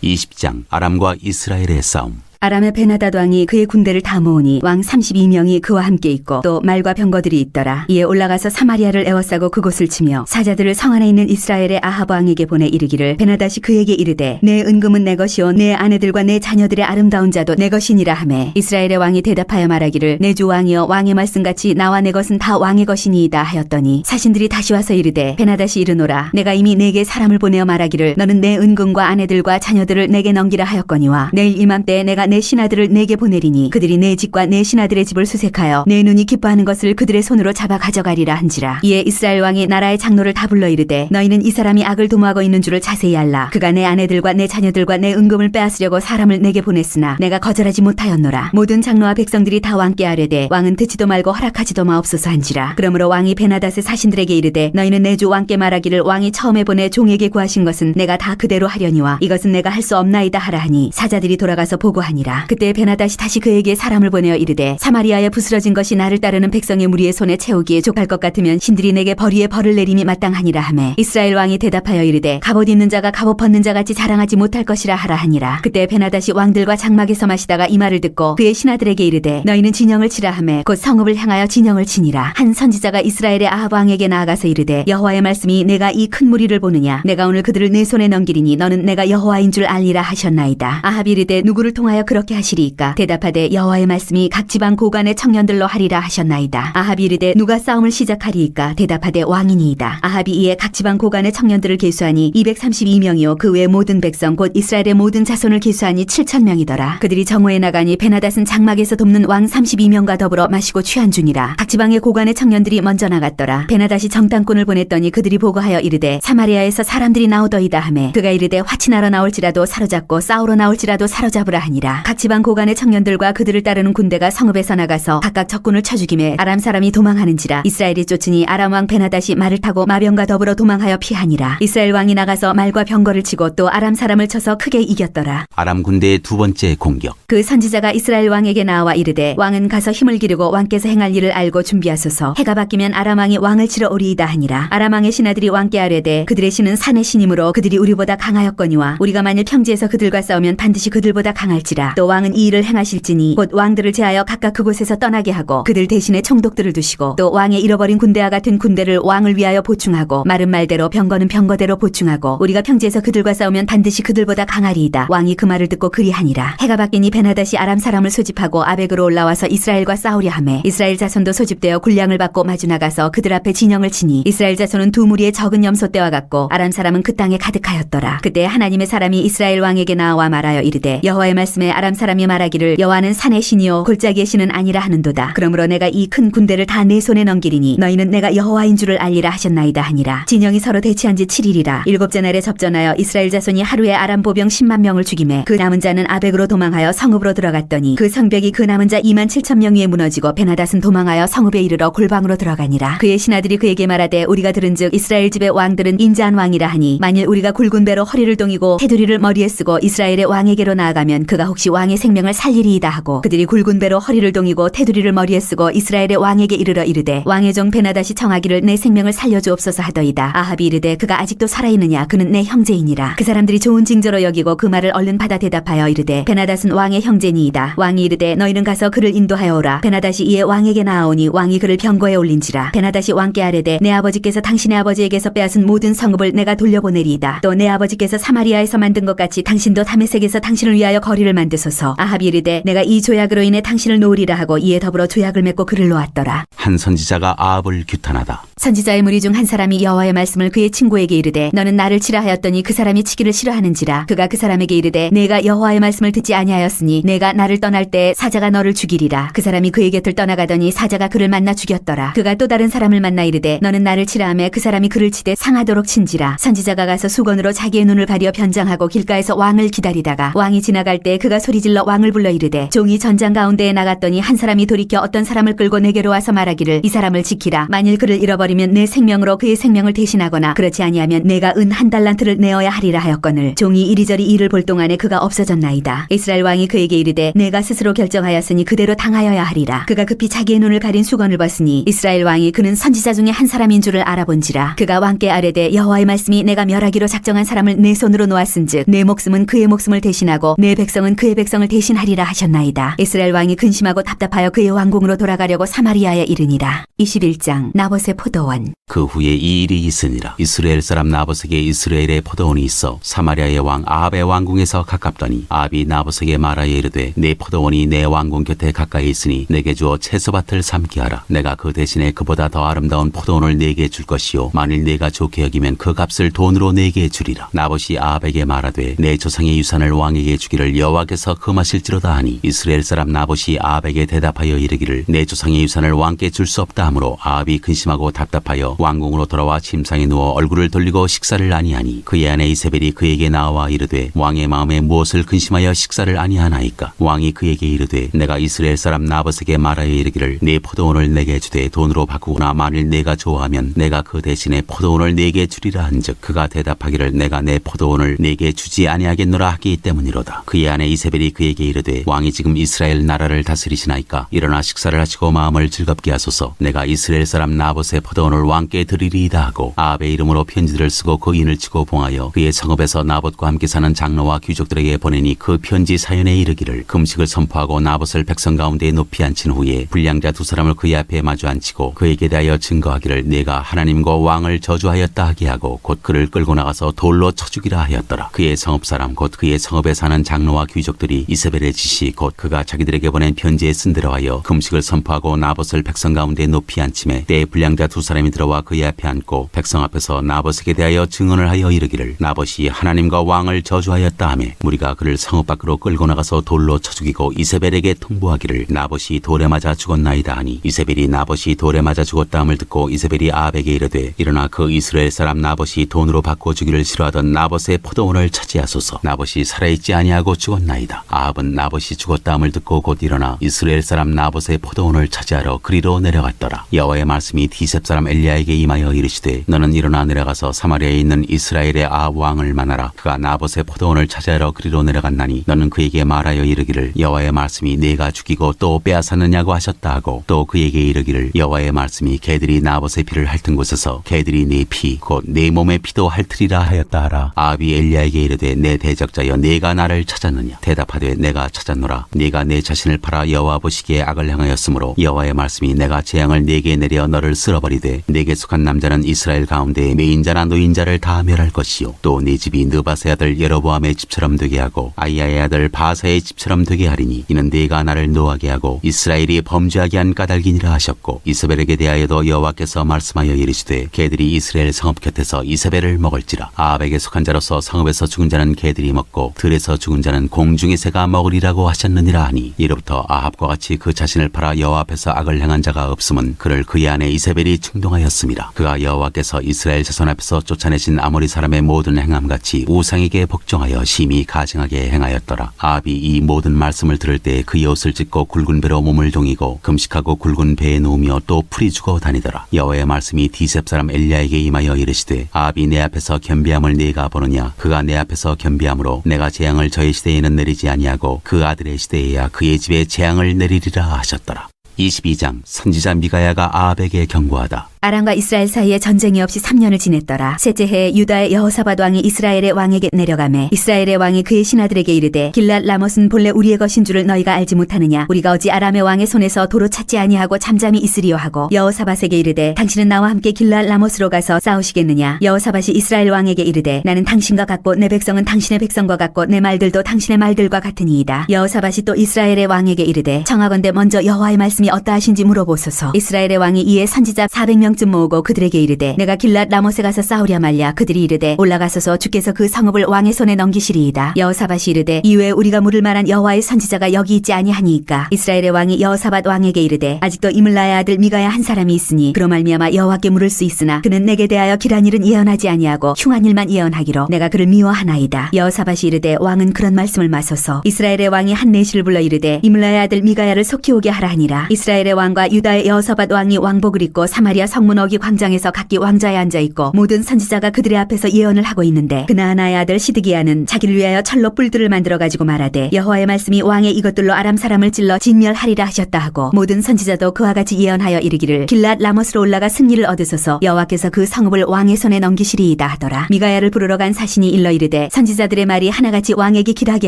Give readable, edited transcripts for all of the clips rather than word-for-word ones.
20장 아람과 이스라엘의 싸움. 아람의 베나닷 왕이 그의 군대를 다 모으니 왕 32명이 그와 함께 있고 또 말과 병거들이 있더라. 이에 올라가서 사마리아를 에워싸고 그곳을 치며 사자들을 성 안에 있는 이스라엘의 아합 왕에게 보내 이르기를 베나닷이 그에게 이르되 내 은금은 내 것이요 내 아내들과 내 자녀들의 아름다운 자도 내 것이니라 하매 이스라엘의 왕이 대답하여 말하기를 내 주 왕이여 왕의 말씀같이 나와 내 것은 다 왕의 것이니이다 하였더니 사신들이 다시 와서 이르되 베나닷이 이르노라 내가 이미 내게 사람을 보내어 말하기를 너는 내 은금과 아내들과 자녀들을 내게 넘기라 하였거니와 내일 이맘때에 내가 내 신하들을 내게 보내리니 그들이 내 집과 내 신하들의 집을 수색하여 내 눈이 기뻐하는 것을 그들의 손으로 잡아 가져가리라 한지라. 이에 이스라엘 왕이 나라의 장로를 다 불러 이르되 너희는 이 사람이 악을 도모하고 있는 줄을 자세히 알라. 그가 내 아내들과 내 자녀들과 내 은금을 빼앗으려고 사람을 내게 보냈으나 내가 거절하지 못하였노라. 모든 장로와 백성들이 다 왕께 아뢰되 왕은 듣지도 말고 허락하지도 마옵소서 한지라. 그러므로 왕이 베나닷의 사신들에게 이르되 너희는 내 주 왕께 말하기를 왕이 처음에 보내 종에게 구하신 것은 내가 다 그대로 하려니와 이것은 내가 할 수 없나이다 하라 하니 사자들이 돌아가서 보고하니라. 그때 베나닷이 다시 그에게 사람을 보내어 이르되 사마리아에 부스러진 것이 나를 따르는 백성의 무리의 손에 채우기에 족할 것 같으면 신들이 내게 벌이에 벌을 내림이 마땅하니라 하매 이스라엘 왕이 대답하여 이르되 갑옷 입는 자가 갑옷 벗는 자같이 자랑하지 못할 것이라 하라 하니라. 그때 베나닷이 왕들과 장막에서 마시다가 이 말을 듣고 그의 신하들에게 이르되 너희는 진영을 치라 하매 곧 성읍을 향하여 진영을 치니라. 한 선지자가 이스라엘의 아합 왕에게 나아가서 이르되 여호와의 말씀이 내가 이 큰 무리를 보느냐 내가 오늘 그들을 내 손에 넘기리니 너는 내가 여호와인 줄 알리라 하셨나이다. 아합이 이르되 누구를 통하여 그렇게 하시리이까 대답하되 여호와의 말씀이 각 지방 고관의 청년들로 하리라 하셨나이다. 아합이 이르되 누가 싸움을 시작하리이까 대답하되 왕이니이다. 아합이 이에 각 지방 고관의 청년들을 계수하니 232명이요 그 외 모든 백성 곧 이스라엘의 모든 자손을 계수하니 7,000명이더라. 그들이 정오에 나가니 베나닷은 장막에서 돕는 왕 32명과 더불어 마시고 취한 중이라. 각 지방의 고관의 청년들이 먼저 나갔더라. 베나닷이 정탐꾼을 보냈더니 그들이 보고하여 이르되 사마리아에서 사람들이 나오더이다 하매 그가 이르되 화친하러 나올지라도 사로잡고 싸우러 나올지라도 사로잡으라 하니라. 각 지방 고관의 청년들과 그들을 따르는 군대가 성읍에서 나가서 각각 적군을 쳐 죽이매 아람 사람이 도망하는지라. 이스라엘이 쫓으니 아람 왕 베나닷이 말을 타고 마병과 더불어 도망하여 피하니라. 이스라엘 왕이 나가서 말과 병거를 치고 또 아람 사람을 쳐서 크게 이겼더라. 아람 군대의 두 번째 공격. 그 선지자가 이스라엘 왕에게 나와 이르되 왕은 가서 힘을 기르고 왕께서 행할 일을 알고 준비하소서. 해가 바뀌면 아람 왕이 왕을 치러 오리이다 하니라. 아람 왕의 신하들이 왕께 아뢰되 그들의 신은 산의 신이므로 그들이 우리보다 강하였거니와 우리가 만일 평지에서 그들과 싸우면 반드시 그들보다 강할지라. 또 왕은 이 일을 행하실지니 곧 왕들을 제하여 각각 그곳에서 떠나게 하고 그들 대신에 총독들을 두시고 또 왕의 잃어버린 군대와 같은 군대를 왕을 위하여 보충하고 말은 말대로 병거는 병거대로 보충하고 우리가 평지에서 그들과 싸우면 반드시 그들보다 강하리이다. 왕이 그 말을 듣고 그리하니라. 해가 바뀌니 베나닷이 아람 사람을 소집하고 아벡으로 올라와서 이스라엘과 싸우려 하매 이스라엘 자손도 소집되어 군량을 받고 마주 나가서 그들 앞에 진영을 치니 이스라엘 자손은 두 무리의 적은 염소 떼와 같고 아람 사람은 그 땅에 가득하였더라. 그때 하나님의 사람이 이스라엘 왕에게 나와 말하여 이르되 여호와의 말씀에 아람 사람이 말하기를 여호와는 산의 신이요 골짜기의 신은 아니라 하는도다. 그러므로 내가 이 큰 군대를 다 내 손에 넘기리니 너희는 내가 여호와인 줄을 알리라 하셨나이다 하니라. 진영이 서로 대치한 지 7일이라. 일곱째 날에 접전하여 이스라엘 자손이 하루에 아람 보병 10만 명을 죽이매 그 남은 자는 아벡으로 도망하여 성읍으로 들어갔더니 그 성벽이 그 남은 자 27,000명 위에 무너지고 베나닷은 도망하여 성읍에 이르러 골방으로 들어가니라. 그의 신하들이 그에게 말하되 우리가 들은즉 이스라엘 집의 왕들은 인자한 왕이라 하니 만일 우리가 굵은 배로 허리를 동이고 테두리를 머리에 쓰고 이스라엘의 왕에게로 나아가면 그가 혹시 왕의 생명을 살리리이다 하고 그들이 굵은 배로 허리를 동이고 테두리를 머리에 쓰고 이스라엘의 왕에게 이르러 이르되 왕의 종 베나닷이 청하기를 내 생명을 살려주옵소서 하더이다. 아합이 이르되 그가 아직도 살아있느냐 그는 내 형제이니라. 그 사람들이 좋은 징조로 여기고 그 말을 얼른 받아 대답하여 이르되 베나닷은 왕의 형제니이다. 왕이 이르되 너희는 가서 그를 인도하여 오라. 베나닷이 이에 왕에게 나아오니 왕이 그를 병거에 올린지라. 베나닷이 왕께 아뢰되 내 아버지께서 당신의 아버지에게서 빼앗은 모든 성읍을 내가 돌려보내리이다. 또 내 아버지께서 사마리아에서 만든 것 같이 당신도 다메섹에서 당신을 위하여 거리를 만드소서. 아합이 이르되 내가 이 조약으로 인해 당신을 놓으리라 하고 이에 더불어 조약을 맺고 그를 놓았더라. 한 선지자가 아합을 규탄하다. 선지자의 무리 중 한 사람이 여호와의 말씀을 그의 친구에게 이르되 너는 나를 치라 하였더니 그 사람이 치기를 싫어하는지라. 그가 그 사람에게 이르되 내가 여호와의 말씀을 듣지 아니하였으니 내가 나를 떠날 때 사자가 너를 죽이리라. 그 사람이 그의 곁을 떠나가더니 사자가 그를 만나 죽였더라. 그가 또 다른 사람을 만나 이르되 너는 나를 치라 하매 그 사람이 그를 치되 상하도록 친지라. 선지자가 가서 수건으로 자기의 눈을 가려 변장하고 길가에서 왕을 기다리다가 왕이 지나갈 때 그가 그가 소리질러 왕을 불러 이르되 종이 전장 가운데에 나갔더니 한 사람이 돌이켜 어떤 사람을 끌고 내게로 와서 말하기를 이 사람을 지키라. 만일 그를 잃어버리면 내 생명으로 그의 생명을 대신하거나 그렇지 아니하면 내가 은 한 달란트를 내어야 하리라 하였거늘 종이 이리저리 일을 볼 동안에 그가 없어졌나이다. 이스라엘 왕이 그에게 이르되 내가 스스로 결정하였으니 그대로 당하여야 하리라. 그가 급히 자기의 눈을 가린 수건을 벗으니 이스라엘 왕이 그는 선지자 중에 한 사람인 줄을 알아본지라. 그가 왕께 아뢰되 여호와의 말씀이 내가 멸하기로 작정한 사람을 내 손으로 놓았은즉 내 목숨은 그의 목숨을 대신하고 내 백성은 그의 백성을 대신하리라 하셨나이다. 이스라엘 왕이 근심하고 답답하여 그의 왕궁으로 돌아가려고 사마리아에 이르니라. 21장 나봇의 포도원. 그 후에 이 일이 있으니라. 이스라엘 사람 나봇에게 이스라엘의 포도원이 있어 사마리아의 왕 아합의 왕궁에서 가깝더니 아합이 나봇에게 말하여 이르되 내 포도원이 내 왕궁 곁에 가까이 있으니 내게 주어 채소밭을 삼게 하라. 내가 그 대신에 그보다 더 아름다운 포도원을 내게 줄 것이요 만일 내가 좋게 여기면 그 값을 돈으로 내게 주리라. 나봇이 아합에게 말하되 내 조상의 유산을 왕에게 주기를 여호와께서 금하실지로다 하니 이스라엘 사람 나봇이 아합에게 대답하여 이르기를 내 조상의 유산을 왕께 줄 수 없다 하므로 아합이 근심하고 답답하여 왕궁으로 돌아와 침상에 누워 얼굴을 돌리고 식사를 아니하니 그의 아내 이세벨이 그에게 나와 이르되 왕의 마음에 무엇을 근심하여 식사를 아니하나이까. 왕이 그에게 이르되 내가 이스라엘 사람 나봇에게 말하여 이르기를 내 포도원을 내게 주되 돈으로 바꾸거나 만일 내가 좋아하면 내가 그 대신에 포도원을 내게 주리라 한즉 그가 대답하기를 내가 내 포도원을 내게 주지 아니하겠노라 하기 때문이로다. 그의 아내 이세벨이 그에게 이르되 왕이 지금 이스라엘 나라를 다스리시나이까 일어나 식사를 하시고 마음을 즐겁게 하소서. 내가 이스라엘 사람 나봇의 포도원을 왕께 드리리이다 하고 아합의 이름으로 편지들을 쓰고 그 인을 치고 봉하여 그의 성읍에서 나봇과 함께 사는 장로와 귀족들에게 보내니 그 편지 사연에 이르기를 금식을 선포하고 나봇을 백성 가운데 높이 앉힌 후에 불량자 두 사람을 그의 앞에 마주 앉히고 그에게 대하여 증거하기를 내가 하나님과 왕을 저주하였다 하게 하고 곧 그를 끌고 나가서 돌로 쳐 죽이라 하였더라. 그의 성읍 사람 곧 그의 성읍에 사는 장로와 귀족들이 이세벨의 지시 곧 그가 자기들에게 보낸 편지에 쓴 대로 하여 금식을 선포하고 나봇을 백성 가운데 높이 앉히매 때에 불량자 두 사람이 들어와 그의 앞에 앉고 백성 앞에서 나봇에게 대하여 증언을 하여 이르기를 나봇이 하나님과 왕을 저주하였다 하며 무리가 그를 성읍 밖으로 끌고 나가서 돌로 쳐 죽이고 이세벨에게 통보하기를 나봇이 돌에 맞아 죽었나이다 하니 이세벨이 나봇이 돌에 맞아 죽었다 함을 듣고 이세벨이 아합에게 이르되 일어나 그 이스라엘 사람 나봇이 돈으로 바꿔 주기를 싫어하던 나봇의 포도원을 차지하소서. 나봇이 살아있지 아니하고 죽었나이다. 아합은 나봇이 죽었다 함을 듣고 곧 일어나 이스라엘 사람 나봇의 포도원을 차지하러 그리로 내려갔더라. 여호와의 말씀이 디셉 사람 엘리야에게 임하여 이르시되 너는 일어나 내려가서 사마리아에 있는 이스라엘의 아합 왕을 만나라. 그가 나봇의 포도원을 차지하러 그리로 내려갔나니 너는 그에게 말하여 이르기를 여호와의 말씀이 내가 죽이고 또 빼앗았느냐고 하셨다 하고 또 그에게 이르기를 여호와의 말씀이 개들이 나봇의 피를 핥은 곳에서 개들이 네 피 곧 내 몸의 피도 핥으리라 하였다 하라. 아합이 엘리야에게 이르되 내 대적자여 내가 나를 찾았느냐. 대답하되 내가 찾았노라. 네가 내 자신을 팔아 여호와 보시기에 악을 행하였으므로 여호와의 말씀이 내가 재앙을 네게 내려 너를 쓸어버리되 네게 속한 남자는 이스라엘 가운데 매인자나 노인자를 다 멸할 것이요 또 네 집이 느바세 아들 여로보암의 집처럼 되게 하고 아이야의 아들 바사의 집처럼 되게 하리니 이는 네가 나를 노하게 하고 이스라엘이 범죄하게 한 까닭이니라 하셨고 이세벨에게 대하여도 여호와께서 말씀하여 이르시되 개들이 이스라엘 성읍 곁에서 이세벨을 먹을지라. 아합에게 속한 자로서 성읍에서 죽은 자는 개들이 먹고 들에서 죽은 자는 공중의 새가 먹으리라고 하셨느니라 하니 이로부터 아합과 같이 그 자신을 팔아 여호와 앞에서 악을 행한 자가 없음은 그를 그의 아내 이세벨이 충동하였음이라. 그가 여호와께서 이스라엘 자손 앞에서 쫓아내신 아모리 사람의 모든 행함같이 우상에게 복종하여 심히 가증하게 행하였더라. 아합이 이 모든 말씀을 들을 때 그의 옷을 찢고 굵은 배로 몸을 동이고 금식하고 굵은 배에 누우며 또 풀이 죽어 다니더라. 여호와의 말씀이 디셉 사람 엘리야에게 임하여 이르시되 아합이 내 앞에서 겸비함을 네가 보느냐. 그가 내 앞에서 겸비함으로 내가 재앙을 저의 시대에는 내리지 아니하고 그 아들의 시대에야 그의 집에 재앙을 내리리라 하셨더라. 22장 선지자 미가야가 아합에게 경고하다. 아람과 이스라엘 사이에 전쟁이 없이 3년을 지냈더라. 셋째 해에 유다의 여호사밧 왕이 이스라엘의 왕에게 내려가매 이스라엘의 왕이 그의 신하들에게 이르되 길랏 라못은 본래 우리의 것인 줄을 너희가 알지 못하느냐. 우리가 어찌 아람의 왕의 손에서 도로 찾지 아니하고 잠잠히 있으리요 하고 여호사밧에게 이르되 당신은 나와 함께 길랏 라못으로 가서 싸우시겠느냐. 여호사밧이 이스라엘 왕에게 이르되 나는 당신과 같고 내 백성은 당신의 백성과 같고 내 말들도 당신의 말들과 같으니이다. 여호사밧이 또 이스라엘의 왕에게 이르되 청하건대 먼저 여호와의 말씀이 말씀이 어떠하신지 물어보소서. 이스라엘의 왕이 이에 선지자 400명쯤 모으고 그들에게 이르되 내가 길랏 라못에 가서 싸우랴 말랴. 그들이 이르되 올라가소서 주께서 그 성읍을 왕의 손에 넘기시리이다. 여호사밧이 이르되 이외에 우리가 물을 만한 여호와의 선지자가 여기 있지 아니하니이까. 이스라엘의 왕이 여호사밧 왕에게 이르되 아직도 이물라의 아들 미가야 한 사람이 있으니 그로 말미암아 여호와께 물을 수 있으나 그는 내게 대하여 길한 일은 예언하지 아니하고 흉한 일만 예언하기로 내가 그를 미워하나이다. 여호사밧이 이르되 왕은 그런 말씀을 마소서. 이스라엘의 왕이 한 내시를 불러 이르되 이물라의 아들 미가야를 속히 오게 하라 하니라. 이스라엘의 왕과 유다의 여호사밧 왕이 왕복을 입고 사마리아 성문 어기 광장에서 각기 왕좌에 앉아 있고 모든 선지자가 그들의 앞에서 예언을 하고 있는데 그나아나의 아들 시드기야는 자기를 위하여 철로 뿔들을 만들어 가지고 말하되 여호와의 말씀이 왕의 이것들로 아람 사람을 찔러 진멸하리라 하셨다 하고 모든 선지자도 그와 같이 예언하여 이르기를 길랏 라못으로 올라가 승리를 얻으소서. 여호와께서 그 성읍을 왕의 손에 넘기시리이다 하더라. 미가야를 부르러 간 사신이 일러 이르되 선지자들의 말이 하나같이 왕에게 길하게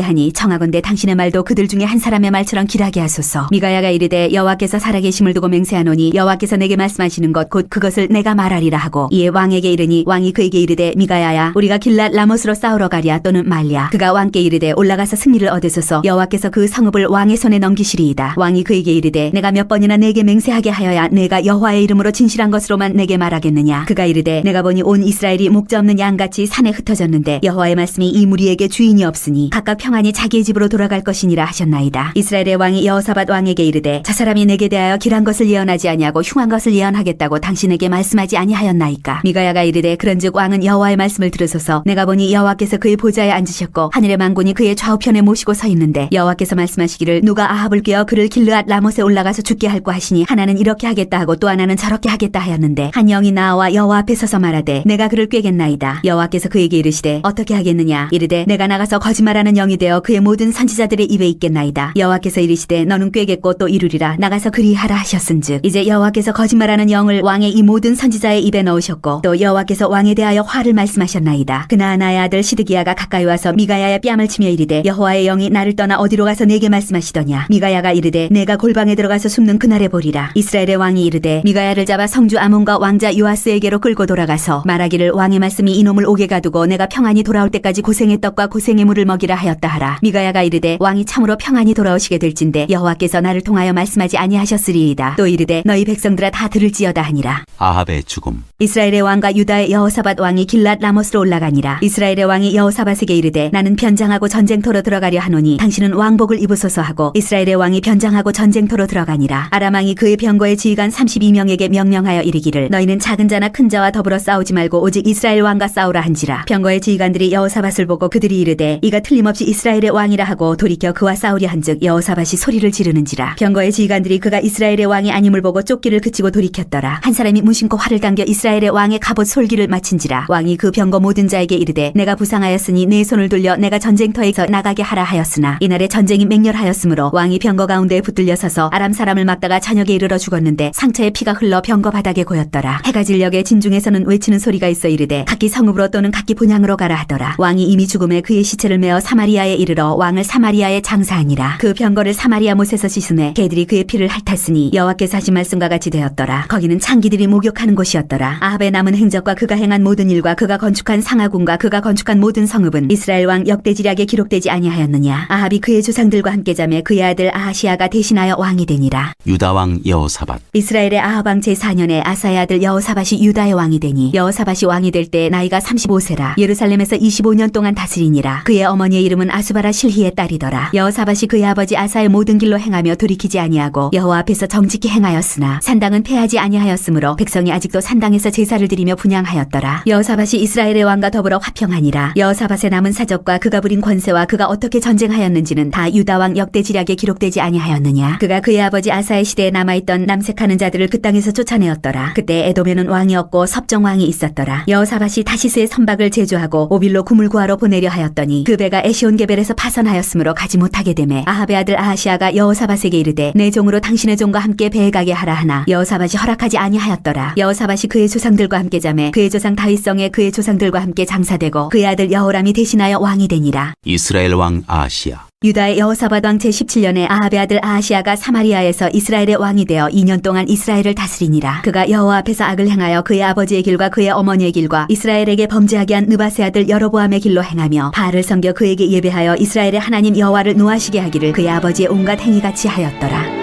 하니 청하건대 당신의 말도 그들 중에 한 사람의 말처럼 길하게 하소서. 미가야가 이르되 여호와께서 살아계심을 두고 맹세하노니 여호와께서 내게 말씀하시는 것 곧 그것을 내가 말하리라 하고 이에 왕에게 이르니 왕이 그에게 이르되 미가야야 우리가 길랏 라못으로 싸우러 가랴 또는 말랴. 그가 왕께 이르되 올라가서 승리를 얻으소서. 여호와께서 그 성읍을 왕의 손에 넘기시리이다. 왕이 그에게 이르되 내가 몇 번이나 내게 맹세하게 하여야 내가 여호와의 이름으로 진실한 것으로만 내게 말하겠느냐. 그가 이르되 내가 보니 온 이스라엘이 목자 없는 양같이 산에 흩어졌는데 여호와의 말씀이 이 무리에게 주인이 없으니 각각 평안히 자기의 집으로 돌아갈 것이니라 하셨나이다. 이스라엘의 왕이 여호사밧 왕에게 이르되 저 사람이 내게 대하여 길한 것을 예언하지 아니하고 흉한 것을 예언하겠다고 당신에게 말씀하지 아니하였나이까. 미가야가 이르되 그런즉 왕은 여호와의 말씀을 들으소서. 내가 보니 여호와께서 그의 보좌에 앉으셨고 하늘의 만군이 그의 좌우편에 모시고 서 있는데 여호와께서 말씀하시기를 누가 아합을 꾀어 그를 길르앗 라못에 올라가서 죽게 할고 하시니 하나는 이렇게 하겠다 하고 또 하나는 저렇게 하겠다 하였는데 한 영이 나와 여호와 앞에 서서 말하되 내가 그를 꾀겠나이다. 여호와께서 그에게 이르시되 어떻게 하겠느냐. 이르되 내가 나가서 거짓말하는 영이 되어 그의 모든 선지자들의 입에 있겠나이다. 여호와께서 이르시되 너는 꾀겠고 또 이루리라. 나가서 그리하라 하셨은즉 이제 여호와께서 거짓말하는 영을 왕의 이 모든 선지자의 입에 넣으셨고 또 여호와께서 왕에 대하여 화를 말씀하셨나이다. 그나아나의 아들 시드기야가 가까이 와서 미가야의 뺨을 치며 이르되 여호와의 영이 나를 떠나 어디로 가서 내게 말씀하시더냐. 미가야가 이르되 내가 골방에 들어가서 숨는 그날에 보리라. 이스라엘의 왕이 이르되 미가야를 잡아 성주 아몬과 왕자 요아스에게로 끌고 돌아가서 말하기를 왕의 말씀이 이놈을 옥에 가두고 내가 평안히 돌아올 때까지 고생의 떡과 고생의 물을 먹이라 하였다 하라. 미가야가 이르되 왕이 참으로 평안히 돌아오시게 될진데 여호와께서 나를 통하여 말씀하지 아니하셨으리이다. 또 이르되 너희 백성들아 다 들을지어다 하니라. 아합의 죽음. 이스라엘의 왕과 유다의 여호사밧 왕이 길랏 라못으로 올라가니라. 이스라엘의 왕이 여호사밧에게 이르되 나는 변장하고 전쟁터로 들어가려 하노니 당신은 왕복을 입으소서 하고 이스라엘의 왕이 변장하고 전쟁터로 들어가니라. 아람 왕이 그의 병거의 지휘관 32명에게 명령하여 이르기를 너희는 작은 자나 큰 자와 더불어 싸우지 말고 오직 이스라엘 왕과 싸우라 한지라. 병거의 지휘관들이 여호사밧을 보고 그들이 이르되 이가 틀림없이 이스라엘의 왕이라 하고 돌이켜 그와 싸우려 한즉 여호사밧이 소리를 지르는지라. 병거의 지휘관들이 그가 이스라엘의 왕이 아님을 보고 쫓기를 그치고 돌이켰더라. 한 사람이 무심코 활을 당겨 이스라엘의 왕의 갑옷 솔기를 마친지라. 왕이 그 병거 모든 자에게 이르되 내가 부상하였으니 내 손을 돌려 내가 전쟁터에서 나가게 하라 하였으나 이날에 전쟁이 맹렬하였으므로 왕이 병거 가운데에 붙들려 서서 아람 사람을 막다가 저녁에 이르러 죽었는데 상처에 피가 흘러 병거 바닥에 고였더라. 해가 진녘에 진중에서는 외치는 소리가 있어 이르되 각기 성읍으로 또는 각기 본향으로 가라 하더라. 왕이 이미 죽음에 그의 시체를 메어 사마리아에 이르러 왕을 사마리아에 장사하니라. 그 병거를 사마리아 못에서 씻으매 개들이 그의 피를 핥았으니 여호와께서 하신 말씀과 같이 되었더라. 거기는 창기들이 목욕하는 곳이었더라. 아합의 남은 행적과 그가 행한 모든 일과 그가 건축한 상하궁과 그가 건축한 모든 성읍은 이스라엘 왕 역대지략에 기록되지 아니하였느냐. 아합이 그의 조상들과 함께 자매 그의 아들 아하시아가 대신하여 왕이 되니라. 유다 왕 여호사밧. 이스라엘의 아합 왕 제4년에 아사의 아들 여호사밧이 유다의 왕이 되니 여호사밧이 왕이 될 때 나이가 35세라. 예루살렘에서 25년 동안 다스리니라. 그의 어머니의 이름은 아수바라 실히의 딸이더라. 여호사밧이 그의 아버지 아사의 모든 길로 행하며 돌이키지 아니하고 여호와 앞에서 정직히 행하였으나 산당은 폐하지 아니하였으므로 백성이 아직도 산당에서 제사를 드리며 분향하였더라. 여호사밧이 이스라엘의 왕과 더불어 화평하니라. 여호사밧의 남은 사적과 그가 부린 권세와 그가 어떻게 전쟁하였는지는 다 유다 왕 역대지략에 기록되지 아니하였느냐. 그가 그의 아버지 아사의 시대에 남아있던 남색하는 자들을 그 땅에서 쫓아내었더라. 그때 에돔에는 왕이 없고 섭정 왕이 있었더라. 여호사밧이 다시스의 선박을 제조하고 오빌로 금을 구하러 보내려 하였더니 그 배가 에시온게벨에서 파선하였으므로 가지 못하게 되매 아합의 아들 아하시아가 여호사밧에게 이르되 내 종으로 당신의 종과 함께 배에 가게 하라 하나 여호사밧이 허락하지 아니하였더라. 여호사밧이 그의 조상들과 함께 자매 그의 조상 다윗성에 그의 조상들과 함께 장사되고 그의 아들 여호람이 대신하여 왕이 되니라. 이스라엘 왕 아하시야. 유다의 여호사밧 왕 제17년에 아합의 아들 아하시아가 사마리아에서 이스라엘의 왕이 되어 2년 동안 이스라엘을 다스리니라. 그가 여호와 앞에서 악을 행하여 그의 아버지의 길과 그의 어머니의 길과 이스라엘에게 범죄하게 한 느바세 아들 여로보암의 길로 행하며 바알을 섬겨 그에게 예배하여 이스라엘의 하나님 여호와를 노하시게 하기를 그의 아버지의 온갖 행위같이 하였더라.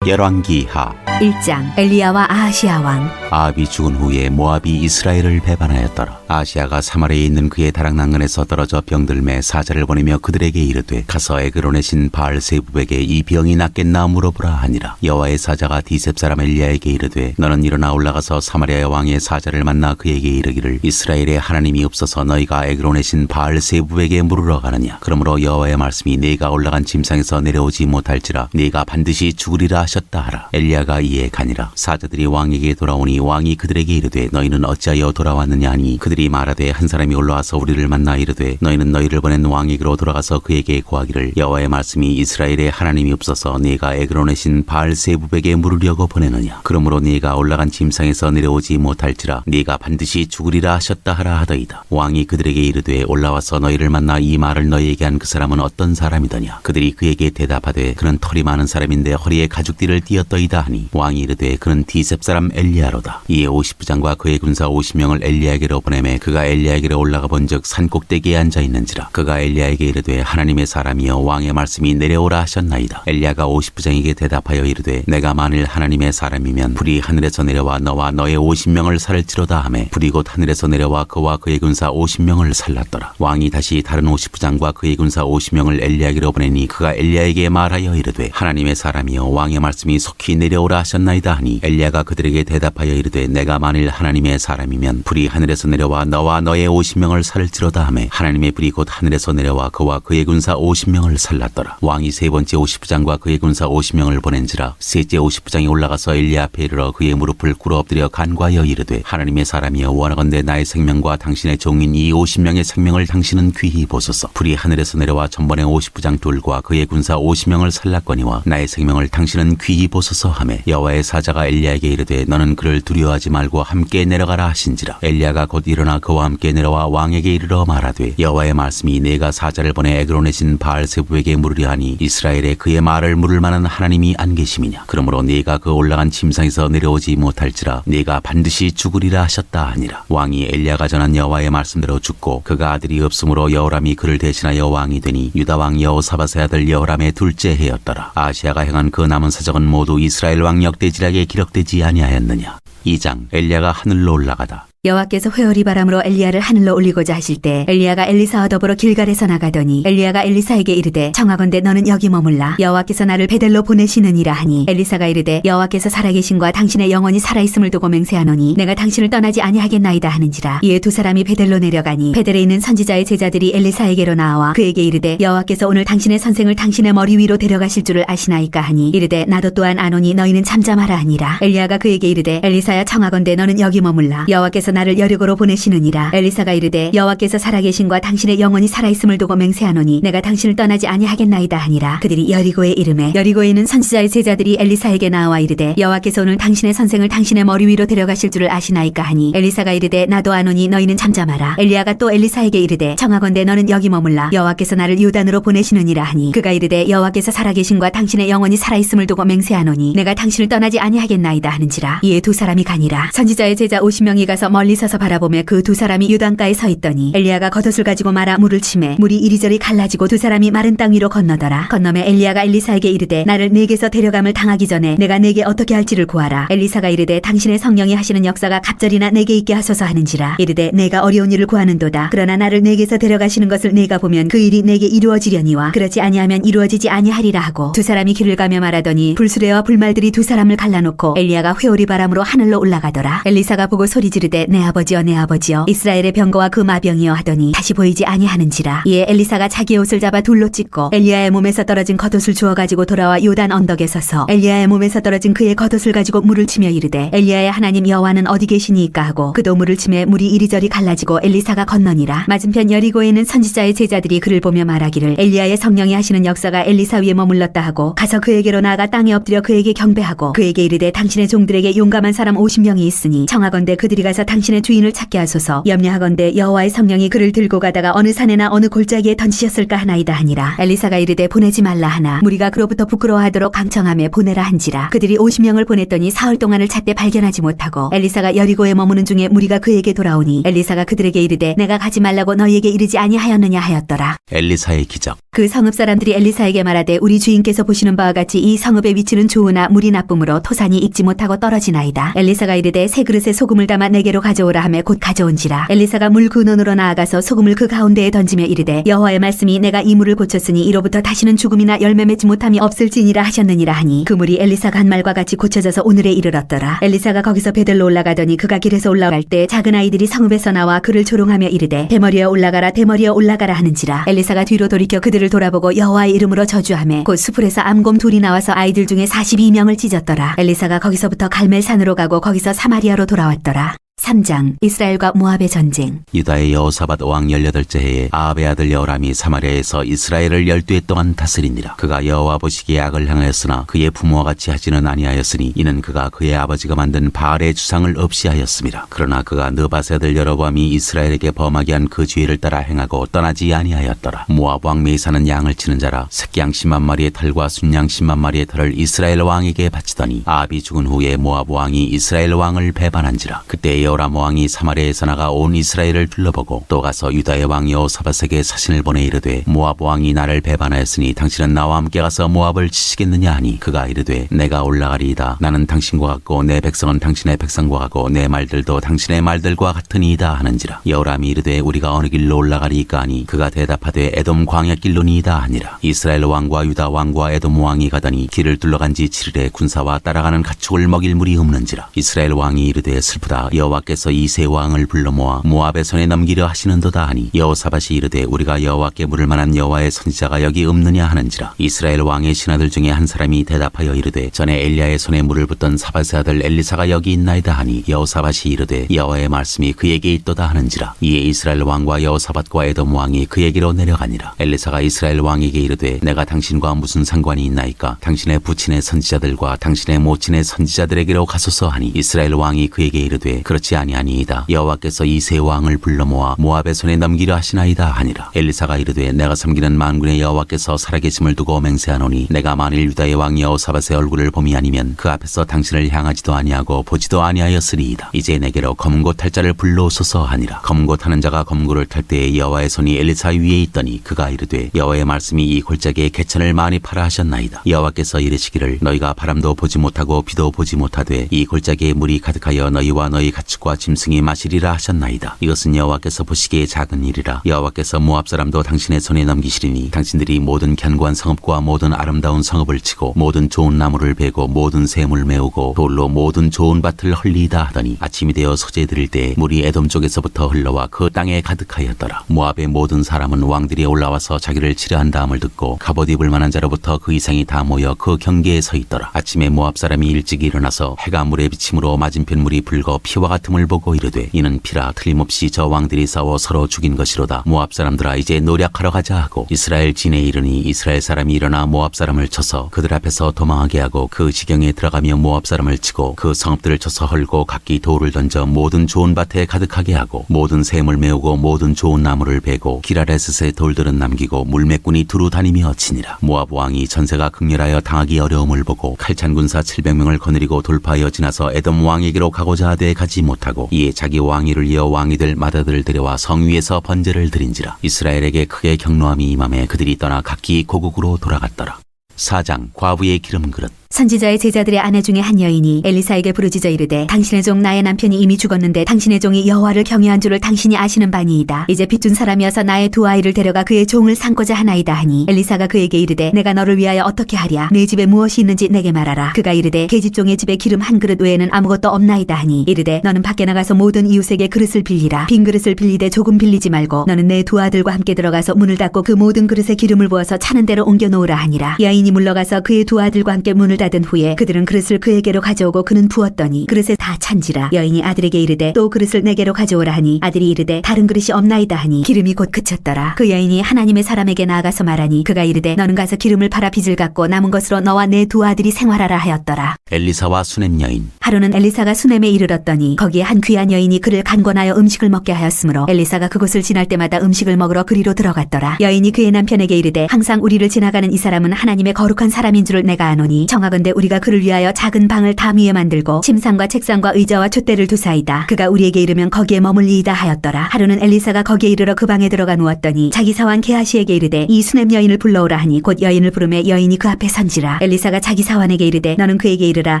열왕기하 1장. 엘리야와 아하시아 왕. 아합이 죽은 후에 모압이 이스라엘을 배반하였더라. 아하시아가 사마리아에 있는 그의 다락난간에서 떨어져 병들매 사자를 보내며 그들에게 이르되 가서 에그론의 신 바알세부백에 이 병이 낫겠나 물어보라 하니라. 여호와의 사자가 디셉 사람 엘리야에게 이르되 너는 일어나 올라가서 사마리아 왕의 사자를 만나 그에게 이르기를 이스라엘에 하나님이 없어서 너희가 에그론의 신 바알세부백에 물으러 가느냐. 그러므로 여호와의 말씀이 네가 올라간 짐상에서 내려오지 못할지라 네가 반드시 죽으리라 하셨다 하라. 엘리야가 이에 가니라. 사자들이 왕에게 돌아오니 왕이 그들에게 이르되 너희는 어찌하여 돌아왔느냐 하니 그들이 말하되 한 사람이 올라와서 우리를 만나 이르되 너희는 너희를 보낸 왕에게로 돌아가서 그에게 고하기를 여호와의 말씀이 이스라엘에 하나님이 없어서 네가 에그론의 신 바알세부백에 물으려고 보내느냐. 그러므로 네가 올라간 짐상에서 내려오지 못할지라 네가 반드시 죽으리라 하셨다 하라 하더이다. 왕이 그들에게 이르되 올라와서 너희를 만나 이 말을 너희에게 한 그 사람은 어떤 사람이더냐. 그들이 그에게 대답하되 그는 털이 많은 사람인데 허리에 가죽띠를 띠었더이다 하니 왕이 이르되 그는 디셉 사람 엘리야로다. 이에 50부장과 그의 군사 50명을 엘리야에게로 보내매 그가 엘리야에게로 올라가 본즉 산 꼭대기에 앉아 있는지라. 그가 엘리야에게 이르되 하나님의 사람이여 왕의 말씀이 내려오라 하셨나이다. 엘리야가 50부장에게 대답하여 이르되 내가 만일 하나님의 사람이면 불이 하늘에서 내려와 너와 너의 50명을 살을지로다 하매 불이 곧 하늘에서 내려와 그와 그의 군사 50명을 살랐더라. 왕이 다시 다른 50부장과 그의 군사 50명을 엘리야에게로 보내니 그가 엘리야에게 말하여 이르되 하나님의 사람이여 왕의 말씀이 속히 내려오라 하셨나이다 하니 엘리야가 그들에게 대답하여 이르되 내가 만일 하나님의 사람이면 불이 하늘에서 내려와 너와 너의 50명을 살을지로다 하매 하나님의 불이 곧 하늘에서 내려와 그와 그의 군사 50명을 살랐더라. 왕이 세 번째 50부장과 그의 군사 50명을 보낸지라. 셋째 50부장이 올라가서 엘리야 앞에 이르러 그의 무릎을 꿇어 엎드려 간구하여 이르되 하나님의 사람이여 원하건대 나의 생명과 당신의 종인 이 50명의 생명을 당신은 귀히 보소서. 불이 하늘에서 내려와 전번에 50부장 둘과 그의 군사 50명을 살랐거니와 나의 생명을 당신은 귀히 보소서 하매 여호와의 사자가 엘리야에게 이르되 너는 그를 두려워하지 말고 함께 내려가라 하신지라. 엘리야가 곧 일어나 그와 함께 내려와 왕에게 이르러 말하되 여호와의 말씀이 내가 사자를 보내 에그론의 신 바알세부에게 물으려 하니 이스라엘에 그의 말을 물을 만한 하나님이 안 계심이냐. 그러므로 네가 그 올라간 짐상에서 내려오지 못할지라 네가 반드시 죽으리라 하셨다 하니라. 왕이 엘리야가 전한 여호와의 말씀대로 죽고 그가 아들이 없으므로 여호람이 그를 대신하여 왕이 되니 유다 왕 여호사밧의 아들 여호람의 둘째 해였더라. 아시아가 행한 그 남은 사적은 모두 이스라엘 왕 역대지략에 기록되지 아니하였느냐. 2장. 엘리야가 하늘로 올라가다. 여호와께서 회오리 바람으로 엘리야를 하늘로 올리고자 하실 때 엘리야가 엘리사와 더불어 길갈에서 나가더니 엘리야가 엘리사에게 이르되 청하건대 너는 여기 머물라. 여호와께서 나를 베델로 보내시느니라 하니 엘리사가 이르되 여호와께서 살아계신과 당신의 영혼이 살아있음을 두고 맹세하노니 내가 당신을 떠나지 아니하겠나이다 하는지라. 이에 두 사람이 베델로 내려가니 베델에 있는 선지자의 제자들이 엘리사에게로 나와 그에게 이르되 여호와께서 오늘 당신의 선생을 당신의 머리 위로 데려가실 줄을 아시나이까 하니 이르되 나도 또한 아노니 너희는 잠잠하라 하니라. 엘리야가 그에게 이르되 엘리사야 청하건대 너는 여기 머물라. 여호와께서 나를 여리고로 보내시느니라. 엘리사가 이르되 여호와께서 살아계신과 당신의 영혼이 살아있음을 두고 맹세하노니 내가 당신을 떠나지 아니하겠나이다 하니라. 그들이 여리고에 이르매 여리고에 있는 선지자의 제자들이 엘리사에게 나와 이르되 여호와께서 오늘 당신의 선생을 당신의 머리 위로 데려가실 줄을 아시나이까 하니 엘리사가 이르되 나도 아노니 너희는 잠잠하라. 엘리야가 또 엘리사에게 이르되 청하건대 너는 여기 머물라. 여호와께서 나를 요단으로 보내시느니라 하니 그가 이르되 여호와께서 살아계신과 당신의 영혼이 살아있음을 두고 맹세하노니 내가 당신을 떠나지 아니하겠나이다 하는지라. 이에 두 사람이 가니라. 선지자의 제자 50명이 가서 멀리 서서 바라보며 그 두 사람이 요단가에 서 있더니 엘리야가 겉옷을 가지고 말아 물을 치매 물이 이리저리 갈라지고 두 사람이 마른 땅 위로 건너더라. 건너매 엘리야가 엘리사에게 이르되 나를 네게서 데려감을 당하기 전에 내가 네게 어떻게 할지를 구하라. 엘리사가 이르되 당신의 성령이 하시는 역사가 갑절이나 내게 있게 하소서 하는지라. 이르되 내가 어려운 일을 구하는도다. 그러나 나를 네게서 데려가시는 것을 내가 보면 그 일이 내게 이루어지려니와 그렇지 아니하면 이루어지지 아니하리라 하고 두 사람이 길을 가며 말하더니 불수레와 불말들이 두 사람을 갈라놓고 엘리야가 회오리 바람으로 하늘로 올라가더라. 엘리사가 보고 소리 지르되 내 아버지여 내 아버지여 이스라엘의 병거와 그 마병이여 하더니 다시 보이지 아니하는지라. 이에 엘리사가 자기의 옷을 잡아 둘로 찢고 엘리야의 몸에서 떨어진 겉옷을 주워 가지고 돌아와 요단 언덕에 서서 엘리야의 몸에서 떨어진 그의 겉옷을 가지고 물을 치며 이르되 엘리야의 하나님 여호와는 어디 계시니이까 하고 그도 물을 치매 물이 이리저리 갈라지고 엘리사가 건너니라. 맞은편 여리고에 있는 선지자의 제자들이 그를 보며 말하기를 엘리야의 성령이 하시는 역사가 엘리사 위에 머물렀다 하고 가서 그에게로 나아가 땅에 엎드려 그에게 경배하고 그에게 이르되 당신의 종들에게 용감한 사람 50명이 있으니 청하건대 그들이 가서 당신의 주인을 찾게 하소서. 염려하건대 여호와의 성령이 그를 들고 가다가 어느 산에나 어느 골짜기에 던지셨을까 하나이다 하니라. 엘리사가 이르되 보내지 말라 하나 무리가 그로부터 부끄러워하도록 강청하며 보내라 한지라. 그들이 50명을 보냈더니 사흘 동안을 찾되 발견하지 못하고 엘리사가 여리고에 머무는 중에 무리가 그에게 돌아오니 엘리사가 그들에게 이르되 내가 가지 말라고 너희에게 이르지 아니하였느냐 하였더라. 엘리사의 기적. 그 성읍 사람들이 엘리사에게 말하되 우리 주인께서 보시는 바와 같이 이 성읍의 위치는 좋으나 물이 나쁨으로 토산이 익지 못하고 떨어지나이다. 엘리사가 이르되 새 그릇에 소금을 담아 내게로 가져오라 하며 곧 가져온지라. 엘리사가 물 근원으로 나아가서 소금을 그 가운데에 던지며 이르되 여호와의 말씀이 내가 이 물을 고쳤으니 이로부터 다시는 죽음이나 열매 맺지 못함이 없을지니라 하셨느니라 하니 그 물이 엘리사가 한 말과 같이 고쳐져서 오늘에 이르렀더라. 엘리사가 거기서 베들로 올라가더니 그가 길에서 올라갈 때 작은 아이들이 성읍에서 나와 그를 조롱하며 이르되 대머리여 올라가라 대머리여 올라가라 하는지라. 엘리사가 뒤로 돌이켜 그들을 돌아보고 여호와의 이름으로 저주하며 곧 수풀에서 암곰 둘이 나와서 아이들 중에 42명을 찢었더라. 엘리사가 거기서부터 갈멜산으로 가고 거기서 사마리아로 돌아왔더라. 3장 이스라엘과 모압의 전쟁. 유다의 여호사밧 왕 18째 해에 아합의 아들 여호람이 사마리아에서 이스라엘을 12해 동안 다스리니라. 그가 여호와 보시기에 악을 행하였으나 그의 부모와 같이 하지는 아니하였으니 이는 그가 그의 아버지가 만든 바알의 주상을 없이 하였습니다. 그러나 그가 느밧의 아들 여로보암이 이스라엘에게 범하게 한 그 죄를 따라 행하고 떠나지 아니하였더라. 모압 왕 메사는 양을 치는 자라 새끼양 10만 마리의 털과 순양 10만 마리의 털을 이스라엘 왕에게 바치더니 아합이 죽은 후에 모압 왕이 이스라엘 왕을 배반한지라. 그때 여호람 왕이 사마리아에서 나가 온 이스라엘을 둘러보고 또 가서 유다의 왕 여호사밧에게 사신을 보내 이르되 모압 왕이 나를 배반하였으니 당신은 나와 함께 가서 모압을 치시겠느냐 하니 그가 이르되 내가 올라가리이다. 나는 당신과 같고 내 백성은 당신의 백성과 같고 내 말들도 당신의 말들과 같으니이다 하는지라. 여호람이 이르되 우리가 어느 길로 올라가리이까 하니 그가 대답하되 에돔 광야길로니이다 하니라. 이스라엘 왕과 유다 왕과 에돔 왕이 가더니 길을 둘러간 지 7일에 군사와 따라가는 가축을 먹일 물이 없는지라. 이스라엘 왕이 이르되 슬프다. 여호와께서 이 세 왕을 불러 모아 모압의 손에 넘기려 하시는도다 하니 여호사밧이 이르되 우리가 여호와께 물을 만한 여호와의 선지자가 여기 없느냐 하는지라. 이스라엘 왕의 신하들 중에 한 사람이 대답하여 이르되 전에 엘리야의 손에 물을 붓던 사밧의 아들 엘리사가 여기 있나이다 하니 여호사밧이 이르되 여호와의 말씀이 그에게 있도다 하는지라. 이에 이스라엘 왕과 여호사밧과 에돔 왕이 그에게로 내려가니라. 엘리사가 이스라엘 왕에게 이르되 내가 당신과 무슨 상관이 있나이까? 당신의 부친의 선지자들과 당신의 모친의 선지자들에게로 가소서 하니 이스라엘 왕이 그에게 이르되 그렇지 아니하니이다. 여호와께서 이 세 왕을 불러 모아 모압의 손에 넘기려 하시나이다 하니라. 엘리사가 이르되 내가 섬기는 만군의 여호와께서 살아계심을 두고 맹세하노니 내가 만일 유다의 왕 여호사밧의 얼굴을 봄이 아니면 그 앞에서 당신을 향하지도 아니하고 보지도 아니하였으리이다. 이제 내게로 검고 탈 자를 불러오소서 하니라. 검고 타는 자가 검고를 탈 때에 여호와의 손이 엘리사 위에 있더니 그가 이르되 여호와의 말씀이 이 골짜기에 개천을 많이 파라 하셨나이다. 여호와께서 이르시기를 너희가 바람도 보지 못하고 비도 보지 못하되 이 골짜기에 물이 가득하여 너희와 너희 가축과 짐승이 마시리라 하셨나이다. 이것은 여호와께서 보시기에 작은 일이라. 여호와께서 모압 사람도 당신의 손에 넘기시리니 당신들이 모든 견고한 성읍과 모든 아름다운 성읍을 치고 모든 좋은 나무를 베고 모든 샘을 메우고 돌로 모든 좋은 밭을 헐리이다 하더니 아침이 되어 소재 드릴 때 물이 에돔 쪽에서부터 흘러와 그 땅에 가득하였더라. 모압의 모든 사람은 왕들이 올라와서 자기를 치려한 다음을 듣고 갑옷 입을 만한 자로부터 그 이상이 다 모여 그 경계에 서 있더라. 아침에 모압 사람이 일찍 일어나서 해가 물에 비침으로 맞은편 물이 붉어 피와 같음을 보고 이르되 이는 피라 틀림없이 저 왕들이 싸워 서로 죽인 것이로다. 모압 사람들아 이제 노력하러 가자 하고 이스라엘 진에 이르니 이스라엘 사람이 일어나 모압 사람을 쳐서 그들 앞에서 도망하게 하고 그 지경에 들어가며 모압 사람을 치고 그 성읍들을 쳐서 헐고 각기 돌을 던져 모든 좋은 밭에 가득하게 하고 모든 샘을 메우고 모든 좋은 나무를 베고 기라레셋의 돌들은 남기고 물매꾼이 두루 다니며 치니라. 모압 왕이 전세가 극렬하여 당하기 어려움을 보고 칼찬 군사 700명을 거느리고 돌파하여 지나서 에돔 왕에게로 가고자 하되 가지 못하고 이에 자기 왕위를 이어 왕이들 마다들을 데려와 성 위에서 번제를 드린지라. 이스라엘에게 크게 경노함이 임함에 그들이 떠나 각기 고국으로 돌아갔더라. 4장 과부의 기름 그릇. 선지자의 제자들의 아내 중에 한 여인이 엘리사에게 부르짖어 이르되 당신의 종 나의 남편이 이미 죽었는데 당신의 종이 여호와를 경외한 줄을 당신이 아시는 바니이다. 이제 빚준 사람이어서 나의 두 아이를 데려가 그의 종을 삼고자 하나이다 하니 엘리사가 그에게 이르되 내가 너를 위하여 어떻게 하랴? 내 집에 무엇이 있는지 내게 말하라. 그가 이르되 계집종의 집에 기름 한 그릇 외에는 아무것도 없나이다 하니 이르되 너는 밖에 나가서 모든 이웃에게 그릇을 빌리라. 빈 그릇을 빌리되 조금 빌리지 말고 너는 내 두 아들과 함께 들어가서 문을 닫고 그 모든 그릇에 기름을 부어서 차는 대로 옮겨 놓으라 하니라. 여인이 물러가서 그의 두 아들과 함께 문을 닫은 후에 그들은 그릇을 그에게로 가져오고 그는 부었더니 그릇에 다 찬지라. 여인이 아들에게 이르되 또 그릇을 내게로 가져오라 하니 아들이 이르되 다른 그릇이 없나이다 하니 기름이 곧 그쳤더라. 그 여인이 하나님의 사람에게 나아가서 말하니 그가 이르되 너는 가서 기름을 팔아 빚을 갚고 남은 것으로 너와 내 두 아들이 생활하라 하였더라. 엘리사와 수넴 여인. 하루는 엘리사가 수넴에 이르렀더니 거기에 한 귀한 여인이 그를 간권하여 음식을 먹게 하였으므로 엘리사가 그곳을 지날 때마다 음식을 먹으러 그리로 들어갔더라. 여인이 그의 남편에게 이르되 항상 우리를 지나가는 이 사람은 하나님의 거룩한 사람인 줄을 내가 아노니 정하고 청하건대 우리가 그를 위하여 작은 방을 담 위에 만들고 침상과 책상과 의자와 촛대를 두사이다. 그가 우리에게 이르면 거기에 머물리이다 하였더라. 하루는 엘리사가 거기에 이르러 그 방에 들어가 누웠더니 자기 사환 게하시에게 이르되 이 수냄 여인을 불러오라 하니 곧 여인을 부르매 여인이 그 앞에 선지라. 엘리사가 자기 사환에게 이르되 너는 그에게 이르라.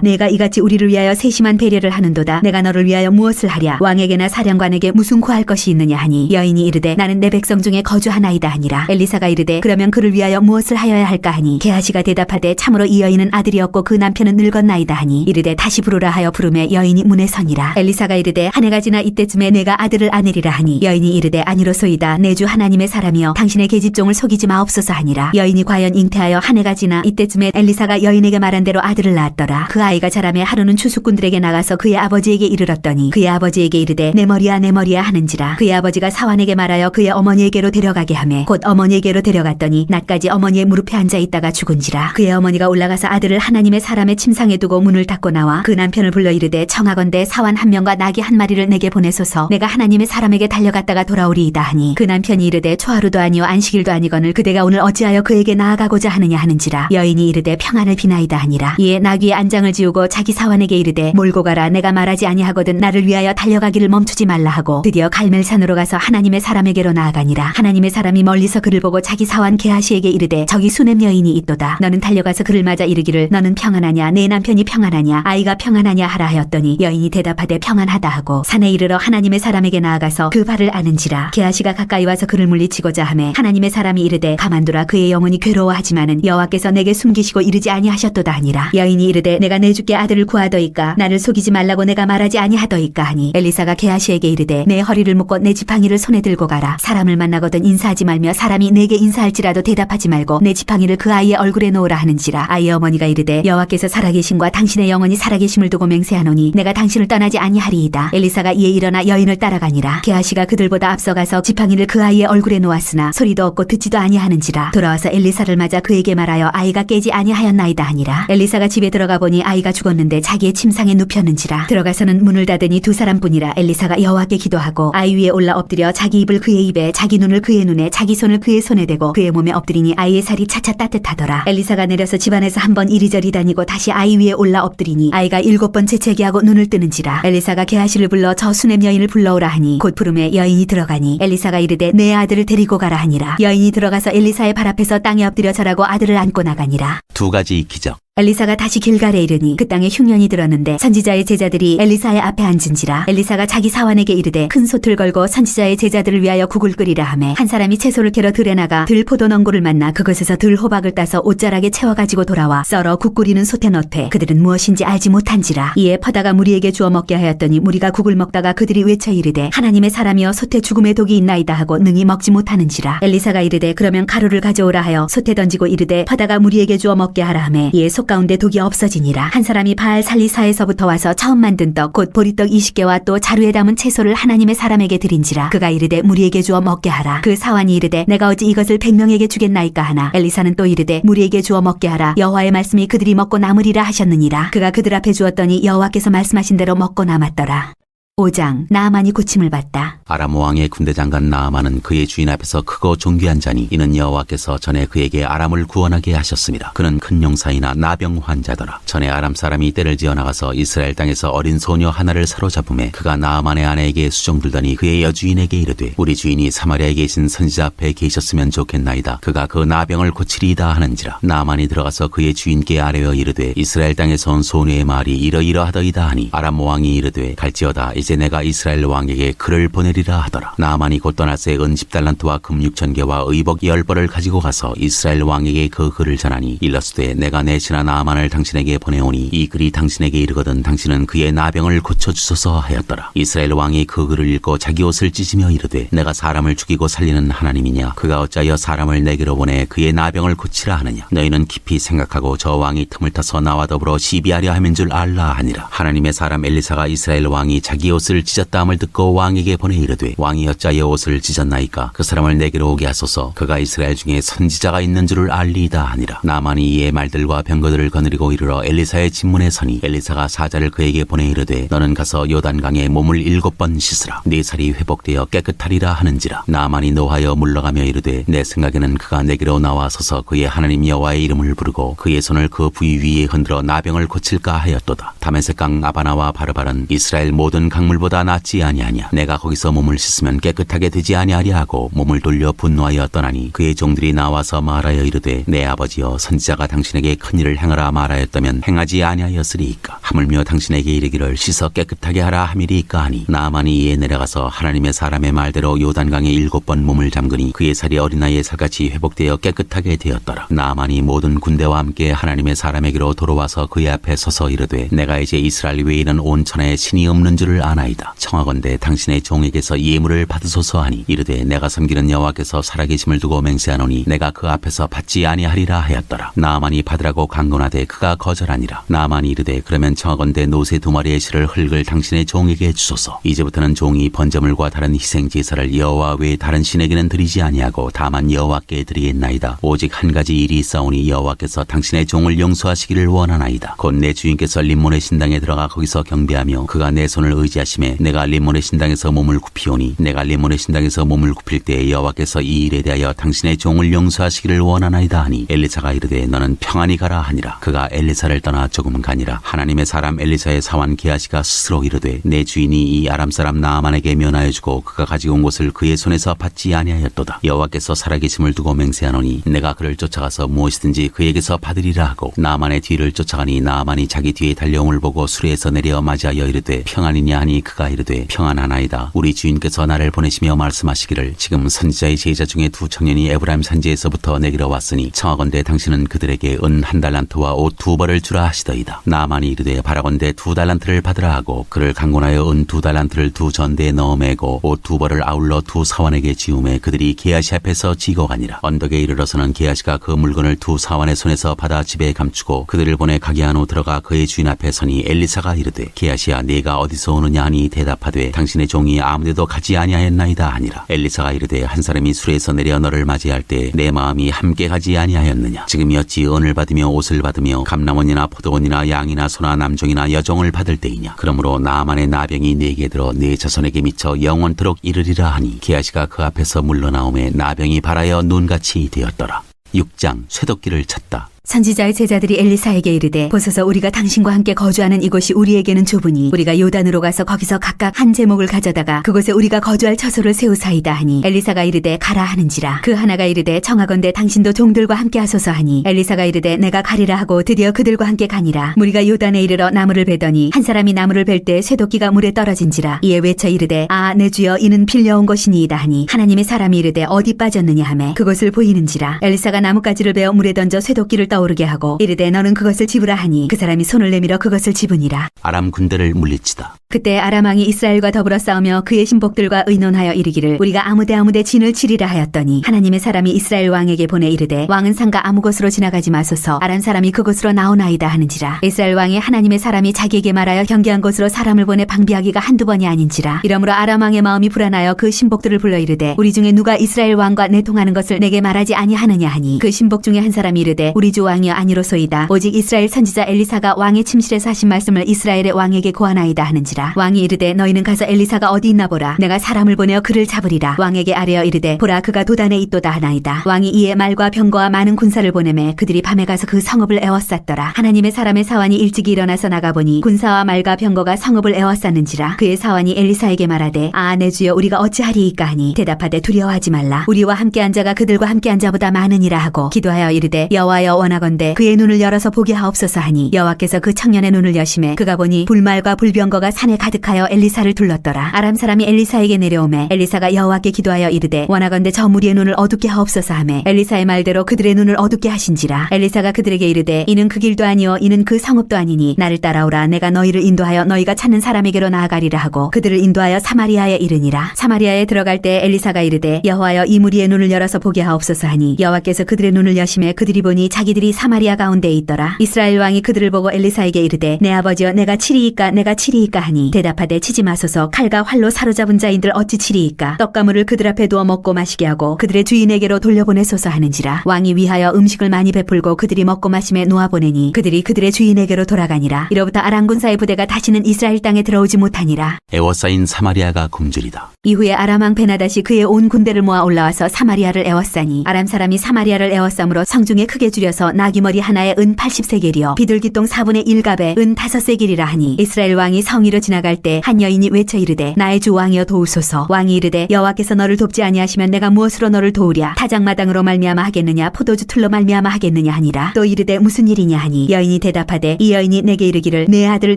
내가 이같이 우리를 위하여 세심한 배려를 하는도다. 내가 너를 위하여 무엇을 하랴? 왕에게나 사령관에게 무슨 구할 것이 있느냐 하니 여인이 이르되 나는 내 백성 중에 거주하나이다 하니라. 엘리사가 이르되 그러면 그를 위하여 무엇을 하여야 할까 하니 게하시가 대답하되 참으로 이 여인은 아들이 없고 그 남편은 늙었나이다 하니 이르되 다시 부르라 하여 부르매 여인이 문에 서니라. 엘리사가 이르되 한 해가 지나 이때쯤에 내가 아들을 아내리라 하니 여인이 이르되 아니로소이다. 내 주 하나님의 사람이여 당신의 계집종을 속이지 마옵소서 하니라. 여인이 과연 잉태하여 한 해가 지나 이때쯤에 엘리사가 여인에게 말한 대로 아들을 낳았더라. 그 아이가 자라매 하루는 추수꾼들에게 나가서 그의 아버지에게 이르렀더니 그의 아버지에게 이르되 내 머리야 하는지라. 그의 아버지가 사환에게 말하여 그의 어머니에게로 데려가게 하매 곧 어머니에게로 데려갔더니 낮까지 어머니의 무릎에 앉아 있다가 죽은지라. 그의 어머니가 올라가서 아들을 하나님의 사람의 침상에 두고 문을 닫고 나와 그 남편을 불러 이르되 청하건대 사환 한 명과 나귀 한 마리를 내게 보내소서. 내가 하나님의 사람에게 달려갔다가 돌아오리이다 하니 그 남편이 이르되 초하루도 아니요 안식일도 아니거늘 그대가 오늘 어찌하여 그에게 나아가고자 하느냐 하는지라. 여인이 이르되 평안을 비나이다 하니라. 이에 나귀의 안장을 지우고 자기 사환에게 이르되 몰고 가라. 내가 말하지 아니하거든 나를 위하여 달려가기를 멈추지 말라 하고 드디어 갈멜산으로 가서 하나님의 사람에게로 나아가니라. 하나님의 사람이 멀리서 그를 보고 자기 사환 게하시에게 이르되 저기 수냄 여인이 있도다. 너는 달려가서 그를 맞아 이르기를 너는 평안하냐? 내 남편이 평안하냐? 아이가 평안하냐 하라 하였더니 여인이 대답하되 평안하다 하고 산에 이르러 하나님의 사람에게 나아가서 그 발을 아는지라. 게하시가 가까이 와서 그를 물리치고자 하매 하나님의 사람이 이르되 가만두라. 그의 영혼이 괴로워하지만은 여호와께서 내게 숨기시고 이르지 아니하셨도다 하니라. 여인이 이르되 내가 내 주께 아들을 구하더이까? 나를 속이지 말라고 내가 말하지 아니하더이까 하니 엘리사가 게하시에게 이르되 내 허리를 묶고 내 지팡이를 손에 들고 가라. 사람을 만나거든 인사하지 말며 사람이 내게 인사할지라도 대답하지 말고 내 지팡이를 그 아이의 얼굴에 놓으라 하는지라. 아이의 어머니가 이르되 여호와께서 살아계심과 당신의 영혼이 살아계심을 두고 맹세하노니 내가 당신을 떠나지 아니하리이다. 엘리사가 이에 일어나 여인을 따라가니라. 게하시가 그들보다 앞서가서 지팡이를 그 아이의 얼굴에 놓았으나 소리도 없고 듣지도 아니하는지라. 돌아와서 엘리사를 맞아 그에게 말하여 아이가 깨지 아니하였나이다 하니라. 엘리사가 집에 들어가 보니 아이가 죽었는데 자기의 침상에 눕혔는지라. 들어가서는 문을 닫으니 두 사람뿐이라. 엘리사가 여호와께 기도하고 아이 위에 올라 엎드려 자기 입을 그의 입에 자기 눈을 그의 눈에 자기 손을 그의 손에 대고 그의 몸에 엎드리니 아이의 살이 차차 따뜻하더라. 엘리사가 내려서 집안에서 한 번 이리저리 다니고 다시 아이 위에 올라 엎드리니 아이가 7번 재채기하고 눈을 뜨는지라. 엘리사가 게하시를 불러 저 수냄 여인을 불러오라 하니 곧 부름에 여인이 들어가니 엘리사가 이르되 내 아들을 데리고 가라 하니라. 여인이 들어가서 엘리사의 발 앞에서 땅에 엎드려 절하고 아들을 안고 나가니라. 두 가지 기적. 엘리사가 다시 길갈에 이르니 그 땅에 흉년이 들었는데 선지자의 제자들이 엘리사의 앞에 앉은지라. 엘리사가 자기 사환에게 이르되 큰 솥을 걸고 선지자의 제자들을 위하여 국을 끓이라 하매 한 사람이 채소를 캐러 들에 나가 들 포도농구를 만나 그것에서 들 호박을 따서 옷자락에 채워가지고 돌아와 썰어 국 끓이는 솥에 넣되 그들은 무엇인지 알지 못한지라. 이에 퍼다가 무리에게 주어 먹게 하였더니 무리가 국을 먹다가 그들이 외쳐 이르되 하나님의 사람이여 솥에 죽음의 독이 있나이다 하고 능히 먹지 못하는지라. 엘리사가 이르되 그러면 가루를 가져오라 하여 솥에 던지고 이르되 퍼다가 무리에게 주어 먹게 하라 하매 이에 솥 가운데 독이 없어지니라. 한 사람이 바알 살리사에서부터 와서 처음 만든 떡 곧 보리떡 20개와 또 자루에 담은 채소를 하나님의 사람에게 드린지라. 그가 이르되 무리에게 주어 먹게 하라. 그 사환이 이르되 내가 어찌 이것을 100명에게 주겠나이까 하나. 엘리사는 또 이르되 무리에게 주어 먹게 하라. 여호와의 말씀이 그들이 먹고 남으리라 하셨느니라. 그가 그들 앞에 주었더니 여호와께서 말씀하신 대로 먹고 남았더라. 5장. 나아만이 고침을 받다. 아람 왕의 군대 장관 나아만은 그의 주인 앞에서 크고 존귀한 자니 이는 여호와께서 전에 그에게 아람을 구원하게 하셨습니다. 그는 큰 용사이나 나병 환자더라. 전에 아람 사람이 떼를 지어 나가서 이스라엘 땅에서 어린 소녀 하나를 사로잡음에 그가 나아만의 아내에게 수종들더니 그의 여주인에게 이르되 우리 주인이 사마리아에 계신 선지자 앞에 계셨으면 좋겠나이다. 그가 그 나병을 고치리이다 하는지라. 나아만이 들어가서 그의 주인께 아뢰어 이르되 이스라엘 땅에서 온 소녀의 말이 이러이러하더이다 하니 아람 왕이 이르되 갈지어다. 이제 내가 이스라엘 왕에게 글을 보내리라 하더라. 나아만이 곧 떠나서 은 10달란트와 금 6,000개와 의복 10벌을 가지고 가서 이스라엘 왕에게 그 글을 전하니 일러스되 내가 내 신하 나아만을 당신에게 보내오니 이 글이 당신에게 이르거든 당신은 그의 나병을 고쳐주소서 하였더라. 이스라엘 왕이 그 글을 읽고 자기 옷을 찢으며 이르되 내가 사람을 죽이고 살리는 하나님이냐? 그가 어찌하여 사람을 내게로 보내 그의 나병을 고치라 하느냐? 너희는 깊이 생각하고 저 왕이 틈을 타서 나와 더불어 시비하려 함인 줄 알라 하니라. 하나님의 사람 엘리사가 이스라엘 왕이 자기 옷을 찢었다함을 듣고 왕에게 보내 이르되 왕이 어찌하여 옷을 찢었나이까 그 사람을 내게로 오게 하소서 그가 이스라엘 중에 선지자가 있는 줄을 알리이다 하니라. 나만이 이에 말들과 병거들을 거느리고 이르러 엘리사의 집문에 서니 엘리사가 사자를 그에게 보내 이르되 너는 가서 요단강에 몸을 7번 씻으라 네 살이 회복되어 깨끗하리라 하는지라. 나만이 노하여 물러가며 이르되 내 생각에는 그가 내게로 나와서서 그의 하나님 여호와의 이름을 부르고 그의 손을 그 부위 위에 흔들어 나병을 고칠까 하였도다. 다메섹강 아바나와 바르바는 이스라엘 모든 강물보다 낫지 아니하냐. 내가 거기서 몸을 씻으면 깨끗하게 되지 아니하랴 하고 몸을 돌려 분노하여 떠나니 그의 종들이 나와서 말하여 이르되 내 아버지여 선지자가 당신에게 큰 일을 행하라 말하였다면 행하지 아니하였으리이까. 하물며 당신에게 이르기를 씻어 깨끗하게 하라 함이리이까 하니 나만이 이에 내려가서 하나님의 사람의 말대로 요단강에 7번 몸을 잠그니 그의 살이 어린아이의 살같이 회복되어 깨끗하게 되었더라. 나만이 모든 군대와 함께 하나님의 사람에게로 돌아와서 그의 앞에 서서 이르되 내가 이제 이스라엘 외에는 온 천하에 신이 없는 줄을 아나이다. 청하건대 당신의 종에게서 예물을 받으소서 하니 이르되 내가 섬기는 여호와께서 살아계심을 두고 맹세하노니 내가 그 앞에서 받지 아니하리라 하였더라. 나만이 받으라고 강건하되 그가 거절하니라. 나만이 이르되 그러면 청하건대 노새 2마리의 실을 흙을 당신의 종에게 주소서. 이제부터는 종이 번제물과 다른 희생제사를 여호와 외에 다른 신에게는 드리지 아니하고 다만 여호와께 드리겠나이다. 오직 한 가지 일이 있사오니 여호와께서 당신의 종을 용서하시기를 원하나이다. 곧 내 주인께서 림몬의 신당에 들어가 거기서 경배하며 그가 내 손을 의지하심에 내가 림몬의 신당에서 몸을 굽히오니 내가 림몬의 신당에서 몸을 굽힐 때 여호와께서 이 일에 대하여 당신의 종을 용서하시기를 원하나이다 하니 엘리사가 이르되 너는 평안히 가라 하니라. 그가 엘리사를 떠나 조금 가니라. 하나님의 사람 엘리사의 사환 게하시가 스스로 이르되 내 주인이 이 아람 사람 나아만에게 면하여 주고 그가 가지고 온 것을 그의 손에서 받지 아니하였도다. 여호와께서 살아계심을 두고 맹세하노니 내가 그를 쫓아가서 무엇이든지 그에게서 받으리라 하고 나아만의 뒤를 쫓아가니 나아만이 자기 뒤에 달려옴을 보고 수레에서 내려 맞이하여 이르되 평안이냐 하니 그가 이르되 평안하나이다. 우리 주인께서 나를 보내시며 말씀하시기를 지금 선지자의 제자 중에 2 청년이 에브라임 산지에서부터 내게로 왔으니 청하건대 당신은 그들에게 은 1달란트와 옷 2벌을 주라 하시더이다. 나아만이 이르되 바라건대 2달란트를 받으라 하고 그를 강권하여 은 2달란트를 2 전대에 넣어 매고 옷 2벌을 아울러 2 사환에게 지우매 그들이 게하시 앞에서 지고 가니라. 언덕에 이르러서는 게하시가 그 물건을 2 사환의 손에서 받아 집에 감추고 그들을 보내 가게 한 후 들어가 그의 주인 앞에 서니 엘리사가 이르되 게하시야 네가 어디서 오느냐 하니 대답하되 당신의 종이 아무데도 가지 아니하였나이다 하니라. 엘리사가 이르되 한 사람이 수레에서 내려 너를 맞이할 때 내 마음이 함께 가지 아니하였느냐. 지금이 어찌 은을 받으며 옷을 받으며 감람원이나 포도원이나 양이나 소나 남종이나 여종을 받을 때이냐. 그러므로 나아만의 나병이 네게 들어 네 자손에게 미쳐 영원토록 이르리라 하니 게하시가 그 앞에서 물러나오매 나병이 발하여 눈같이 되었더라. 6장 쇠도끼를 쳤다. 선지자의 제자들이 엘리사에게 이르되 보소서 우리가 당신과 함께 거주하는 이곳이 우리에게는 좁으니 우리가 요단으로 가서 거기서 각각 한 제목을 가져다가 그곳에 우리가 거주할 처소를 세우사이다 하니 엘리사가 이르되 가라 하는지라. 그 하나가 이르되 청하건대 당신도 종들과 함께 하소서 하니 엘리사가 이르되 내가 가리라 하고 드디어 그들과 함께 가니라. 무리가 요단에 이르러 나무를 베더니 한 사람이 나무를 벨 때 쇠도끼가 물에 떨어진지라. 이에 외쳐 이르되 아 내 주여 이는 빌려온 것이니이다 하니 하나님의 사람이 이르되 어디 빠졌느냐 하매 그것을 보이는지라. 엘리사가 나뭇가지를 베어 물에 던져 쇠도끼를 떠오르게 하고 이르되 너는 그것을 집으라 하니 그 사람이 손을 내밀어 그것을 집으니라. 아람 군대를 물리치다. 그때 아람 왕이 이스라엘과 더불어 싸우며 그의 신복들과 의논하여 이르기를 우리가 아무데 진을 치리라 하였더니 하나님의 사람이 이스라엘 왕에게 보내 이르되 왕은 상가 아무 곳으로 지나가지 마소서 아람 사람이 그곳으로 나오나이다 하는지라. 이스라엘 왕이 하나님의 사람이 자기에게 말하여 경계한 곳으로 사람을 보내 방비하기가 한두 번이 아닌지라. 이러므로 아람 왕의 마음이 불안하여 그 신복들을 불러 이르되 우리 중에 누가 이스라엘 왕과 내통하는 것을 내게 말하지 아니하느냐 하니 그 신복 중에 한 사람이 이르되 우리 주 왕이여 아니로소이다. 오직 이스라엘 선지자 엘리사가 왕의 침실에서 하신 말씀을 이스라엘의 왕에게 고하나이다 하는지라. 왕이 이르되 너희는 가서 엘리사가 어디 있나 보라. 내가 사람을 보내어 그를 잡으리라. 왕에게 아뢰어 이르되 보라 그가 도단에 있도다 하나이다. 왕이 이에 말과 병거와 많은 군사를 보내매 그들이 밤에 가서 그 성읍을 에워쌌더라. 하나님의 사람의 사환이 일찍이 일어나서 나가보니 군사와 말과 병거가 성읍을 에워쌌는지라. 그의 사환이 엘리사에게 말하되 아 내 주여 우리가 어찌하리이까 하니 대답하되 두려워하지 말라. 우리와 함께 한 자가 그들과 함께 한 자보다 많으니라 하고 기도하여 이르되 여호와여 원하건대 그의 눈을 열어서 보게 하옵소서 하니 여호와께서 그 청년의 눈을 여심해 그가 보니 불말과 불병거가 산에 가득하여 엘리사를 둘렀더라. 아람 사람이 엘리사에게 내려오매 엘리사가 여호와께 기도하여 이르되 원하건대 저 무리의 눈을 어둡게 하옵소서 하매 엘리사의 말대로 그들의 눈을 어둡게 하신지라. 엘리사가 그들에게 이르되 이는 그 길도 아니요 이는 그 성읍도 아니니 나를 따라오라. 내가 너희를 인도하여 너희가 찾는 사람에게로 나아가리라 하고 그들을 인도하여 사마리아에 이르니라. 사마리아에 들어갈 때 엘리사가 이르되 여호와여 이 무리의 눈을 열어서 보게 하옵소서 하니 여호와께서 그들의 눈을 여심해 그들이 보니 자기들이 사마리아 가운데에 있더라. 이스라엘 왕이 그들을 보고 엘리사에게 이르되 내 아버지여 내가 치리이까 하니 하니 대답하되 치지 마소서. 칼과 활로 사로잡은 자인들 어찌 치리이까. 떡과 물을 그들 앞에 두어 먹고 마시게 하고 그들의 주인에게로 돌려보내소서 하는지라. 왕이 위하여 음식을 많이 베풀고 그들이 먹고 마심에 놓아보내니 그들이 그들의 주인에게로 돌아가니라. 이로부터 아람 군사의 부대가 다시는 이스라엘 땅에 들어오지 못하니라. 애워싸인 사마리아가 굶주리다. 이후에 아람 왕 베나닷이 그의 온 군대를 모아 올라와서 사마리아를 에워싸니 아람 사람이 사마리아를 에워싸므로 성중에 크게 줄여서 나귀머리 하나에 은 80세겔이요 비둘기똥 4분의 1갑에 은 5세겔이라 하니 이스라엘 왕이 성위로 지나갈 때 한 여인이 외쳐 이르되 나의 주 왕이여 도우소서. 왕이 이르되 여호와께서 너를 돕지 아니하시면 내가 무엇으로 너를 도우랴. 타작마당으로 말미암아 하겠느냐 포도주 틀로 말미암아 하겠느냐 하니라. 또 이르되 무슨 일이냐 하니 여인이 대답하되 이 여인이 내게 이르기를 내 아들을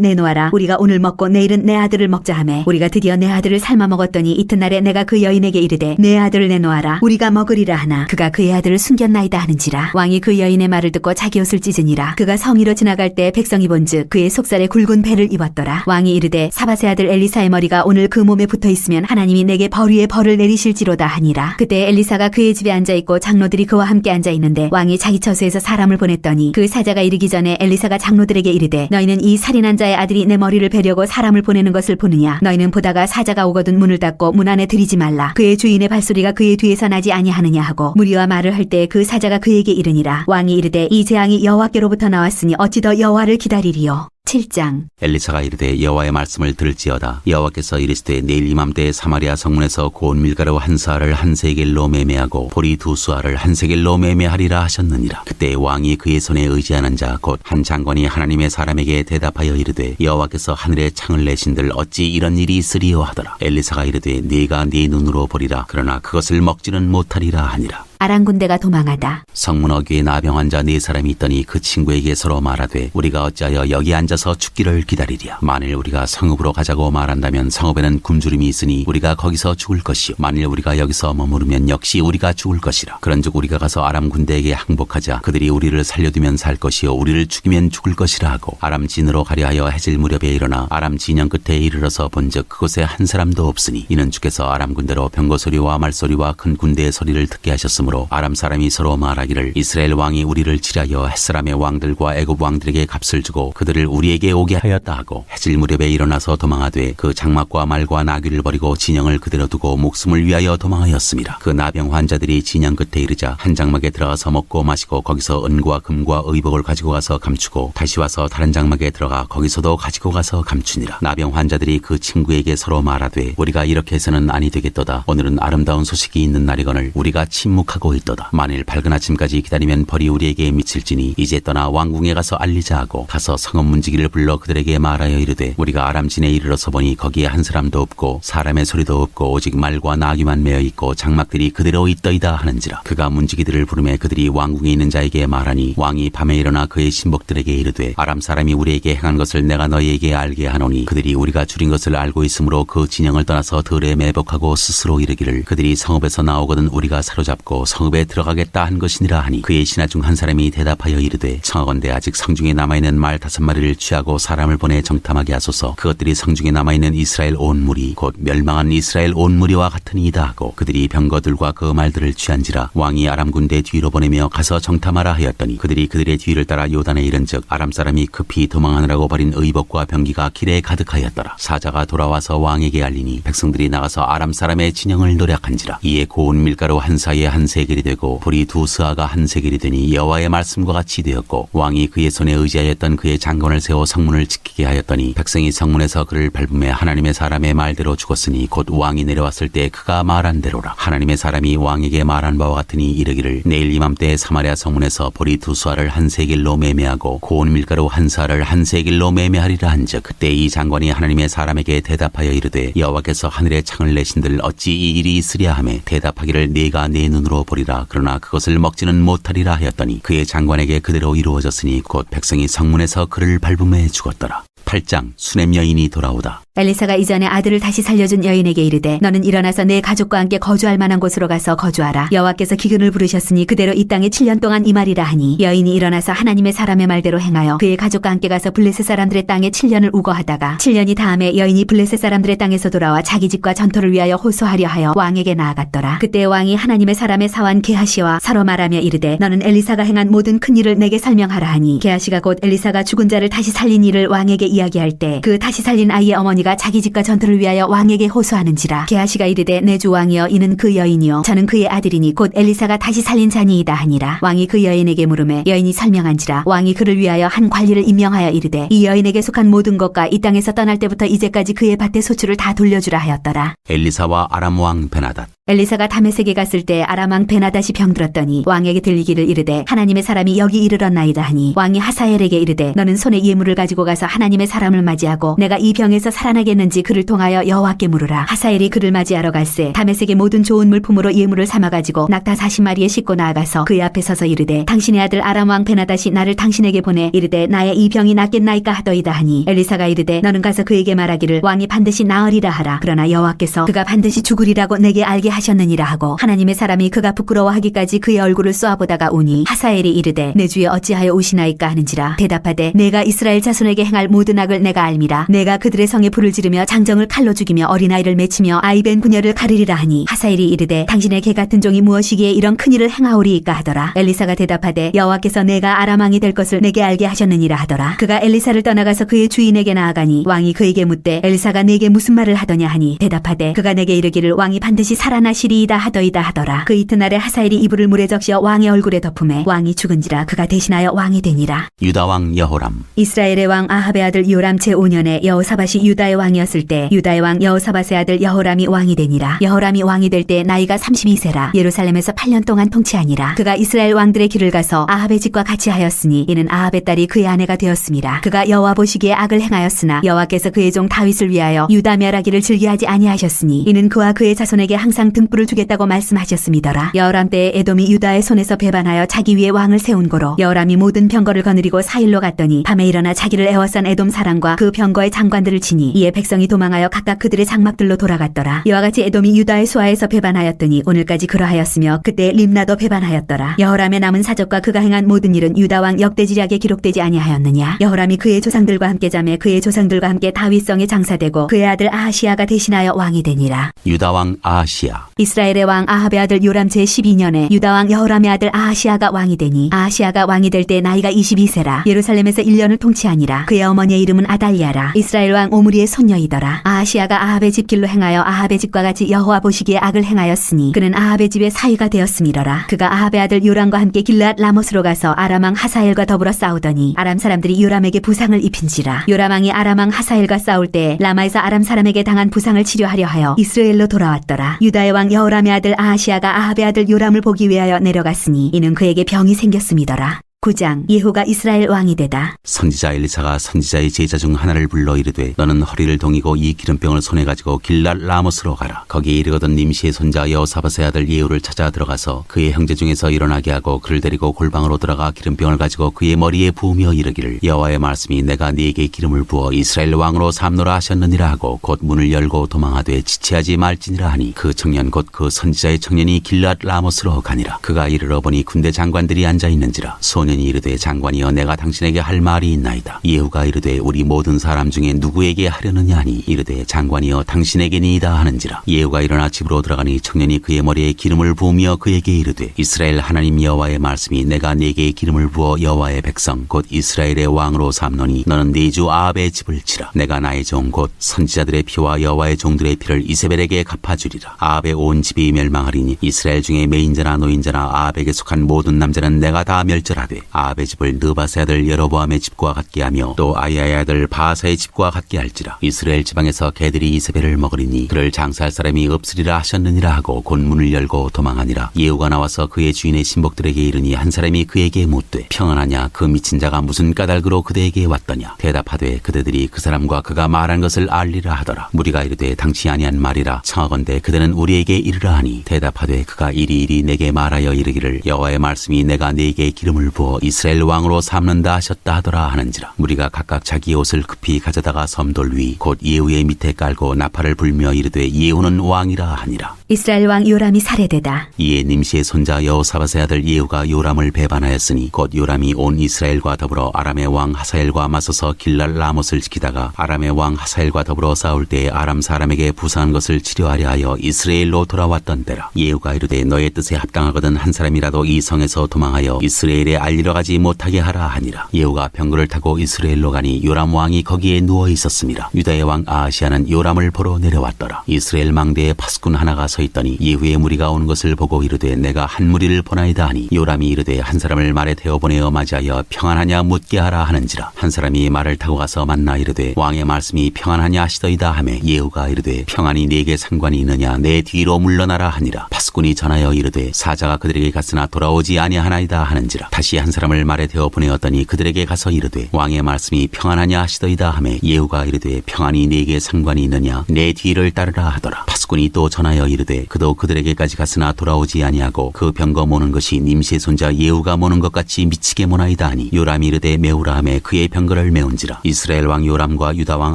내놓아라. 우리가 오늘 먹고 내일은 내 아들을 먹자 하매 우리가 드디어 내 아들을 삶아 먹었더니 이튿날에 내가 그 여인에게 이르되 내 아들을 내놓아라. 우리가 먹으리라 하나 그가 그의 아들을 숨겼나이다 하는지라. 왕이 그 여인의 말을 듣고 자기 옷을 찢으니라. 그가 성위로 지나갈 때 백성이 본즉 그의 속살에 굵은 배를 입었더라. 왕이 이르되 사밧의 아들 엘리사의 머리가 오늘 그 몸에 붙어 있으면 하나님이 내게 벌 위에 벌을 내리실지로다 하니라. 그때 엘리사가 그의 집에 앉아 있고 장로들이 그와 함께 앉아 있는데 왕이 자기 처소에서 사람을 보냈더니 그 사자가 이르기 전에 엘리사가 장로들에게 이르되 너희는 이 살인한 자의 아들이 내 머리를 베려고 사람을 보내는 것을 보느냐. 너희는 보다가 사자가 오거든 문을 닫고 문 안에 들이지 말라. 그의 주인의 발소리가 그의 뒤에서 나지 아니하느냐 하고 무리와 말을 할 때 그 사자가 그에게 이르니라. 왕이 이르되 이 재앙이 여호와께로부터 나왔으니 어찌 더 여호와를 기다리리요. 7장. 엘리사가 이르되 여호와의 말씀을 들을지어다. 여호와께서 이르시되 내일 이맘때에 사마리아 성문에서 고운 밀가루 한 사알을 한 세겔로 매매하고 보리 두 수알을 한 세겔로 매매하리라 하셨느니라. 그때 왕이 그의 손에 의지하는 자 곧 한 장관이 하나님의 사람에게 대답하여 이르되 여호와께서 하늘에 창을 내신들 어찌 이런 일이 있으리요 하더라. 엘리사가 이르되 네가 네 눈으로 보리라. 그러나 그것을 먹지는 못하리라 하니라. 아람 군대가 도망하다. 성문 어귀에 나병 환자 4사람이 있더니 그 친구에게 서로 말하되 우리가 어찌하여 여기 앉아서 죽기를 기다리랴. 만일 우리가 성읍으로 가자고 말한다면 성읍에는 굶주림이 있으니 우리가 거기서 죽을 것이요 만일 우리가 여기서 머무르면 역시 우리가 죽을 것이라. 그런즉 우리가 가서 아람 군대에게 항복하자. 그들이 우리를 살려두면 살 것이요 우리를 죽이면 죽을 것이라 하고 아람 진으로 가려 하여 해질 무렵에 일어나 아람 진영 끝에 이르러서 본즉 그곳에 한 사람도 없으니 이는 주께서 아람 군대로 병거 소리와 말소리와 큰 군대의 소리를 듣게 하셨으므로 아람 사람이 서로 말하기를 이스라엘 왕이 우리를 치려하여 햇사람의 왕들과 애굽 왕들에게 값을 주고 그들을 우리에게 오게 하였다 하고 해질 무렵에 일어나서 도망하되 그 장막과 말과 나귀를 버리고 진영을 그대로 두고 목숨을 위하여 도망하였습니다. 그 나병 환자들이 진영 끝에 이르자 한 장막에 들어가서 먹고 마시고 거기서 은과 금과 의복을 가지고 가서 감추고 다시 와서 다른 장막에 들어가 거기서도 가지고 가서 감추니라. 나병 환자들이 그 친구에게 서로 말하되 우리가 이렇게 해서는 아니 되겠도다. 오늘은 아름다운 소식이 있는 날이거늘 우리가 침묵하고 있도다. 만일 밝은 아침까지 기다리면 벌이 우리에게 미칠지니 이제 떠나 왕궁에 가서 알리자 하고 가서 성읍 문지기를 불러 그들에게 말하여 이르되 우리가 아람진에 이르러서 보니 거기에 한 사람도 없고 사람의 소리도 없고 오직 말과 나귀만 메어 있고 장막들이 그대로 있더이다 하는지라. 그가 문지기들을 부르매 그들이 왕궁에 있는 자에게 말하니 왕이 밤에 일어나 그의 신복들에게 이르되 아람 사람이 우리에게 행한 것을 내가 너희에게 알게 하노니 그들이 우리가 줄인 것을 알고 있으므로 그 진영을 떠나서 들에 매복하고 스스로 이르기를 그들이 성읍에서 나오거든 우리가 사로잡고 성읍에 들어가겠다 한 것이니라 하니 그의 신하 중 한 사람이 대답하여 이르되 청하건대 아직 성중에 남아있는 말 5마리를 취하고 사람을 보내 정탐하게 하소서. 그것들이 성중에 남아있는 이스라엘 온 무리 곧 멸망한 이스라엘 온 무리와 같으니이다 하고 그들이 병거들과 그 말들을 취한지라. 왕이 아람 군대 뒤로 보내며 가서 정탐하라 하였더니 그들이 그들의 뒤를 따라 요단에 이른즉 아람 사람이 급히 도망하느라고 버린 의복과 병기가 길에 가득하였더라. 사자가 돌아와서 왕에게 알리니 백성들이 나가서 아람 사람의 진영을 노략한지라. 이에 고운 밀가루 한 사이에 한 세겔이 되고 보리 두 스아가 한 세겔이 되니 여호와의 말씀과 같이 되었고 왕이 그의 손에 의지하였던 그의 장관을 세워 성문을 지키게 하였더니 백성이 성문에서 그를 밟음에 하나님의 사람의 말대로 죽었으니 곧 왕이 내려왔을 때 그가 말한 대로라. 하나님의 사람이 왕에게 말한 바와 같으니 이르기를 내일 이맘때에 사마리아 성문에서 보리 두 수알을 한 세겔로 매매하고 고운 밀가루 한 사알을 한 세겔로 매매하리라 한즉 그때 이 장관이 하나님의 사람에게 대답하여 이르되 여호와께서 하늘에 창을 내신들 어찌 이 일이 있으랴 하며 대답하기를 네가 내 눈으로 보리라. 그러나 그것을 먹지는 못하리라 하였더니 그의 장관에게 그대로 이루어졌으니 곧 백성이 성문에서 그를 밟음에 죽었더라. 8장 수넴 여인이 돌아오다. 엘리사가 이전에 아들을 다시 살려준 여인에게 이르되 너는 일어나서 내 가족과 함께 거주할 만한 곳으로 가서 거주하라. 여호와께서 기근을 부르셨으니 그대로 이 땅에 7년 동안 임하리라 하니 여인이 일어나서 하나님의 사람의 말대로 행하여 그의 가족과 함께 가서 블레셋 사람들의 땅에 7년을 우거하다가 7년이 다음에 여인이 블레셋 사람들의 땅에서 돌아와 자기 집과 전토를 위하여 호소하려 하여 왕에게 나아갔더라. 그때 왕이 하나님의 사람의 사환 게하시와 서로 말하며 이르되 너는 엘리사가 행한 모든 큰 일을 내게 설명하라 하니 게하시가 곧 엘리사가 죽은 자를 다시 살린 일을 왕에게 이야기할 때 그 다시 살린 아이의 어머니가 어머니가 자기 집과 전투를 위하여 왕에게 호소하는지라. 게하시가 이르되 내 주 왕이여 이는 그 여인이요 저는 그의 아들이니 곧 엘리사가 다시 살린 자니이다 하니라. 왕이 그 여인에게 물으매 여인이 설명한지라. 왕이 그를 위하여 한 관리를 임명하여 이르되 이 여인에게 속한 모든 것과 이 땅에서 떠날 때부터 이제까지 그의 밭의 소출을 다 돌려주라 하였더라. 엘리사와 아람 왕 베나닷. 엘리사가 다메섹에 갔을 때 아람 왕 베나닷이 병들었더니 왕에게 들리기를 이르되 하나님의 사람이 여기 이르렀나이다 하니 왕이 하사엘에게 이르되 너는 손에 예물을 가지고 가서 하나님의 사람을 맞이하고 내가 이 병에서 살아나겠는지 그를 통하여 여호와께 물으라. 하사엘이 그를 맞이하러 갈새 다메섹의 모든 좋은 물품으로 예물을 삼아가지고 낙타 40마리에 싣고 나아가서 그의 앞에 서서 이르되 당신의 아들 아람 왕 베나닷이 나를 당신에게 보내 이르되 나의 이 병이 낫겠나이까 하더이다 하니 엘리사가 이르되 너는 가서 그에게 말하기를 왕이 반드시 나으리라 하라. 그러나 여호와께서 그가 반드시 죽으리라고 내게 알게 하셨느니라 하고 하나님의 사람이 그가 부끄러워하기까지 그의 얼굴을 쏘아보다가 오니 하사엘이 이르되 내 주여 어찌하여 우시나이까 하는지라. 대답하되 내가 이스라엘 자손에게 행할 모든 악을 내가 알미라. 내가 그들의 성에 불을 지르며 장정을 칼로 죽이며 어린아이를 맺히며 아이벤 부녀를 가르리라 하니 하사엘이 이르되 당신의 개 같은 종이 무엇이기에 이런 큰일을 행하오리이까 하더라. 엘리사가 대답하되 여호와께서 내가 아람 왕이 될 것을 내게 알게 하셨느니라 하더라. 그가 엘리사를 떠나가서 그의 주인에게 나아가니 왕이 그에게 묻되 엘리사가 내게 무슨 말을 하더냐 하니 대답하되 그가 내게 이르기를 왕이 반드시 살아나시리이다 하더이다 하더라. 그 이튿날에 하사엘이 이불을 물에 적셔 왕의 얼굴에 덮음에 왕이 죽은지라. 그가 대신하여 왕이 되니라. 유다 왕 여호람. 이스라엘의 왕 아합의 아들 요람 제5년에 여호사밧이 유다의 왕이었을 때 유다의 왕 여호사밧의 아들 여호람이 왕이 되니라. 여호람이 왕이 될 때 나이가 32세라. 예루살렘에서 8년 동안 통치하니라. 그가 이스라엘 왕들의 길을 가서 아합의 집과 같이 하였으니 이는 아합의 딸이 그의 아내가 되었습니다. 그가 여호와 보시기에 악을 행하였으나 여호와께서 그의 종 다윗을 위하여 유다 멸하기를 즐겨하지 아니하셨으니 이는 그와 그의 자손에게 항상 등불을 주겠다고 말씀하셨음이더라. 여호람 때에 에돔이 유다의 손에서 배반하여 자기 위에 왕을 세운 고로 여호람이 모든 병거를 거느리고 사일로 갔더니 밤에 일어나 자기를 에워싼 에돔 사람과 그 병거의 장관들을 치니 이에 백성이 도망하여 각각 그들의 장막들로 돌아갔더라. 이와 같이 에돔이 유다의 수하에서 배반하였더니 오늘까지 그러하였으며 그때 림나도 배반하였더라. 여호람의 남은 사적과 그가 행한 모든 일은 유다 왕 역대지략에 기록되지 아니하였느냐. 여호람이 그의 조상들과 함께 자매 그의 조상들과 함께 다윗성에 장사되고 그의 아들 아하시아가 대신하여 왕이 되니라. 유다 왕 아하시야. 이스라엘의 왕 아합의 아들 요람 제12년에 유다 왕 여호람의 아들 아하시아가 왕이 되니 아하시아가 왕이 될 때 나이가 22세라. 예루살렘에서 1년을 통치하니라. 그의 어머니의 이름은 아달리아라. 이스라엘 왕 오므리의 손녀이더라. 아하시아가 아합의 집 길로 행하여 아합의 집과 같이 여호와 보시기에 악을 행하였으니 그는 아합의 집의 사위가 되었음이러라. 그가 아합의 아들 요람과 함께 길르앗 라못으로 가서 아람 왕 하사엘과 더불어 싸우더니 아람 사람들이 요람에게 부상을 입힌지라. 요람 왕이 아람 왕 하사엘과 싸울 때 라마에서 아람 사람에게 당한 부상을 치료하려 하여 이스라엘로 돌아왔더라. 유다의 왕 여호람의 아들 아하시아가 아합의 아들 요람을 보기 위하여 내려갔으니 이는 그에게 병이 생겼음이더라. 9장 예후가 이스라엘 왕이 되다. 선지자 엘리사가 선지자의 제자 중 하나를 불러 이르되 너는 허리를 동이고 이 기름병을 손에 가지고 길랄 라못으로 가라. 거기에 이르거든 님시의 손자 여호사밧의 아들 예후를 찾아 들어가서 그의 형제 중에서 일어나게 하고 그를 데리고 골방으로 들어가 기름병을 가지고 그의 머리에 부으며 이르기를 여호와의 말씀이 내가 네게 기름을 부어 이스라엘 왕으로 삼노라 하셨느니라 하고 곧 문을 열고 도망하되 지체하지 말지니라 하니 그 청년 곧 그 선지자의 청년이 길랄 라못으로 가니라. 그가 이르러 보니 군대 장관들이 앉아 있는지라. 소년이 이르되 장관이여 내가 당신에게 할 말이 있나이다. 예후가 이르되 우리 모든 사람 중에 누구에게 하려느냐 하니 이르되 장관이여 당신에게니이다 하는지라. 예후가 일어나 집으로 들어가니 청년이 그의 머리에 기름을 부으며 그에게 이르되 이스라엘 하나님 여호와의 말씀이 내가 네게 기름을 부어 여호와의 백성 곧 이스라엘의 왕으로 삼노니 너는 네 주 아합의 집을 치라. 내가 나의 종 곧 선지자들의 피와 여호와의 종들의 피를 이세벨에게 갚아주리라. 아합의 온 집이 멸망하리니 이스라엘 중에 매인자나 노인자나 아합에게 속한 모든 남자는 내가 다 멸절하되 아합의 집을 느바스의 아들 여로보암의 집과 같게 하며 또 아이야의 아들 바하사의 집과 같게 할지라. 이스라엘 지방에서 개들이 이세벨을 먹으리니 그를 장사할 사람이 없으리라 하셨느니라 하고 곧 문을 열고 도망하니라. 예후가 나와서 그의 주인의 신복들에게 이르니 한 사람이 그에게 묻되 평안하냐 그 미친 자가 무슨 까닭으로 그대에게 왔더냐. 대답하되 그대들이 그 사람과 그가 말한 것을 알리라 하더라. 무리가 이르되 당치 아니한 말이라 청하건대 그대는 우리에게 이르라 하니 대답하되 그가 이리이리 내게 말하여 이르기를 여호와의 말씀이 내가 네게 기름을 부어 이스라엘 왕으로 삼는다 하셨다 하더라 하는지라. 무리가 각각 자기 옷을 급히 가져다가 섬돌 위 곧 예후의 밑에 깔고 나팔을 불며 이르되 예후는 왕이라 하니라. 이스라엘 왕 요람이 살해되다. 이에 nim시의 손자 여호사밧의 아들 예후가 요람을 배반하였으니 곧 요람이 온 이스라엘과 더불어 아람의 왕 하사엘과 맞서서 길랄 라못을 지키다가 아람의 왕 하사엘과 더불어 싸울 때에 아람 사람에게 부상한 것을 치료하려 하여 이스라엘로 돌아왔던 때라. 예후가 이르되 너의 뜻에 합당하거든 한 사람이라도 이 성에서 도망하여 이스라엘에 알리러 가지 못하게 하라 하니라. 예후가 병거를 타고 이스라엘로 가니 요람 왕이 거기에 누워 있었습니다. 유다의 왕 아하시아는 요람을 보러 내려왔더라. 이스라엘 망대에 파수꾼 하나가 서 있더니 예후의 무리가 오는 것을 보고 이르되 내가 한 무리를 보나이다 하니 요람이 이르되 한 사람을 말에 태워 보내어 맞이하여 평안하냐 묻게 하라 하는지라. 한 사람이 말을 타고 가서 만나 이르되 왕의 말씀이 평안하냐 하시더이다 하매 예후가 이르되 평안이 네게 상관이 있느냐 내 뒤로 물러나라 하니라. 파수꾼이 전하여 이르되 사자가 그들에게 갔으나 돌아오지 아니하나이다 하는지라. 다시 한 사람을 말에 태워 보내었더니 그들에게 가서 이르되 왕의 말씀이 평안하냐 하시더이다 하매 예후가 이르되 평안이 네게 상관이 있느냐 내 뒤를 따르라 하더라. 파수꾼이 또 전하여 이르되 그도 그들에게까지 갔으나 돌아오지 아니하고 그 병거 모는 것이 nim시의 손자 예후가 모는 것 같이 미치게 모나이다 하니 요람이 이르되 메우라 하매 그의 병거를 메운지라. 이스라엘 왕 요람과 유다 왕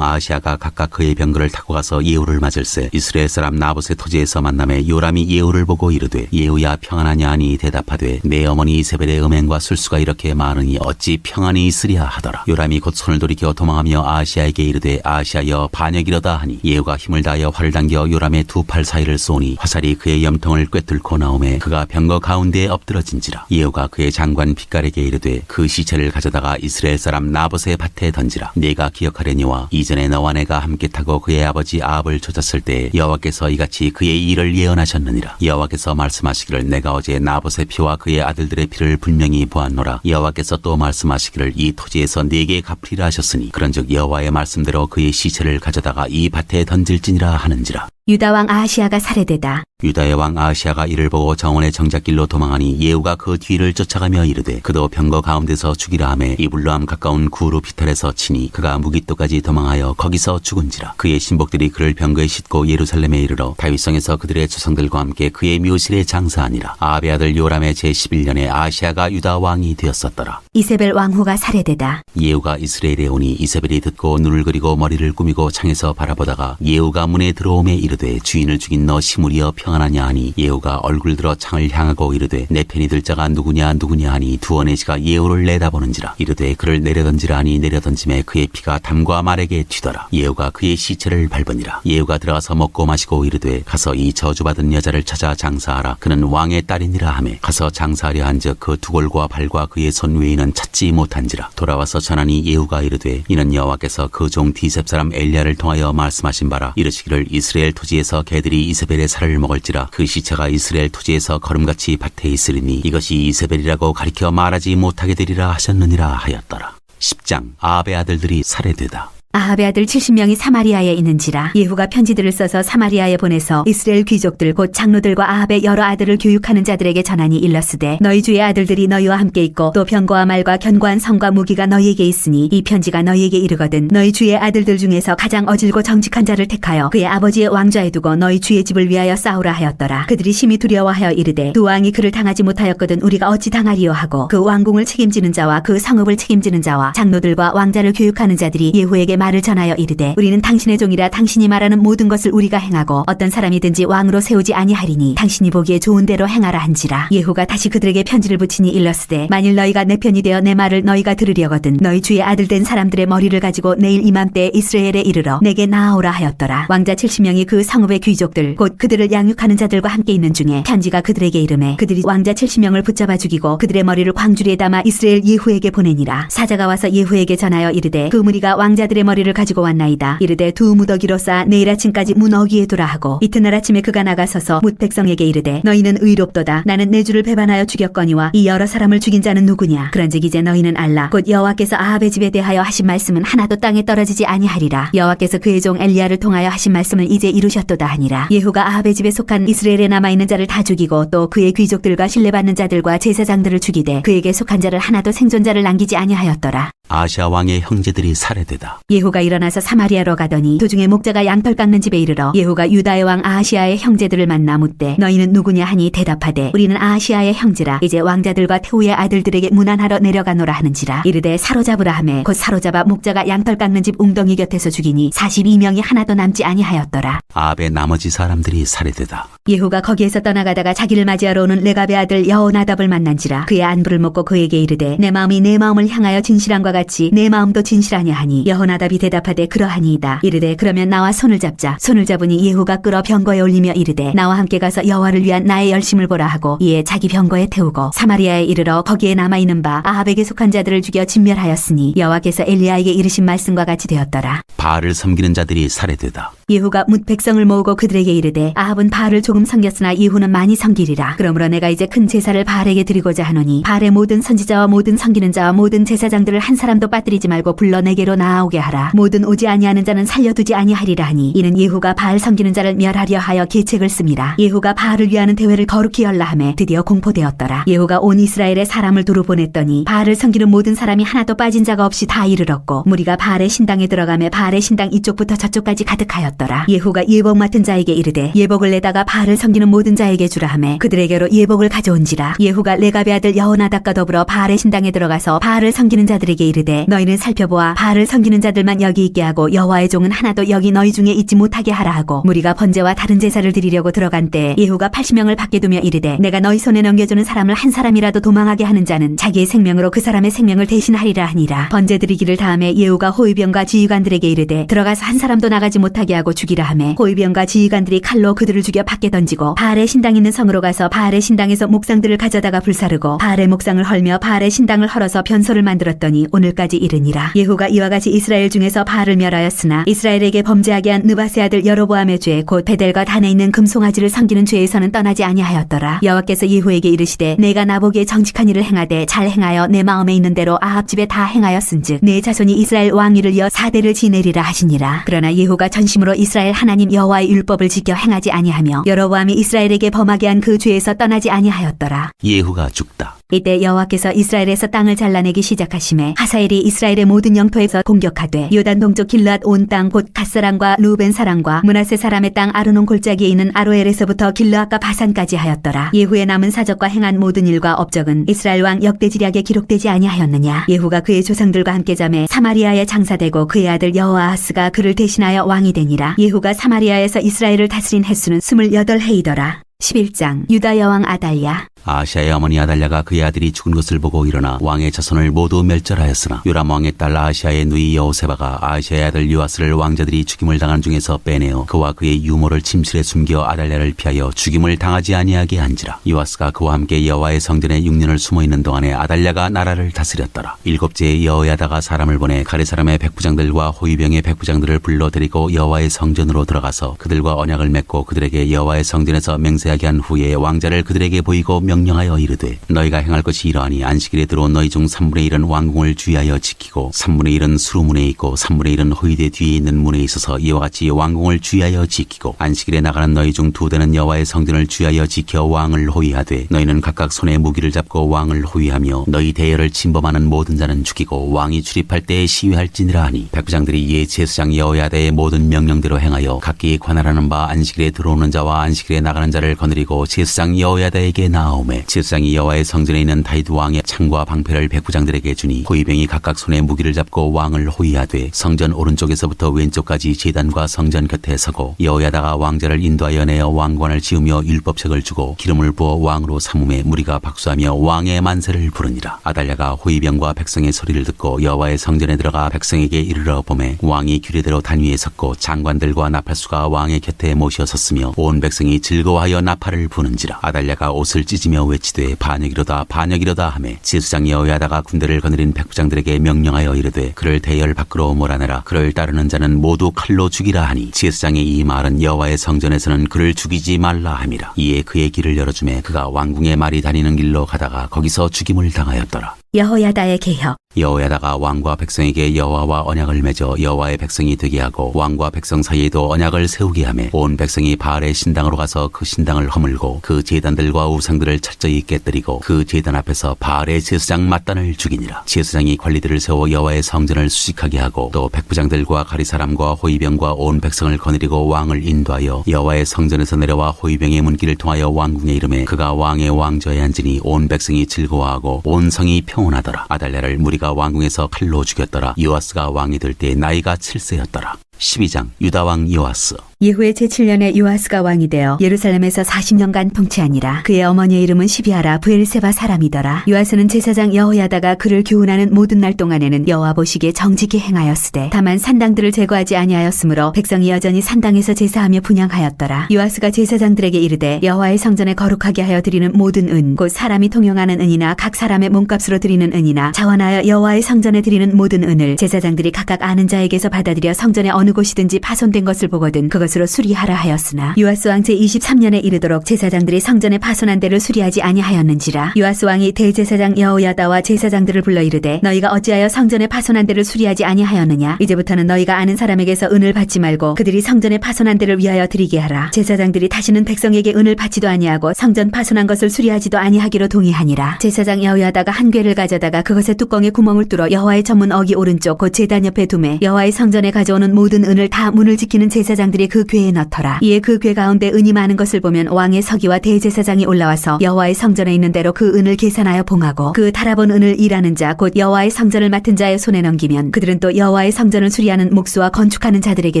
아하시아가 각각 그의 병거를 타고 가서 예후를 맞을세 이스라엘 사람 나봇의 토지에서 만남에 요람이 예후를 보고 이르되 예후야 평안하냐 하니 대답하되 내 어머니 이세벨의 음행과 술수가 이렇게 많으니 어찌 평안이 있으랴 하더라. 요람이 곧 손을 돌이켜 도망하며 아하시아에게 이르되 아하시아여 반역이로다 하니 예후가 힘을 다하여 활을 당겨 요람의 두 팔 사이를 쏘니 화살이 그의 염통을 꿰뚫고 나오매 그가 병거 가운데에 엎드러진지라. 예후가 그의 장관 빛깔에게 이르되 그 시체를 가져다가 이스라엘 사람 나봇의 밭에 던지라. 네가 기억하려니와 이전에 너와 내가 함께 타고 그의 아버지 아합을 쫓았을 때 여호와께서 이같이 그의 일을 예언하셨느니라. 여호와께서 말씀하시기를 내가 어제 나봇의 피와 그의 아들들의 피를 분명히 보았노라. 여호와께서 또 말씀하시기를 이 토지에서 네게 갚으리라 하셨으니 그런즉 여호와의 말씀대로 그의 시체를 가져다가 이 밭에 던질지니라 하는지라. 유다 왕 아하시아가 살해되다. 유다의 왕 아하시아가 이를 보고 정원의 정작길로 도망하니 예후가 그 뒤를 쫓아가며 이르되 그도 병거 가운데서 죽이라 하매 이블로암 가까운 구루 비탈에서 치니 그가 무깃도까지 도망하여 거기서 죽은지라. 그의 신복들이 그를 병거에 싣고 예루살렘에 이르러 다윗성에서 그들의 조상들과 함께 그의 묘실에 장사하니라. 아합의 아들 요람의 제11년에 아하시아가 유다 왕이 되었었더라. 이세벨 왕후가 살해되다. 예후가 이스라엘에 오니 이세벨이 듣고 눈을 그리고 머리를 꾸미고 창에서 바라보다가 예후가 문에 들어오매 이르되 주인을 죽인 너 시므리여 평안하냐 하니 예후가 얼굴 들어 창을 향하고 이르되 내 편이 들 자가 누구냐 하니 두 언니지가 예후를 내다보는지라. 이르되 그를 내려던지라 하니 내려던짐에 그의 피가 담과 말에게 튀더라. 예후가 그의 시체를 밟으니라. 예후가 들어가서 먹고 마시고 이르되 가서 이 저주받은 여자를 찾아 장사하라. 그는 왕의 딸이니라 하매 가서 장사하려 한즉 그 두골과 발과 그의 손 외에는 찾지 못한지라. 돌아와서 전하니 예후가 이르되 이는 여호와께서 그 종 디셉 사람 엘리야를 통하여 말씀하신 바라. 이르시기를 이스라엘 토지에서 개들이 이세벨의 살을 먹을지라. 그 시체가 이스라엘 토지에서 거름같이 밭에 있으리니 이것이 이세벨이라고 가리켜 말하지 못하게 되리라 하셨느니라 하였더라. 10장 아합의 아들들이 살해되다. 아합의 아들 70명이 사마리아에 있는지라. 예후가 편지들을 써서 사마리아에 보내서 이스라엘 귀족들 곧 장로들과 아합의 여러 아들을 교육하는 자들에게 전하니 일렀으되 너희 주의 아들들이 너희와 함께 있고 또 병거와 말과 견고한 성과 무기가 너희에게 있으니 이 편지가 너희에게 이르거든 너희 주의 아들들 중에서 가장 어질고 정직한 자를 택하여 그의 아버지의 왕좌에 두고 너희 주의 집을 위하여 싸우라 하였더라. 그들이 심히 두려워하여 이르되 두 왕이 그를 당하지 못하였거든 우리가 어찌 당하리요 하고 그 왕궁을 책임지는 자와 그 성읍을 책임지는 자와 장로들과 왕자를 교육하는 자들이 예후에게 말을 전하여 이르되 우리는 당신의 종이라 당신이 말하는 모든 것을 우리가 행하고 어떤 사람이든지 왕으로 세우지 아니하리니 당신이 보기에 좋은 대로 행하라 한지라. 예후가 다시 그들에게 편지를 붙이니 일렀으되 만일 너희가 내 편이 되어 내 말을 너희가 들으려거든 너희 주의 아들 된 사람들의 머리를 가지고 내일 이맘때에 이스라엘에 이르러 내게 나아오라 하였더라. 왕자 70명이 그 성읍의 귀족들 곧 그들을 양육하는 자들과 함께 있는 중에 편지가 그들에게 이르매 그들이 왕자 70명을 붙잡아 죽이고 그들의 머리를 광주리에 담아 이스라엘 예후에게 보내니라. 사자가 와서 예후에게 전하여 이르되 그 무리가 왕자들의 머리를 가지고 왔나이다. 이르되 두 무더기로 쌓아 내일 아침까지 문 어귀에 두라 하고 이튿날 아침에 그가 나가서서 뭇 백성에게 이르되 너희는 의롭도다. 나는 내 주를 배반하여 죽였거니와 이 여러 사람을 죽인 자는 누구냐. 그런즉 이제 너희는 알라. 곧 여호와께서 아합의 집에 대하여 하신 말씀은 하나도 땅에 떨어지지 아니하리라. 여호와께서 그의 종 엘리야를 통하여 하신 말씀을 이제 이루셨도다 하니라. 예후가 아합의 집에 속한 이스라엘에 남아있는 자를 다 죽이고 또 그의 귀족들과 신뢰받는 자들과 제사장들을 죽이되 그에게 속한 자를 하나도 생존자를 남기지 아니하였더라. 아하시아 왕의 형제들이 살해되다. 예후가 일어나서 사마리아로 가더니 도중에 목자가 양털 깎는 집에 이르러 예후가 유다의 왕 아하시아의 형제들을 만나 묻되 너희는 누구냐 하니 대답하되 우리는 아하시아의 형제라. 이제 왕자들과 태후의 아들들에게 문안하러 내려가노라 하는지라. 이르되 사로잡으라 하매 곧 사로잡아 목자가 양털 깎는 집 웅덩이 곁에서 죽이니 42명이 하나도 남지 아니하였더라. 아합의 나머지 사람들이 살해되다. 예후가 거기에서 떠나가다가 자기를 맞이하러 오는 레갑의 아들 여호나답을 만난지라. 그의 안부를 묻고 그에게 이르되 내 마음이 내 마음을 향하여 진실한과 같이 내 마음도 진실하냐 하니 여호나답이 대답하되 그러하니이다. 이르되 그러면 나와 손을 잡자. 손을 잡으니 예후가 끌어 병거에 올리며 이르되 나와 함께 가서 여호와를 위한 나의 열심을 보라 하고 이에 자기 병거에 태우고 사마리아에 이르러 거기에 남아있는 바 아합에게 속한 자들을 죽여 진멸하였으니 여호와께서 엘리야에게 이르신 말씀과 같이 되었더라. 바알을 섬기는 자들이 살해되다. 예후가 뭇 백성을 모으고 그들에게 이르되 아합은 바알을 조금 섬겼으나 예후는 많이 섬기리라. 그러므로 내가 이제 큰 제사를 바알에게 드리고자 하노니 바알의 모든 선지자와 모든 섬기는 자와 모든 제사장들을 한 사람도 빠뜨리지 말고 불러 내게로 나아오게 하라. 모든 오지 아니하는 자는 살려두지 아니하리라 하니 이는 예후가 바알 섬기는 자를 멸하려 하여 계책을 씁니다. 예후가 바알을 위하는 대회를 거룩히 열라 하매 드디어 공포되었더라. 예후가 온 이스라엘의 사람을 두루 보냈더니 바알을 섬기는 모든 사람이 하나도 빠진 자가 없이 다 이르렀고 무리가 바알의 신당에 들어가며 바알의 신당 이쪽부터 저쪽까지 가득하였더라. 예후가 예복 맡은 자에게 이르되 예복을 내다가 바알을 섬기는 모든 자에게 주라 하매 그들에게로 예복을 가져온지라. 예후가 레갑의 아들 여호나답과 더불어 바알의 신당에 들어가서 바알을 섬기는 자들에게 이르되 너희는 살펴보아 바알을 섬기는 자들만 여기 있게 하고 여호와의 종은 하나도 여기 너희 중에 있지 못하게 하라 하고 무리가 번제와 다른 제사를 드리려고 들어간 때 예후가 80명을 밖에 두며 이르되 내가 너희 손에 넘겨주는 사람을 한 사람이라도 도망하게 하는 자는 자기의 생명으로 그 사람의 생명을 대신하리라 하니라. 번제 드리기를 다음에 예후가 호위병과 지휘관들에게 이르되 들어가서 한 사람도 나가지 못하게 하고 죽이라 하매 호위병과 지휘관들이 칼로 그들을 죽여 밖에 던지고 바알의 신당 있는 성으로 가서 바알의 신당에서 목상들을 가져다가 불사르고 바알의 목상을 헐며 바알의 신당을 헐어서 변소를 만들었더니 오늘까지 이르니라. 예후가 이와 같이 이스라엘 중에서 바알을 멸하였으나 이스라엘에게 범죄하게 한 느바세 아들 여로보암의 죄 곧 베델과 단에 있는 금송아지를 섬기는 죄에서는 떠나지 아니하였더라. 여호와께서 예후에게 이르시되 내가 나보기에 정직한 일을 행하되 잘 행하여 내 마음에 있는 대로 아합 집에 다 행하였은즉 내 자손이 이스라엘 왕위를 이어 4대를 지내리라 하시니라. 그러나 예후가 전심으로 이스라엘 하나님 여호와의 율법을 지켜 행하지 아니하며 여로보암이 이스라엘에게 범하게 한 그 죄에서 떠나지 아니하였더라. 예후가 죽다. 이때 여호와께서 이스라엘에서 땅을 잘라내기 시작하심에 하사엘이 이스라엘의 모든 영토에서 공격하되 요단 동쪽 길르앗 온 땅 곧 갓사람과 루벤 사람과 므낫세 사람의 땅 아르논 골짜기에 있는 아로엘에서부터 길르앗과 바산까지 하였더라. 예후의 남은 사적과 행한 모든 일과 업적은 이스라엘 왕 역대지략에 기록되지 아니하였느냐. 예후가 그의 조상들과 함께 잠에 사마리아에 장사되고 그의 아들 여호아하스가 그를 대신하여 왕이 되니라. 예후가 사마리아에서 이스라엘을 다스린 횟수는 28해이더라. 11장 유다 여왕 아달랴. 아하시아의 어머니 아달랴가 그의 아들이 죽은 것을 보고 일어나 왕의 자손을 모두 멸절하였으나 요람 왕의 딸 아하시아의 누이 여호세바가 아하시아의 아들 요아스를 왕자들이 죽임을 당한 중에서 빼내어 그와 그의 유모를 침실에 숨겨 아달랴를 피하여 죽임을 당하지 아니하게 한지라. 요아스가 그와 함께 여호와의 성전에 6년을 숨어있는 동안에 아달랴가 나라를 다스렸더라. 일곱째에 여호야다가 사람을 보내 가레 사람의 백부장들과 호위병의 백부장들을 불러 데리고 여호와의 성전으로 들어가서 그들과 언약을 맺고 그들에게 여호와의 성전에서 맹세하게 한 후에 왕자를 그들에게 보이고 명령하여 이르되 너희가 행할 것이 이러하니 안식일에 들어온 너희 중 3분의 1은 왕궁을 주의하여 지키고 3분의 1은 수루문에 있고 3분의 1은 호위대 뒤에 있는 문에 있어서 이와 같이 왕궁을 주의하여 지키고 안식일에 나가는 너희 중 2대는 여호와의 성전을 주의하여 지켜 왕을 호위하되 너희는 각각 손에 무기를 잡고 왕을 호위하며 너희 대열을 침범하는 모든 자는 죽이고 왕이 출입할 때에 시위할지니라 하니 백부장들이 이에 제사장 여호야다의 모든 명령대로 행하여 각기 관할하는 바 안식일에 들어오는 자와 안식일에 나가는 자를 거느리고 제사장 여호야다에게 나아오매 제사장이 여호와의 성전에 있는 다윗 왕의 창과 방패를 백부장들에게 주니 호위병이 각각 손에 무기를 잡고 왕을 호위하되 성전 오른쪽에서부터 왼쪽까지 제단과 성전 곁에 서고 여호야다가 왕자를 인도하여 내어 왕관을 지으며 율법책을 주고 기름을 부어 왕으로 삼음에 무리가 박수하며 왕의 만세를 부르니라. 아달랴가 호위병과 백성의 소리를 듣고 여호와의 성전에 들어가 백성에게 이르러 보매 왕이 규례대로 단 위에 섰고 장관들과 나팔수가 왕의 곁에 모셔 섰으며 온 백성이 즐거워하여 나팔을 부는지라. 아달랴가 옷을 찢으며 외치되 반역이로다 반역이로다 하매 제사장 여호야다가 군대를 거느린 백부장들에게 명령하여 이르되 그를 대열 밖으로 몰아내라. 그를 따르는 자는 모두 칼로 죽이라 하니 제사장의 이 말은 여호와의 성전에서는 그를 죽이지 말라 함이라. 이에 그의 길을 열어주매 그가 왕궁의 말이 다니는 길로 가다가 거기서 죽임을 당하였더라. 여호야다의 개혁. 여호야다가 왕과 백성에게 여호와와 언약을 맺어 여호와의 백성이 되게 하고 왕과 백성 사이에도 언약을 세우게 하며 온 백성이 바알의 신당으로 가서 그 신당을 허물고 그 제단들과 우상들을 철저히 깨뜨리고 그 제단 앞에서 바알의 제사장 mat단을 죽이니라. 제사장이 관리들을 세워 여호와의 성전을 수식하게 하고 또 백부장들과 가리사람과 호위병과 온 백성을 거느리고 왕을 인도하여 여호와의 성전에서 내려와 호위병의 문길을 통하여 왕궁에 이르매 그가 왕의 왕좌에 앉으니 온 백성이 즐거워하고 온 성이 평온하더라. 아달랴를 무리가 왕궁에서 칼로 죽였더라. 요아스가 왕이 될 때 나이가 7세였더라. 12장 유다왕 요아스. 예후의 제7년에 요아스가 왕이 되어 예루살렘에서 40년간 통치하니라. 그의 어머니의 이름은 시비아라 브엘세바 사람이더라. 요아스는 제사장 여호야다가 그를 교훈하는 모든 날 동안에는 여호와 보시기에 정직히 행하였으되 다만 산당들을 제거하지 아니하였으므로 백성이 여전히 산당에서 제사하며 분향하였더라. 요아스가 제사장들에게 이르되 여호와의 성전에 거룩하게 하여 드리는 모든 은 곧 사람이 통용하는 은이나 각 사람의 몸값으로 드리는 은이나 자원하여 여호와의 성전에 드리는 모든 은을 제사장들이 각각 아는 자에게서 받아들여 성전의 어느 곳이든지 파손된 것을 보거든 그것으로 수리하라 하였으나 요아스 왕 제23년에 이르도록 제사장들이 성전에 파손한 데를 수리하지 아니하였는지라. 요아스 왕이 대제사장 여호야다와 제사장들을 불러 이르되 너희가 어찌하여 성전에 파손한 데를 수리하지 아니하였느냐. 이제부터는 너희가 아는 사람에게서 은을 받지 말고 그들이 성전에 파손한 데를 위하여 드리게 하라. 제사장들이 다시는 백성에게 은을 받지도 아니하고 성전 파손한 것을 수리하지도 아니하기로 동의하니라. 제사장 여호야다가 한 궤를 가져다가 그것의 뚜껑에 구멍을 뚫어 여호와의 전문 어기 오른쪽 곧 제단 옆에 두매 여호와의 성전에 가져오는 모든 은을 다 문을 지키는 제사장들이 그 궤에 넣더라. 이에 그 궤 가운데 은이 많은 것을 보면 왕의 서기와 대제사장이 올라와서 여호와의 성전에 있는 대로 그 은을 계산하여 봉하고 그 달아본 은을 일하는 자 곧 여호와의 성전을 맡은 자의 손에 넘기면 그들은 또 여호와의 성전을 수리하는 목수와 건축하는 자들에게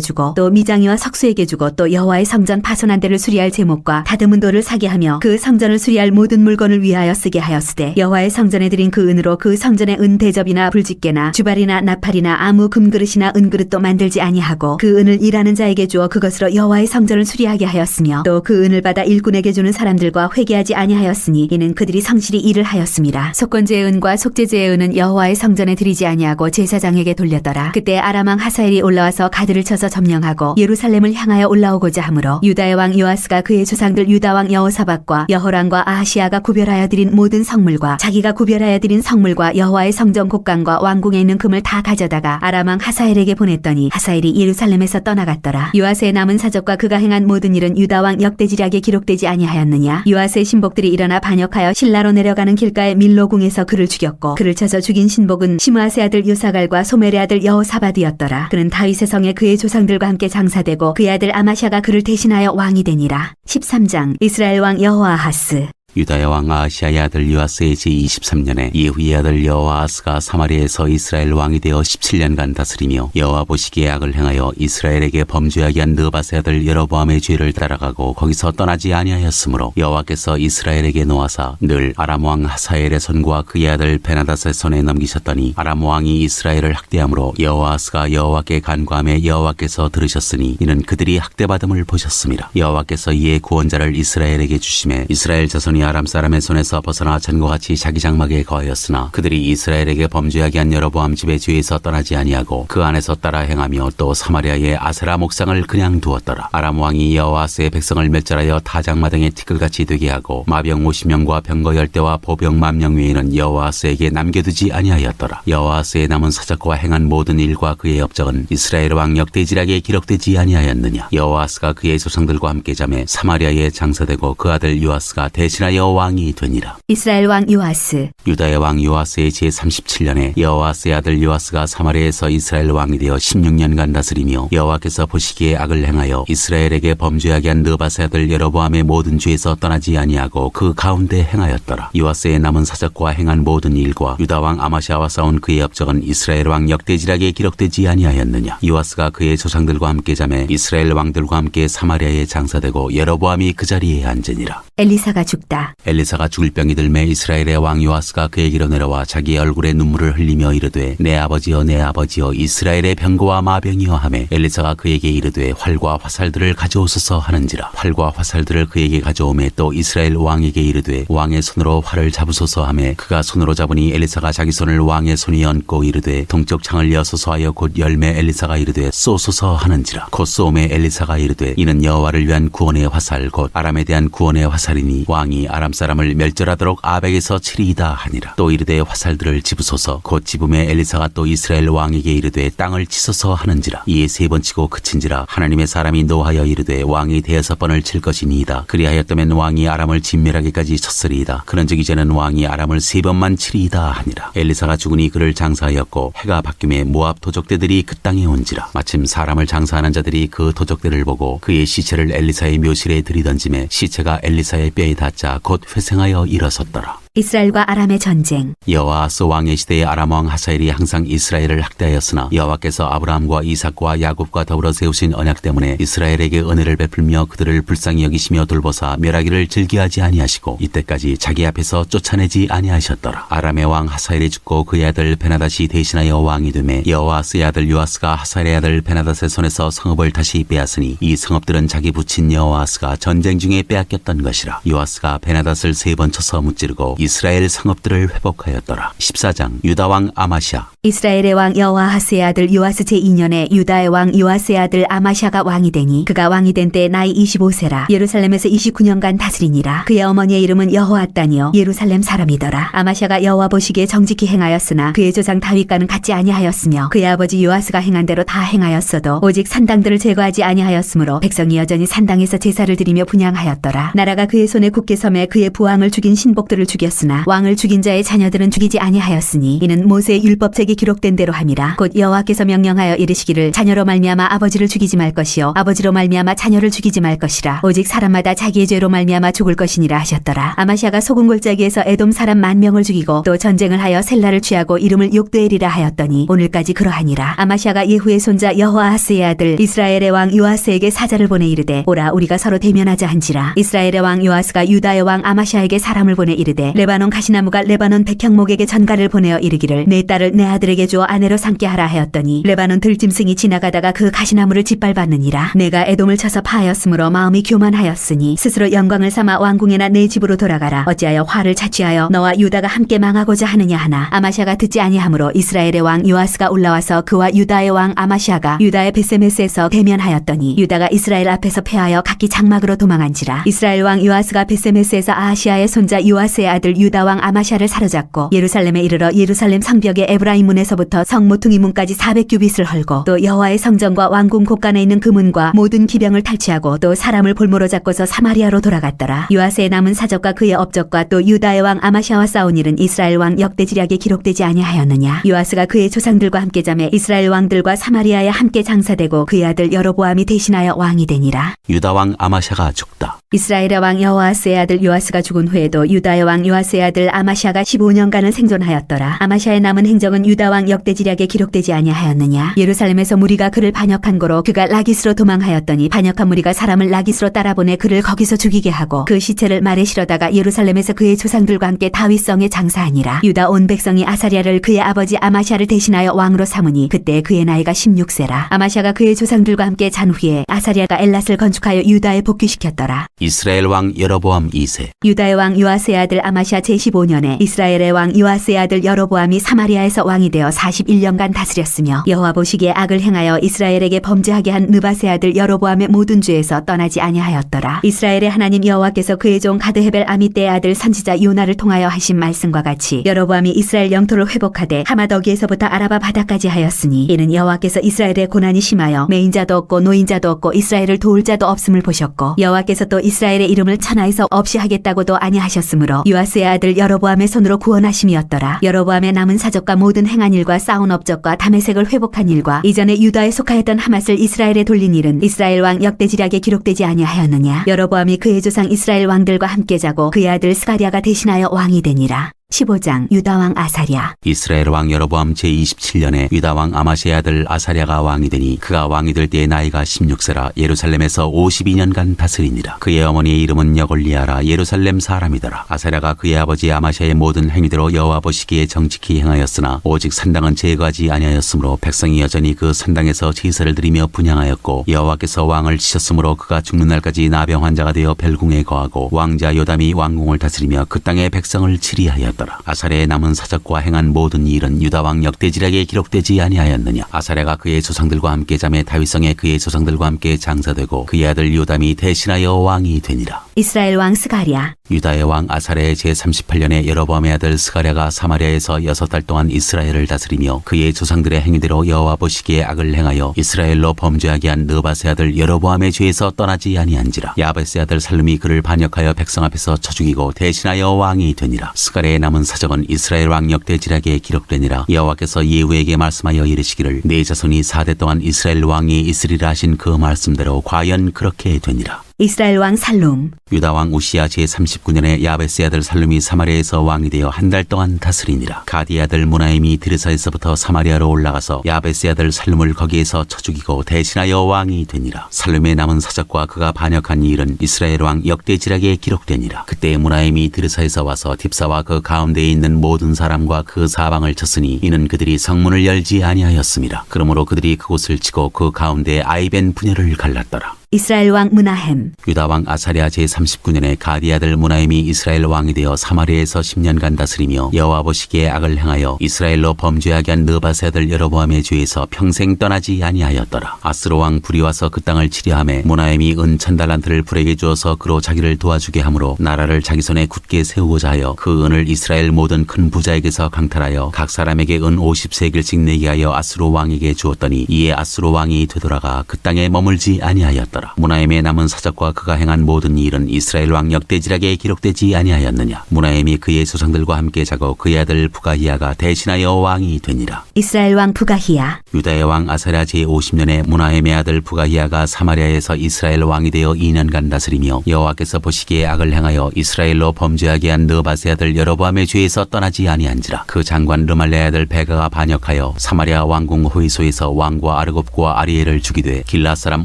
주고 또 미장이와 석수에게 주고 또 여호와의 성전 파손한 데를 수리할 제목과 다듬은 돌을 사게 하며 그 성전을 수리할 모든 물건을 위하여 쓰게 하였으되 여호와의 성전에 드린 그 은으로 그 성전의 은 대접이나 불집게나 주발이나 나팔이나 아무 금그릇이나 은그릇도 만들지 아니하고 그 은을 일하는 자에게 주어 그것으로 여호와의 성전을 수리하게 하였으며 또 그 은을 받아 일꾼에게 주는 사람들과 회개하지 아니하였으니 이는 그들이 성실히 일을 하였습니다. 속건제의 은과 속죄제의 은은 여호와의 성전에 드리지 아니하고 제사장에게 돌렸더라. 그때 아람 왕 하사엘이 올라와서 가드를 쳐서 점령하고 예루살렘을 향하여 올라오고자 하므로 유다의 왕 요아스가 그의 조상들 유다 왕 여호사밧과 여호람과 아하시아가 구별하여 드린 모든 성물과 자기가 구별하여 드린 성물과 여호와의 성전 곡간과 왕궁에 있는 금을 다 가져다가 아람 왕 하사엘에게 보냈더니 하사엘이 예루살렘에서 떠나갔더라. 요아스의 남은 사적과 그가 행한 모든 일은 유다 왕 역대지략에 기록되지 아니하였느냐. 요아스의 신복들이 일어나 반역하여 실라로 내려가는 길가의 밀로궁에서 그를 죽였고 그를 쳐서 죽인 신복은 시므아스의 아들 요사갈과 소멜의 아들 여호사밧이었더라. 그는 다윗의 성에 그의 조상들과 함께 장사되고 그의 아들 아마샤가 그를 대신하여 왕이 되니라. 13장 이스라엘 왕 여호아하스. 유다의 왕 아하시아의 아들 요아스의 제23년에 예후의 아들 여호아하스가 사마리아에서 이스라엘 왕이 되어 17년간 다스리며 여호와 보시기에 악을 행하여 이스라엘에게 범죄하게 한 느밧의 아들 여로보암의 죄를 따라가고 거기서 떠나지 아니하였으므로 여호와께서 이스라엘에게 놓아사 늘 아람 왕 하사엘의 손과 그의 아들 베나닷의 손에 넘기셨더니 아람 왕이 이스라엘을 학대함으로 여호아스가 여호와께 간구하며 여호와께서 들으셨으니 이는 그들이 학대받음을 보셨습니다. 여호와께서 이에 구원자를 이스라엘에게 주심에 이스라엘 자손이 아람 사람의 손에서 벗어나 전과 같이 자기 장막에 거하였으나 그들이 이스라엘에게 범죄하게 한 여로보암 집의 죄에서 떠나지 아니하고 그 안에서 따라 행하며 또 사마리아의 아세라 목상을 그냥 두었더라. 아람 왕이 여호아스의 백성을 멸절하여 타작마당의 티끌같이 되게 하고 마병 50명과 병거 10대와 보병 10,000명 외에는 여호아스에게 남겨두지 아니하였더라. 여호아스의 남은 사적과 행한 모든 일과 그의 업적은 이스라엘 왕 역대지략에 기록되지 아니하였느냐. 여호아스가 그의 조상들과 함께 잠에 사마리아에 장사되고 그 아들 요아스가 대신하여 왕이 되니라. 이스라엘 왕 요아스. 유다의 왕 요아스의 제37년에 여호아스의 아들 요아스가 사마리아에서 이스라엘 왕이 되어 16년간 다스리며 여호와께서 보시기에 악을 행하여 이스라엘에게 범죄하게 한 느밧의 아들 여로보암의 모든 죄에서 떠나지 아니하고 그 가운데 행하였더라. 요아스의 남은 사적과 행한 모든 일과 유다 왕 아마시아와 싸운 그의 업적은 이스라엘 왕 역대지략에 기록되지 아니하였느냐. 요아스가 그의 조상들과 함께 잠에 이스라엘 왕들과 함께 사마리아에 장사되고 여로보암이 그 자리에 앉으니라. 엘리사가 죽다. 엘리사가 죽을 병이 들매 이스라엘의 왕 요아스가 그에게로 내려와 자기의 얼굴에 눈물을 흘리며 이르되 내 아버지여 내 아버지여 이스라엘의 병거와 마병이여 하매 엘리사가 그에게 이르되 활과 화살들을 가져오소서 하는지라. 활과 화살들을 그에게 가져오매 또 이스라엘 왕에게 이르되 왕의 손으로 활을 잡으소서 하매 그가 손으로 잡으니 엘리사가 자기 손을 왕의 손에 얹고 이르되 동쪽 창을 여소서 하여 곧 열매 엘리사가 이르되 쏘소서 하는지라. 곧 쏘매 엘리사가 이르되 이는 여호와를 위한 구원의 화살 곧 아람에 대한 구원의 화살이니 왕이 아람 사람을 멸절하도록 아벡에서 치리이다 하니라. 또 이르되 화살들을 집으소서. 곧 집음에 엘리사가 또 이스라엘 왕에게 이르되 땅을 치소서 하는지라. 이에 세 번 치고 그친지라. 하나님의 사람이 노하여 이르되 왕이 대여섯 번을 칠 것이니이다. 그리하였다면 왕이 아람을 진멸하기까지 쳤으리이다. 그런즉 이제는 왕이 아람을 세 번만 치리이다 하니라. 엘리사가 죽으니 그를 장사하였고 해가 바뀜에 모압 도적대들이 그 땅에 온지라. 마침 사람을 장사하는 자들이 그 도적대를 보고 그의 시체를 엘리사의 묘실에 들이던짐에 시체가 엘리사의 뼈에 닿자 곧 회생하여 일어섰더라. 이스라엘과 아람의 전쟁. 여호아하스 왕의 시대에 아람 왕 하사엘이 항상 이스라엘을 학대하였으나 여호와께서 아브라함과 이삭과 야곱과 더불어 세우신 언약 때문에 이스라엘에게 은혜를 베풀며 그들을 불쌍히 여기시며 돌보사 멸하기를 즐겨하지 아니하시고 이때까지 자기 앞에서 쫓아내지 아니하셨더라. 아람의 왕 하사엘이 죽고 그의 아들 베나닷이 대신하여 왕이 되매 여호아스의 아들 요아스가 하사엘의 아들 베나닷의 손에서 성읍을 다시 빼앗으니 이 성읍들은 자기 부친 여호아스가 전쟁 중에 빼앗겼던 것이라. 요아스가 베나닷을 세 번 쳐서 무찌르고 이스라엘 성읍들을 회복하였더라. 14장 유다왕 아마시아. 이스라엘의 왕 여호아하스의 아들 요아스 제2년에 유다의 왕 요아스의 아들 아마시아가 왕이 되니 그가 왕이 된 때 나이 25세라. 예루살렘에서 29년간 다스리니라. 그의 어머니의 이름은 여호아단이요 예루살렘 사람이더라. 아마시아가 여호와 보시기에 정직히 행하였으나 그의 조상 다윗과는 같지 아니하였으며 그의 아버지 요아스가 행한 대로 다 행하였어도 오직 산당들을 제거하지 아니하였으므로 백성이 여전히 산당에서 제사를 드리며 분향하였더라. 나라가 그의 손에 굳게 섬에 그의 부왕을 죽인 신복들을 죽였으나 왕을 죽인 자의 자녀들은 죽이지 아니하였으니 이는 모세의 율법책이 기록된 대로 함이라. 곧 여호와께서 명령하여 이르시기를 자녀로 말미암아 아버지를 죽이지 말 것이요 아버지로 말미암아 자녀를 죽이지 말 것이라. 오직 사람마다 자기의 죄로 말미암아 죽을 것이니라 하셨더라. 아마시아가 소금 골짜기에서 에돔 사람 10,000명을 죽이고 또 전쟁을 하여 셀라를 취하고 이름을 욕되엘이라 하였더니 오늘까지 그러하니라. 아마시아가 예후의 손자 여호아하스의 아들 이스라엘의 왕 요아스에게 사자를 보내 이르되 오라 우리가 서로 대면하자 한지라. 이스라엘의 왕 요아스가 유다의 왕 아마시아에게 사람을 보내 이르되 레바논 가시나무가 레바논 백향목에게 전가를 보내어 이르기를 내 딸을 내 아들에게 주어 아내로 삼게 하라 하였더니 레바논 들짐승이 지나가다가 그 가시나무를 짓밟았느니라. 내가 에돔을 쳐서 파하였으므로 마음이 교만하였으니 스스로 영광을 삼아 왕궁에나 내 집으로 돌아가라. 어찌하여 화를 자취하여 너와 유다가 함께 망하고자 하느냐 하나. 아마시아가 듣지 아니하므로 이스라엘의 왕 요아스가 올라와서 그와 유다의 왕 아마시아가 유다의 베세메스에서 대면하였더니 유다가 이스라엘 앞에서 패하여 각기 장막으로 도망한지라. 이스라엘 왕 요아스가 베세메스에서 아하시아의 손자 요아스의 아들 유다 왕 아마시아를 사로잡고 예루살렘에 이르러 예루살렘 성벽의 에브라임 문에서부터 성 모퉁이 문까지 400규빗을 헐고 또 여호와의 성전과 왕궁 곳간에 있는 그 문과 모든 기병을 탈취하고 또 사람을 볼모로 잡고서 사마리아로 돌아갔더라. 요아스의 남은 사적과 그의 업적과 또 유다의 왕 아마시아와 싸운 일은 이스라엘 왕 역대지략에 기록되지 아니하였느냐. 요아스가 그의 조상들과 함께 잠에 이스라엘 왕들과 사마리아에 함께 장사되고 그의 아들 여로보암이 대신하여 왕이 되니라. 유다왕 아마시아가 죽다. 이스라엘의 왕 여호아스의 아들 요아스가 죽은 후에도 유다의 왕 요아스의 아들 아마시아가 15년간을 생존하였더라. 아마시아의 남은 행적은 유다 왕 역대지략에 기록되지 아니하였느냐. 예루살렘에서 무리가 그를 반역한 고로 그가 라기스로 도망하였더니 반역한 무리가 사람을 라기스로 따라보내 그를 거기서 죽이게 하고 그 시체를 말에 실어다가 예루살렘에서 그의 조상들과 함께 다윗성에 장사하니라. 유다 온 백성이 아사리아를 그의 아버지 아마시아를 대신하여 왕으로 삼으니 그때 그의 나이가 16세라. 아마시아가 그의 조상들과 함께 잔 후에 아사리아가 엘랏을 건축하여 유다에 복귀시켰더라. 이스라엘 왕 여로보암 2세. 유다의 왕 요아스의 아들 아마시아 제15년에 이스라엘의 왕 요아스의 아들 여로보암이 사마리아에서 왕이 되어 41년간 다스렸으며 여호와 보시기에 악을 행하여 이스라엘에게 범죄하게 한 느밧의 아들 여로보암의 모든 죄에서 떠나지 아니하였더라. 이스라엘의 하나님 여호와께서 그의 종 가드헤벨 아미떼의 아들 선지자 요나를 통하여 하신 말씀과 같이 여로보암이 이스라엘 영토를 회복하되 하마더기에서부터 아라바 바다까지 하였으니 이는 여호와께서 이스라엘의 고난이 심하여 매인자도 없고 노인자도 없고 이스라엘을 도울 자도 없음을 보셨고 여호와께서 또 이스라엘의 이름을 천하에서 없이 하겠다고도 아니하셨으므로 요아스의 아들 여로보암의 손으로 구원하심이었더라. 여로보암의 남은 사적과 모든 행한 일과 싸운 업적과 다메섹을 회복한 일과 이전에 유다에 속하였던 하맛을 이스라엘에 돌린 일은 이스라엘 왕 역대지략에 기록되지 아니하였느냐. 여로보암이 그의 조상 이스라엘 왕들과 함께 자고 그의 아들 스가랴가 대신하여 왕이 되니라. 15장 유다왕 아사랴. 이스라엘 왕 여로보암 제27년에 유다왕 아마시아의 아들 아사랴가 왕이 되니 그가 왕이 될 때의 나이가 16세라. 예루살렘에서 52년간 다스리니라. 그의 어머니의 이름은 여골리아라. 예루살렘 사람이더라. 아사랴가 그의 아버지 아마시아의 모든 행위대로 여호와 보시기에 정직히 행하였으나 오직 산당은 제거하지 아니하였으므로 백성이 여전히 그 산당에서 제사를 드리며 분향하였고 여호와께서 왕을 치셨으므로 그가 죽는 날까지 나병 환자가 되어 벨궁에 거하고 왕자 요담이 왕궁을 다스리며 그 땅의 백성을 치리하였더라. 아니하였더라. 아사랴의 남은 사적과 행한 모든 일은 유다왕 역대지략에 기록되지 아니하였느냐. 아사랴가 그의 조상들과 함께 잠에 다윗성에 그의 조상들과 함께 장사되고 그의 아들 요담이 대신하여 왕이 되니라. 이스라엘 왕 스가랴. 유다의 왕 아사랴의 제38년에 여로보암의 아들 스가랴가 사마리아에서 6달 동안 이스라엘을 다스리며 그의 조상들의 행위대로 여호와 보시기에 악을 행하여 이스라엘로 범죄하게 한 느밧의 아들 여로보암의 죄에서 떠나지 아니한지라. 야벳의 아들 살룸이 그를 반역하여 백성 앞에서 쳐 죽이고 대신하여 왕이 되니라. 스가랴의 남은 사적은 이스라엘 왕 역대지략에 기록되니라. 여호와께서 예후에게 말씀하여 이르시기를 네 자손이 4대 동안 이스라엘 왕이 있으리라 하신 그 말씀대로 과연 그렇게 되니라. 이스라엘 왕 살룸. 유다 왕 우시야 제39년에 야베스의 아들 살룸이 사마리아에서 왕이 되어 한 달 동안 다스리니라. 가디의 아들 무나임이 드르사에서부터 사마리아로 올라가서 야베스의 아들 살룸을 거기에서 쳐 죽이고 대신하여 왕이 되니라. 살룸의 남은 사적과 그가 반역한 일은 이스라엘 왕 역대지략에 기록되니라. 그때 무나임이 드르사에서 와서 딥사와 그 가운데에 있는 모든 사람과 그 사방을 쳤으니 이는 그들이 성문을 열지 아니하였음이라. 그러므로 그들이 그곳을 치고 그 가운데에 아이벤 분야를 갈랐더라. 이스라엘 왕 므나헴. 유다 왕 아사랴 제39년에 가디 아들 무나임이 이스라엘 왕이 되어 사마리아에서 10년간 다스리며 여호와 보시기에 악을 행하여 이스라엘로 범죄하게 한 느밧의 아들 여로보암의 죄에서 평생 떠나지 아니하였더라. 아스로 왕 불이 와서 그 땅을 치려하매 무나임이 은 1000달란트를 불에게 주어서 그로 자기를 도와주게 하므로 나라를 자기 손에 굳게 세우고자 하여 그 은을 이스라엘 모든 큰 부자에게서 강탈하여 각 사람에게 은 50세겔씩 내게 하여 아스로 왕에게 주었더니 이에 아스로 왕이 되돌아가 그 땅에 머물지 아니하였더라. 무나임의 남은 사적과 그가 행한 모든 일은 이스라엘 왕 역대지략에 기록되지 아니하였느냐. 무나임이 그의 조상들과 함께 자고 그의 아들 부가히야가 대신하여 왕이 되니라. 이스라엘 왕 부가히야. 유다의 왕 아사랴 제50년에 무나임의 아들 부가히야가 사마리아에서 이스라엘 왕이 되어 2년간 다스리며 여호와께서 보시기에 악을 행하여 이스라엘로 범죄하게 한 느밧의 아들 여로보암의 죄에서 떠나지 아니한지라. 그 장관 르말레의 아들 베가가 반역하여 사마리아 왕궁 호위소에서 왕과 아르곱과 아리엘을 죽이되 길라 사람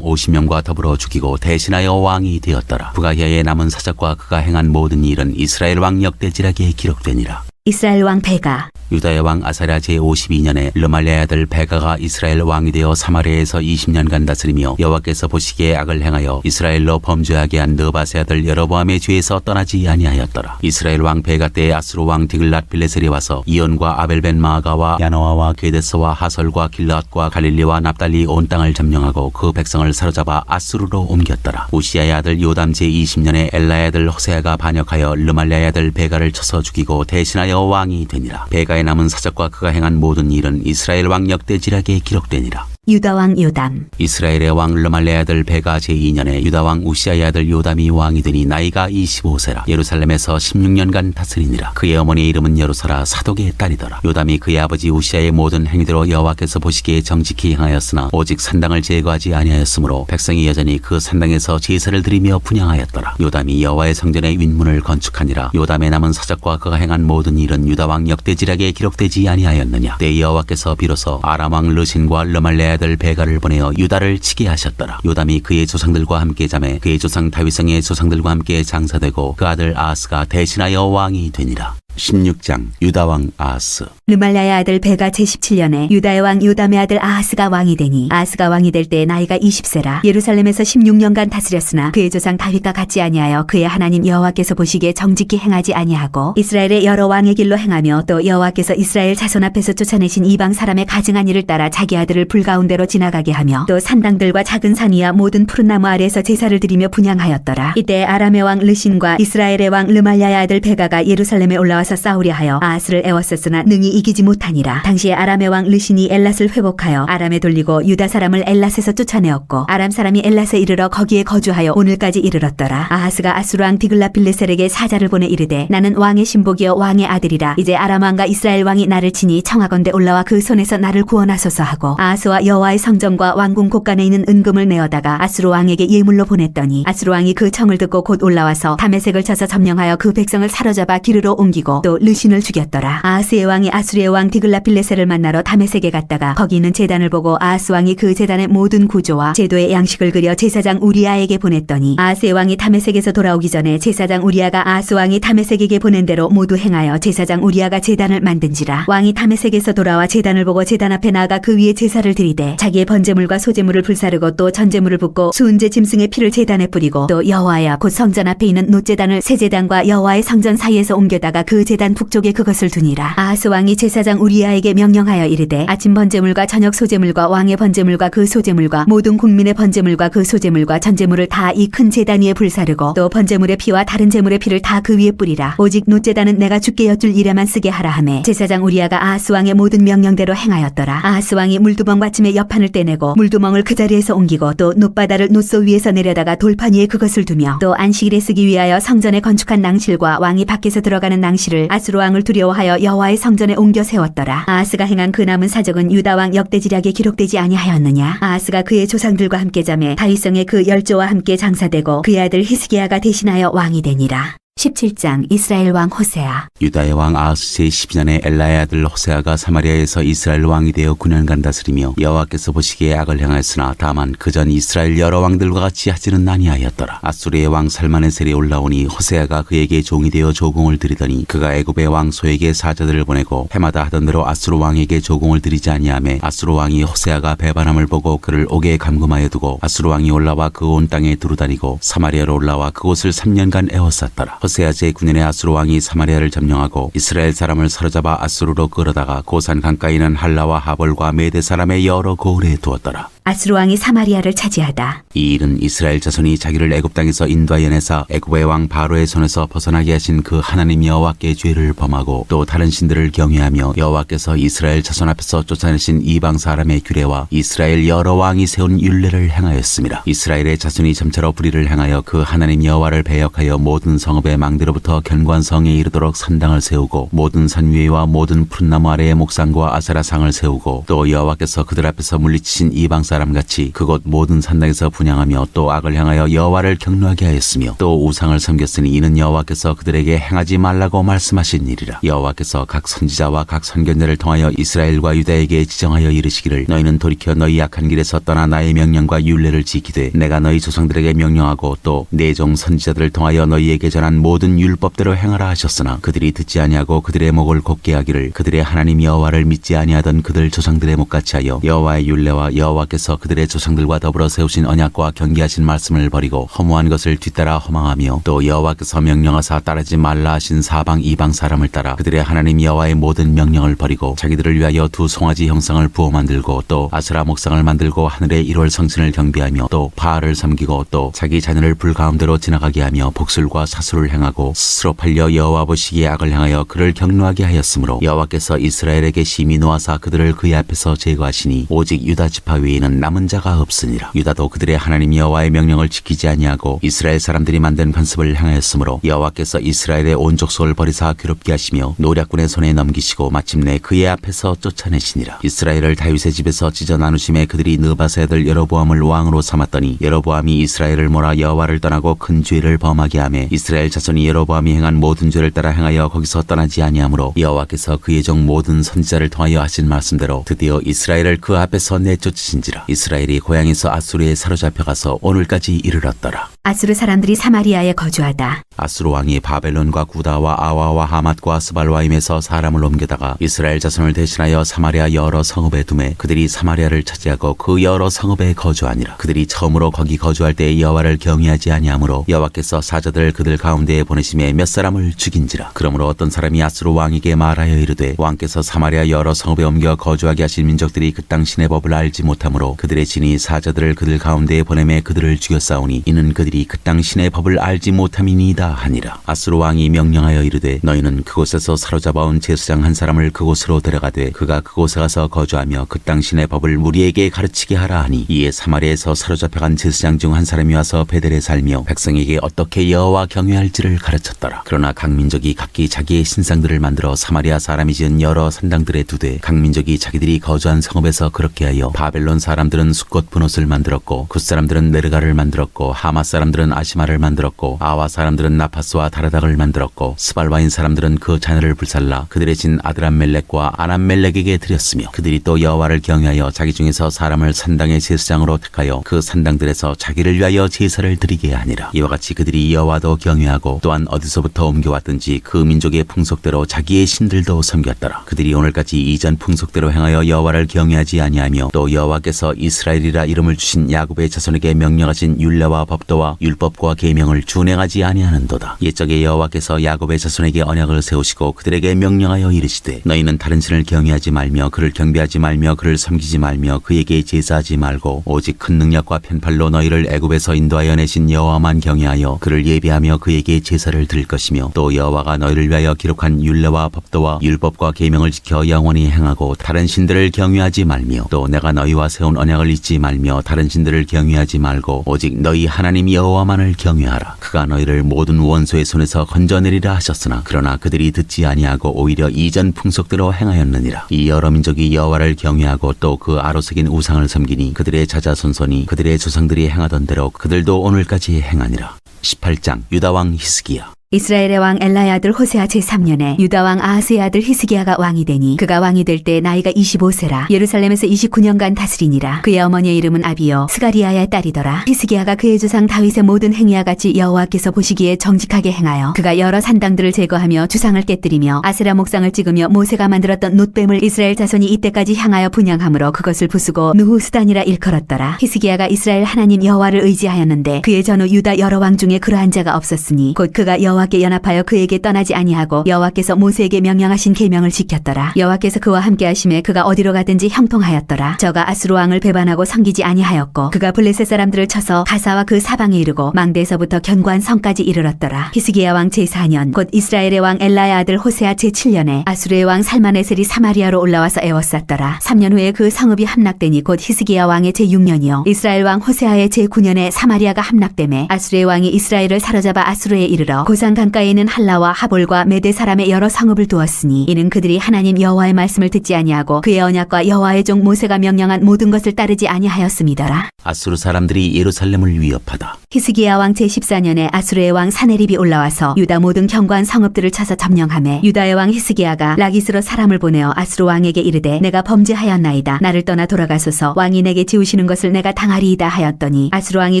50명과 더불어 죽이고 대신하여 왕이 되었더라. 부가히야의 남은 사적과 그가 행한 모든 일은 이스라엘 왕 역대지략에 기록되니라. 이스라엘 왕 베가. 유다의 왕 아사랴 제52년에 르말레의 아들 베가가 이스라엘 왕이 되어 사마리아에서 20년간 다스리며 여호와께서 보시기에 악을 행하여 이스라엘로 범죄하게 한 느밧의 아들 여로보암의 죄에서 떠나지 아니하였더라. 이스라엘 왕 베가 때에 아스로 왕 디글랏 빌레셀이 와서 이온과 아벨벤 마아가와 야노아와 게데스와 하설과 길앗과 갈릴리와 납달리 온 땅을 점령하고 그 백성을 사로잡아 아수르로 옮겼더라. 우시야의 아들 요담 제20년에 엘라의 아들 호세아가 반역하여 르말레의 아들 베가를 쳐서 죽이고 대신하여 왕이 되니라. 베가의 남은 사적과 그가 행한 모든 일은 이스라엘 왕 역대지략에 기록되니라. 유다 왕 요담. 이스라엘의 왕 르말레의 아들 베가 제2년에 유다 왕 우시야의 아들 요담이 왕이 되니 나이가 25세라. 예루살렘에서 16년간 다스리니라. 그의 어머니의 이름은 여루사라 사독의 딸이더라. 요담이 그의 아버지 우시야의 모든 행위대로 여호와께서 보시기에 정직히 행하였으나 오직 산당을 제거하지 아니하였으므로 백성이 여전히 그 산당에서 제사를 드리며 분향하였더라. 요담이 여호와의 성전의 윗문을 건축하니라. 요담의 남은 사적과 그가 행한 모든 일은 유다 왕 역대지략에 기록되지 아니하였느냐. 때 여호와께서 비로소 아람 왕 르신과 르말레의 아들 베가를 보내어 유다를 치게 하셨더라. 요담이 그의 조상들과 함께 잠에 그의 조상 다윗성의 조상들과 함께 장사되고 그 아들 아하스가 대신하여 왕이 되니라. 16장 유다 왕 아하스. 르말라의 아들 베가 제17년에 유다의 왕 요담의 아들 아하스가 왕이 되니 아하스가 왕이 될 때 나이가 20세라. 예루살렘에서 16년간 다스렸으나 그의 조상 다윗과 같지 아니하여 그의 하나님 여호와께서 보시기에 정직히 행하지 아니하고 이스라엘의 여러 왕의 길로 행하며 또 여호와께서 이스라엘 자손 앞에서 쫓아내신 이방 사람의 가증한 일을 따라 자기 아들을 불 가운데로 지나가게 하며 또 산당들과 작은 산이야 모든 푸른 나무 아래에서 제사를 드리며 분향하였더라. 이때 아람의 왕 르신과 이스라엘의 왕 르말야의 아들 베가가 예루살렘에 올라와서 싸우려 하여 아하스를 애웠었으나 능히 이기지 못하니라. 당시에 아람의 왕 르신이 엘랏을 회복하여 아람에 돌리고 유다 사람을 엘랏에서 쫓아내었고 아람 사람이 엘랏에 이르러 거기에 거주하여 오늘까지 이르렀더라. 아하스가 아수르 왕 디글랏 빌레셀에게 사자를 보내 이르되 나는 왕의 신복이여 왕의 아들이라. 이제 아람 왕과 이스라엘 왕이 나를 치니 청하건대 올라와 그 손에서 나를 구원하소서 하고 아하스와 여호와의 성전과 왕궁 곳간에 있는 은금을 내어다가 아수르 왕에게 예물로 보냈더니 아수르 왕이 그 청을 듣고 곧 올라와서 다메섹을 쳐서 점령하여 그 백성을 사로잡아 기르로 옮기고 또 르신을 죽였더라. 아하스의 왕이 아수르의 왕 디글랏 빌레셀을 만나러 다메섹에 갔다가 거기 있는 제단을 보고 아하스 왕이 그 제단의 모든 구조와 제도의 양식을 그려 제사장 우리아에게 보냈더니 아하스의 왕이 다메섹에서 돌아오기 전에 제사장 우리아가 아하스 왕이 다메섹에게 보낸 대로 모두 행하여 제사장 우리아가 제단을 만든지라. 왕이 다메섹에서 돌아와 제단을 보고 제단 앞에 나아가 그 위에 제사를 드리되 자기의 번제물과 소제물을 불사르고 또 전제물을 붓고 수은제 짐승의 피를 제단에 뿌리고 또 여호와야 곧 성전 앞에 있는 놋제단을 새 제단과 여호와의 성전 사이에서 옮겨다가 그 그 제단 북쪽에 그것을 두니라. 아하스 왕이 제사장 우리야에게 명령하여 이르되 아침 번제물과 저녁 소제물과 왕의 번제물과 그 소제물과 모든 국민의 번제물과 그 소제물과 전제물을 다 이 큰 제단 위에 불사르고 또 번제물의 피와 다른 제물의 피를 다 그 위에 뿌리라. 오직 놋제단은 내가 주께 여쭐 일에만 쓰게 하라 하매 제사장 우리야가 아하스 왕의 모든 명령대로 행하였더라. 아하스 왕이 물두멍 받침에 옆판을 떼내고 물두멍을 그 자리에서 옮기고 또 놋바다를 놋소 위에서 내려다가 돌판 위에 그것을 두며 또 안식일에 쓰기 위하여 성전에 건축한 낭실과 왕이 밖에서 들어가는 낭실을 아수르 왕을 두려워하여 여호와의 성전에 옮겨 세웠더라. 아하스가 행한 그 남은 사적은 유다 왕 역대지략에 기록되지 아니하였느냐. 아하스가 그의 조상들과 함께 잠에 다윗성의 그 열조와 함께 장사되고 그의 아들 히스기야가 대신하여 왕이 되니라. 17장 이스라엘 왕 호세아. 유다의 왕 아하스 제12년에 엘라의 아들 호세아가 사마리아에서 이스라엘 왕이 되어 9년간 다스리며 여호와께서 보시기에 악을 행하였으나 다만 그전 이스라엘 여러 왕들과 같이 하지는 아니하였더라. 아수르의 왕 살마네셀이 올라오니 호세아가 그에게 종이 되어 조공을 드리더니 그가 애굽의 왕 소에게 사자들을 보내고 해마다 하던 대로 아수르 왕에게 조공을 드리지 아니하매 아수르 왕이 호세아가 배반함을 보고 그를 옥에 감금하여 두고 아수르 왕이 올라와 그 온 땅에 두루다니고 사마리아로 올라와 그곳을 3년간 에워쌌더라. 호세아 제9년에 아수르 왕이 사마리아를 점령하고 이스라엘 사람을 사로잡아 아수르로 끌어다가 고산 강가에 있는 할라와 하볼과 메대 사람의 여러 고을에 두었더라. 아수르 왕이 사마리아를 차지하다. 이 일은 이스라엘 자손이 자기를 애굽 땅에서 인도하여 내사 애굽의 왕 바로의 손에서 벗어나게 하신 그 하나님 여호와께 죄를 범하고 또 다른 신들을 경외하며 여호와께서 이스라엘 자손 앞에서 쫓아내신 이방 사람의 규례와 이스라엘 여러 왕이 세운 율례를 행하였습니다. 이스라엘의 자손이 점차로 불의를 행하여 그 하나님 여호와를 배역하여 모든 성읍의 망대로부터 견고한 성에 이르도록 산당을 세우고 모든 산 위에와 모든 푸른 나무 아래에 목상과 아세라상을 세우고 또 여호와께서 그들 앞에서 물리치신 이방 사람같이 그곳 모든 산당에서 분향하며 또 악을 향하여 여호와를 경노하게 하였으며 또 우상을 섬겼으니 이는 여호와께서 그들에게 행하지 말라고 말씀하신 일이라. 여호와께서 각 선지자와 각 선견자를 통하여 이스라엘과 유다에게 지정하여 이르시기를 너희는 돌이켜 너희 악한 길에서 떠나 나의 명령과 율례를 지키되 내가 너희 조상들에게 명령하고 또 내 종 선지자들을 통하여 너희에게 전한 모든 율법대로 행하라 하셨으나 그들이 듣지 아니하고 그들의 목을 곧게 하기를 그들의 하나님 여호와를 믿지 아니하던 그들 조상들의 목같이 하여 여호와의 율례와 여호와께서 그들의 조상들과 더불어 세우신 언약과 경계하신 말씀을 버리고 허무한 것을 뒤따라 허망하며 또 여호와께서 명령하사 따르지 말라 하신 사방 이방 사람을 따라 그들의 하나님 여호와의 모든 명령을 버리고 자기들을 위하여 두 송아지 형상을 부어 만들고 또 아스라 목상을 만들고 하늘의 1월 성신을 경배하며 또 바알을 섬기고 또 자기 자녀를 불 가운데로 지나가게 하며 복술과 사수를 행하고 스스로 팔려 여호와 보시기에 악을 행하여 그를 경노하게 하였으므로 여호와께서 이스라엘에게 심히 노하사 그들을 그의 앞에서 제거하시니 오직 유다 지파 외에는 남은 자가 없으니라. 유다도 그들의 하나님 여호와의 명령을 지키지 아니하고 이스라엘 사람들이 만든 관습을 행하였으므로 여호와께서 이스라엘의 온 족속을 버리사 괴롭게 하시며 노략군의 손에 넘기시고 마침내 그의 앞에서 쫓아내시니라. 이스라엘을 다윗의 집에서 찢어 나누심에 그들이 느바세 아들 여로보암을 왕으로 삼았더니 여로보암이 이스라엘을 몰아 여호와를 떠나고 큰 죄를 범하게 하며 이스라엘 자손이 여로보암이 행한 모든 죄를 따라 행하여 거기서 떠나지 아니하므로 여호와께서 그의 종 모든 선지자를 통하여 하신 말씀대로 드디어 이스라엘을 그 앞에서 내쫓으신지라. 이스라엘이 고향에서 아수르에 사로잡혀 가서 오늘까지 이르렀더라. 아수르 사람들이 사마리아에 거주하다. 아수르 왕이 바벨론과 구다와 아와와 하맛과 스발와임에서 사람을 옮겨다가 이스라엘 자손을 대신하여 사마리아 여러 성읍에 두매 그들이 사마리아를 차지하고 그 여러 성읍에 거주하니라. 그들이 처음으로 거기 거주할 때 여호와를 경외하지 아니하므로 여호와께서 사자들을 그들 가운데에 보내심에 몇 사람을 죽인지라. 그러므로 어떤 사람이 아수르 왕에게 말하여 이르되 왕께서 사마리아 여러 성읍에 옮겨 거주하게 하신 민족들이 그 땅 신의 법을 알지 못하므로 그들의 진이 사자들을 그들 가운데에 보내매 그들을 죽였사오니 이는 그들이 그 땅 신의 법을 알지 못함이니이다 하니라. 아수르 왕이 명령하여 이르되 너희는 그곳에서 사로잡아온 제사장 한 사람을 그곳으로 데려가되 그가 그곳에 가서 거주하며 그 땅 신의 법을 무리에게 가르치게 하라 하니 이에 사마리아에서 사로잡혀간 제사장 중 한 사람이 와서 베델에 살며 백성에게 어떻게 여호와 경외할지를 가르쳤더라. 그러나 각 민족이 각기 자기의 신상들을 만들어 사마리아 사람이 지은 여러 산당들에 두되 각 민족이 자기들이 거주한 성읍에서 그렇게 하여 바벨론 사람들은 숫꽃 분옷을 만들었고 굿 사람들은 네르가를 만들었고 하맛 사람들은 아시마를 만들었고 아와 사람들은 나파스와 다르닥을 만들었고 스발와인 사람들은 그 자녀를 불살라 그들의 진 아드람멜렉과 아람멜렉에게 드렸으며 그들이 또 여호와를 경외하여 자기 중에서 사람을 산당의 제사장으로 택하여 그 산당들에서 자기를 위하여 제사를 드리게 하니라. 이와 같이 그들이 여호와도 경외하고 또한 어디서부터 옮겨왔든지 그 민족의 풍속대로 자기의 신들도 섬겼더라. 그들이 오늘까지 이전 풍속대로 행하여 여호와를 경외하지 아니하며 또 여호와께서 이스라엘이라 이름을 주신 야곱의 자손에게 명령하신 율례와 법도와 법도와 율법과 계명을 준행하지 아니하는도다. 옛적에 여호와께서 야곱의 자손에게 언약을 세우시고 그들에게 명령하여 이르시되 너희는 다른 신을 경외하지 말며 그를 경배하지 말며 그를 섬기지 말며 그에게 제사하지 말고 오직 큰 능력과 편팔로 너희를 애굽에서 인도하여 내신 여호와만 경외하여 그를 예배하며 그에게 제사를 드릴 것이며 또 여호와가 너희를 위하여 기록한 율례와 법도와 율법과 계명을 지켜 영원히 행하고 다른 신들을 경외하지 말며 또 내가 너희와 세운 언약을 잊지 말며 다른 신들을 경외하지 말고 오직 너희 하나님 여호와만을 경외하라. 그가 너희를 모든 원수의 손에서 건져내리라 하셨으나 그러나 그들이 듣지 아니하고 오히려 이전 풍속대로 행하였느니라. 이 여러 민족이 여호와를 경외하고 또 그 아로새긴 우상을 섬기니 그들의 자자손손이 그들의 조상들이 행하던 대로 그들도 오늘까지 행하니라. 18장 유다왕 히스기야. 이스라엘의 왕 엘라의 아들 호세아 제3년에 유다 왕 아하스의 아들 히스기야가 왕이 되니 그가 왕이 될 때 나이가 25세라. 예루살렘에서 29년간 다스리니라. 그의 어머니의 이름은 아비요 스가리아의 딸이더라. 히스기야가 그의 조상 다윗의 모든 행위와 같이 여호와께서 보시기에 정직하게 행하여 그가 여러 산당들을 제거하며 주상을 깨뜨리며 아세라 목상을 찍으며 모세가 만들었던 놋뱀을 이스라엘 자손이 이때까지 향하여 분향함으로 그것을 부수고 느후스단이라 일컬었더라. 히스기야가 이스라엘 하나님 여호와를 의지하였는데 그의 전후 유다 여러 왕 중에 그러한 자가 없었으니 곧 그가 여호와께 연합하여 그에게 떠나지 아니하고 여호와께서 모세에게 명령하신 계명을 지켰더라. 여호와께서 그와 함께 하심에 그가 어디로 가든지 형통하였더라. 저가 아수르 왕을 배반하고 섬기지 아니하였고 그가 블레셋 사람들을 쳐서 가사와 그 사방에 이르고 망대에서부터 견고한 성까지 이르렀더라. 히스기야 왕 제4년 곧 이스라엘의 왕 엘라의 아들 호세아 제7년에 아수르의 왕 살마네셀이 사마리아로 올라와서 에워쌌더라. 3년 후에 그 성읍이 함락되니 곧 히스기야 왕의 제6년이요 이스라엘 왕 호세아의 제9년에 사마리아가 함락되매 아수르의 왕이 이스라엘을 사로잡아 아수르에 이르러 고산 강가에 있는 할라와 하볼과 메대 사람의 여러 성읍을 두었으니 이는 그들이 하나님 여호와의 말씀을 듣지 아니하고 그의 언약과 여호와의 종 모세가 명령한 모든 것을 따르지 아니하였음이더라. 아수르 사람들이 예루살렘을 위협하다. 히스기야 왕 제14년에 아수르의 왕 사네립이 올라와서 유다 모든 견고한 성읍들을 쳐서 점령하매 유다의 왕 히스기야가 라기스로 사람을 보내어 아수르 왕에게 이르되 내가 범죄하였나이다. 나를 떠나 돌아가소서. 왕이 내게 지우시는 것을 내가 당하리이다 하였더니 아수르 왕이